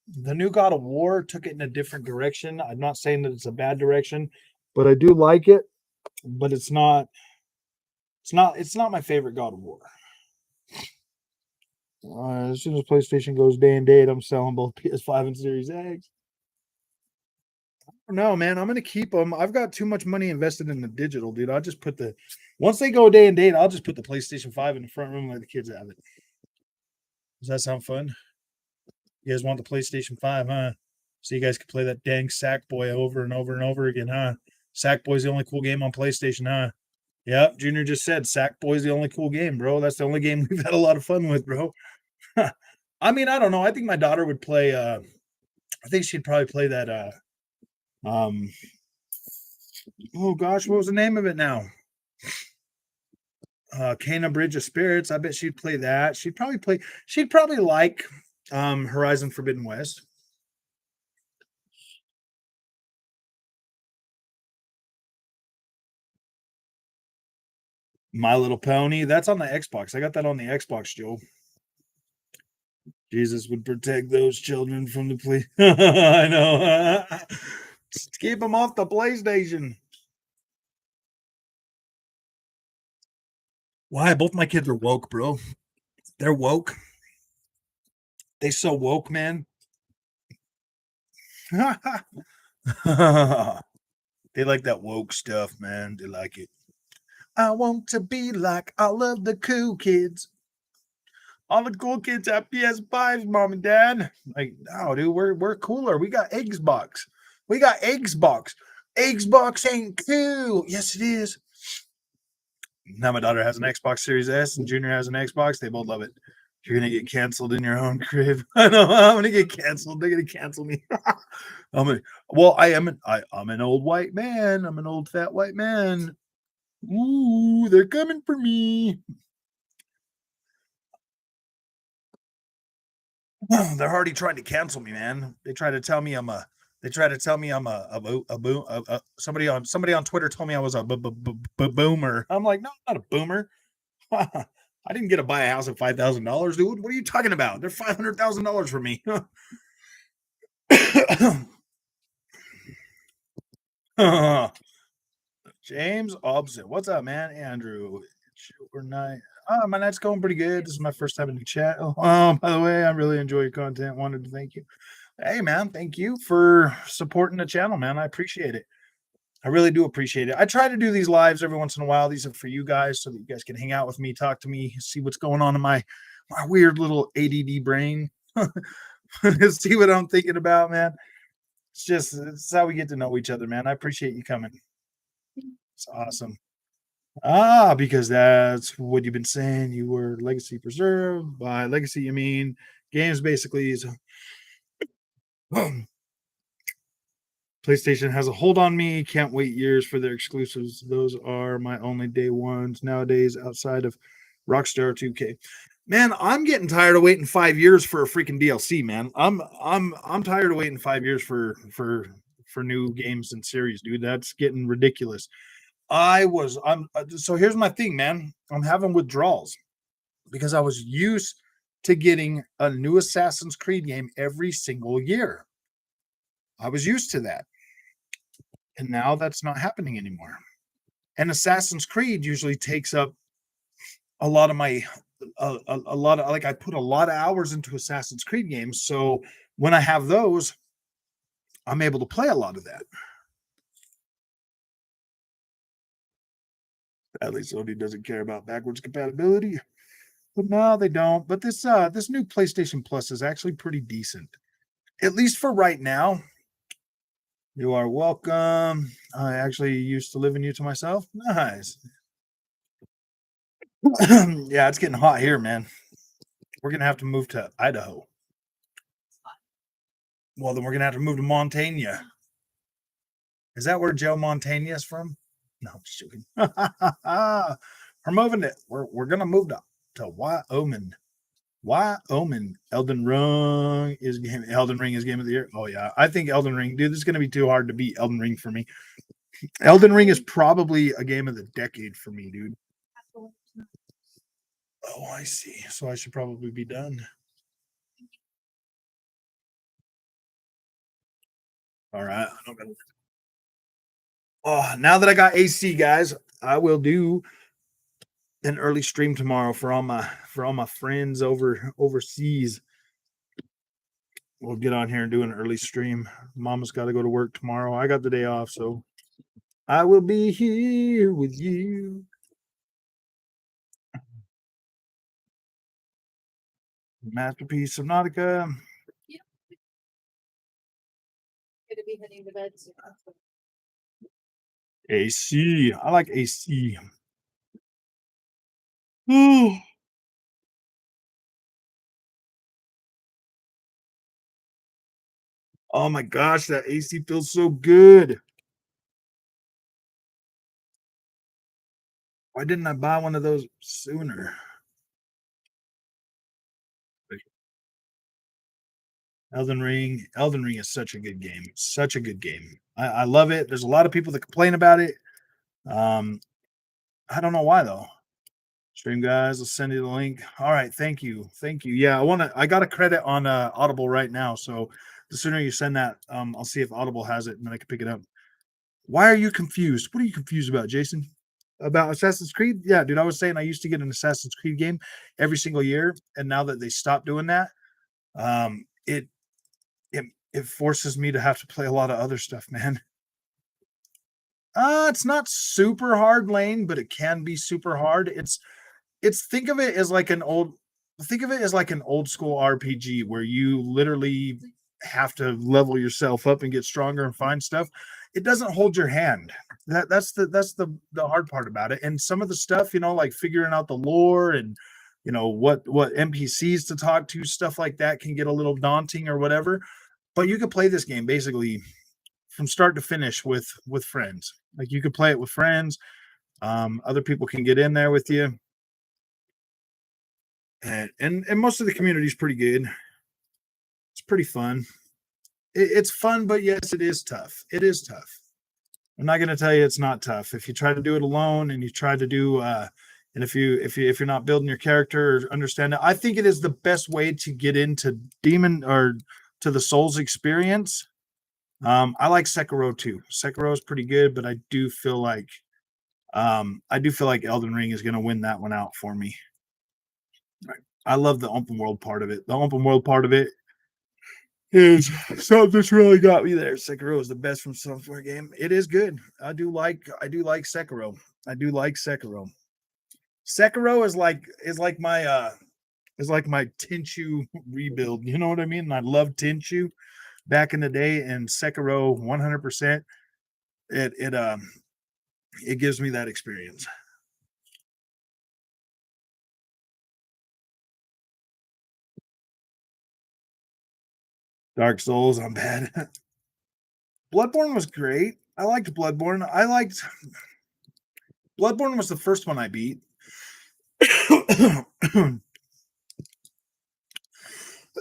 the new God of War took it in a different direction. I'm not saying that it's a bad direction, but I do like it. But it's not my favorite God of War. As soon as PlayStation goes day and date, I'm selling both PS5 and Series X. No, man, I'm gonna keep them. I've got too much money invested in the digital, dude. I'll just put the once they go day and date, I'll just put the PlayStation 5 in the front room and let the kids have it. Does that sound fun? You guys want the PlayStation 5, huh? So you guys can play that dang Sackboy over and over and over again, huh? Sackboy's the only cool game on PlayStation, huh? Yep, Junior just said Sackboy's the only cool game, bro. That's the only game we've had a lot of fun with, bro. I mean, I don't know. I think my daughter would play I think she'd probably play that um oh gosh, what was the name of it now? Cana Bridge of Spirits. I bet she'd play that. She'd probably like Horizon Forbidden West. My Little Pony. That's on the Xbox. I got that on the Xbox, Joe. Jesus would protect those children from the police. I know. Just keep them off the PlayStation. Why? Both my kids are woke, bro. They're woke. They so woke, man. They like that woke stuff, man. They like it. I want to be like all of the cool kids. All the cool kids have PS5s, mom and dad. Like, no, dude, we're cooler. We got Xbox. We got Xbox. Xbox ain't cool. Yes, it is. Now my daughter has an Xbox Series S and Junior has an Xbox. They both love it. You're gonna get canceled in your own crib. I know I'm gonna get canceled. They're gonna cancel me. Well, I'm an old white man. I'm an old fat white man. Ooh, they're coming for me. They're already trying to cancel me, man. They try to tell me I'm a. They try to tell me I'm a boom. Somebody on Twitter told me I was a boomer. I'm like, no, I'm not a boomer. I didn't get to buy a house at $5,000, dude. What are you talking about? They're $500,000 for me. James Obson, what's up, man? Andrew, night. Oh, my night's going pretty good. This is my first time in the chat. Oh, by the way, I really enjoy your content. Wanted to thank you. Hey, man, thank you for supporting the channel, man. I appreciate it. I really do appreciate it. I try to do these lives every once in a while. These are for you guys so that you guys can hang out with me, talk to me, see what's going on in my weird little ADD brain. See what I'm thinking about, man. It's how we get to know each other, man. I appreciate you coming. It's awesome. Because that's what you've been saying. You were legacy preserved. By legacy, you mean games basically is PlayStation has a hold on me. Can't wait years for their exclusives. Those are my only day ones nowadays outside of Rockstar 2K. Man, I'm getting tired of waiting 5 years for a freaking DLC, man. I'm tired of waiting 5 years for new games and series, dude. That's getting ridiculous. I'm so here's my thing, man. I'm having withdrawals because I was used to getting a new Assassin's Creed game every single year. I was used to that. And now that's not happening anymore. And Assassin's Creed usually takes up a lot of my a lot of like I put a lot of hours into Assassin's Creed games. So when I have those, I'm able to play a lot of that. At least Sony doesn't care about backwards compatibility. But no, they don't. But this new PlayStation Plus is actually pretty decent. At least for right now. You are welcome. I actually used to live in Utah myself. Nice. Yeah, it's getting hot here, man. We're gonna have to move to Idaho. Well, then we're gonna have to move to Montana. Is that where Joe Montana is from? No, I'm just joking. We're moving it. We're gonna move to Wyoming. Wyoming. Elden Ring is game of the year. Oh yeah, I think Elden Ring, dude. This is gonna be too hard to beat Elden Ring for me. Elden Ring is probably a game of the decade for me, dude. Oh, I see. So I should probably be done. All right. Oh, now that I got AC, guys, I will do an early stream tomorrow for all my friends overseas. We'll get on here and do an early stream. Mama's got to go to work tomorrow. I got the day off, so I will be here with you. Masterpiece Subnautica. Gonna be heading to bed soon. AC. I like AC. Oh. Oh my gosh, that AC feels so good. Why didn't I buy one of those sooner? Elden Ring. Elden Ring is such a good game. Such a good game. I love it. There's a lot of people that complain about it. I don't know why though. Stream guys, let's send you the link. All right, thank you. Thank you. Yeah, I got a credit on Audible right now. So the sooner you send that, I'll see if Audible has it and then I can pick it up. Why are you confused? What are you confused about, Jason? About Assassin's Creed? Yeah, dude. I was saying I used to get an Assassin's Creed game every single year, and now that they stopped doing that, um, it it forces me to have to play a lot of other stuff, man. It's not super hard lane, but it can be super hard. It's think of it as like an old school RPG where you literally have to level yourself up and get stronger and find stuff. It doesn't hold your hand. That's the hard part about it. And some of the stuff, like figuring out the lore and what NPCs to talk to, stuff like that can get a little daunting or whatever. But you could play this game basically from start to finish with friends. Like you could play it with friends. Other people can get in there with you. And most of the community is pretty good. It's pretty fun. It's fun, but yes, it is tough. It is tough. I'm not going to tell you it's not tough. If you try to do it alone and you try to do and if you're not building your character or understand it, I think it is the best way to get into demon or to the Souls experience. I like Sekiro too. Sekiro is pretty good, but I do feel like Elden Ring is going to win that one out for me. I love the open world part of it. The open world part of it is something that's really got me there. Sekiro is the best from software game. It is good. I do like Sekiro. I do like Sekiro. Sekiro is like my Tenchu rebuild. You know what I mean? And I love Tenchu back in the day, and Sekiro 100%. It gives me that experience. Dark Souls, I'm bad. Bloodborne was great. I liked Bloodborne. Bloodborne was the first one I beat.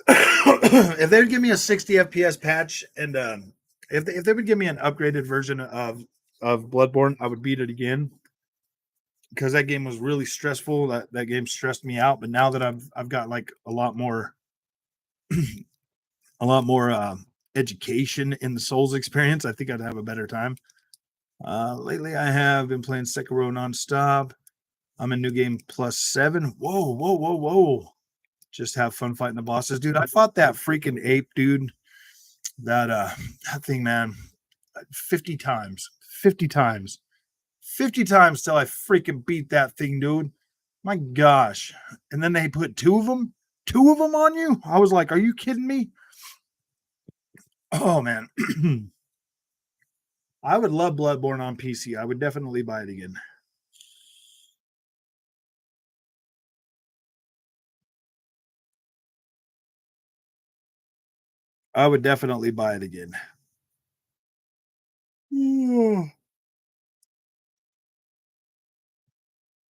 If they'd give me a 60 FPS patch and if they would give me an upgraded version of Bloodborne, I would beat it again because that game was really stressful. That game stressed me out. But now that I've got like a lot more education in the Souls experience, I think I'd have a better time. Lately, I have been playing Sekiro nonstop. I'm in new game +7. Whoa, whoa, whoa, whoa! Just have fun fighting the bosses, dude. I fought that freaking ape, dude. That thing, man, 50 times, 50 times, 50 times till I freaking beat that thing, dude. My gosh! And then they put two of them on you. I was like, are you kidding me? Oh man. I would love Bloodborne on PC. I would definitely buy it again. I would definitely buy it again.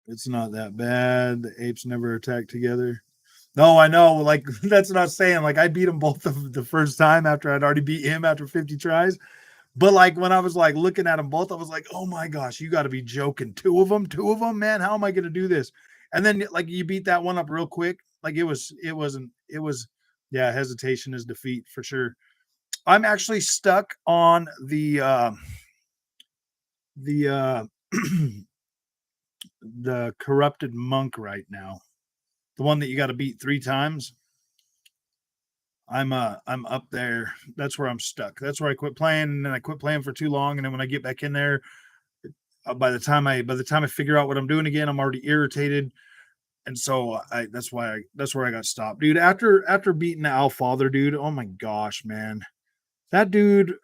It's not that bad. The apes never attack together. No, I know. Like, that's what I was saying. Like, I beat him both the first time after I'd already beat him after 50 tries. But like when I was like looking at them both, I was like, oh my gosh, you got to be joking. Two of them, man. How am I going to do this? And then like you beat that one up real quick. Like it was, yeah, hesitation is defeat for sure. I'm actually stuck on the the corrupted monk right now. The one that you got to beat 3 times. I'm up there. That's where I'm stuck. That's where I quit playing, and then I quit playing for too long. And then when I get back in there, by the time I figure out what I'm doing again, I'm already irritated. And so that's where I got stopped, dude. After beating the Allfather, dude. Oh my gosh, man, that dude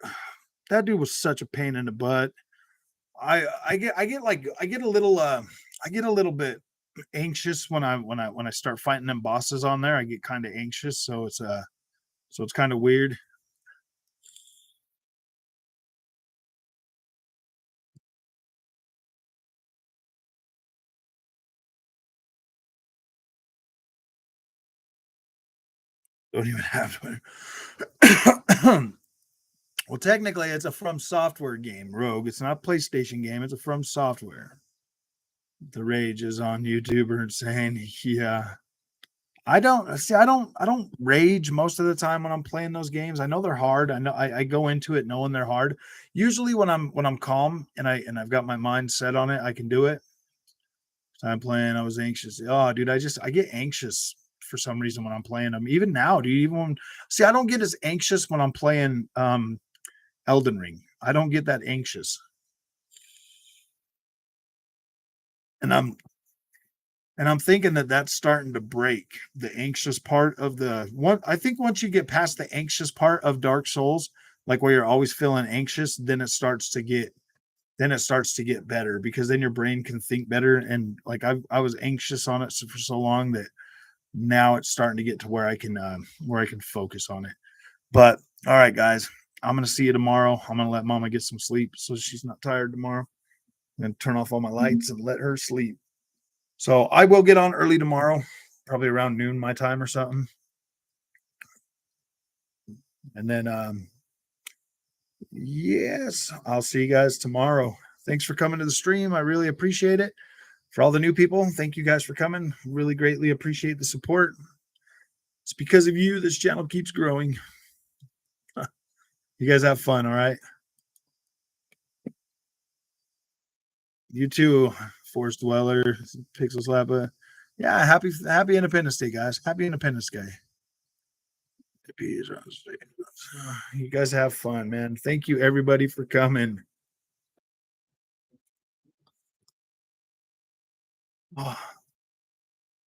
was such a pain in the butt. I get a little I get a little bit anxious when I start fighting them bosses on there. I get kind of anxious, so it's kind of weird. Don't even have to. Well, technically, it's a From Software game, Rogue. It's not a PlayStation game. It's a From Software. The rage is on YouTuber and saying, "Yeah, I don't see. I don't rage most of the time when I'm playing those games. I know they're hard. I know I go into it knowing they're hard. Usually, when I'm calm and I've got my mind set on it, I can do it. I'm playing. I was anxious. Oh, dude, I get anxious for some reason when I'm playing them. Even now, dude. I don't get as anxious when I'm playing Elden Ring. I don't get that anxious. And I'm thinking that that's starting to break the anxious part of the one. I think once you get past the anxious part of Dark Souls, like where you're always feeling anxious, then it starts to get better because then your brain can think better. And like I was anxious on it for so long that now it's starting to get to where I can focus on it. But all right, guys, I'm gonna see you tomorrow. I'm gonna let Mama get some sleep so she's not tired tomorrow. I'm gonna turn off all my lights and let her sleep. So I will get on early tomorrow, probably around noon my time or something. And then yes, I'll see you guys tomorrow. Thanks for coming to the stream. I really appreciate it. For all the new people, thank you guys for coming. Really greatly appreciate the support. It's because of you this channel keeps growing. You guys have fun, all right? You too, Forest Dweller, Pixel Slapper. Yeah, happy Independence Day, guys. Happy Independence Day. Bees on stage. You guys have fun, man. Thank you everybody for coming. Oh.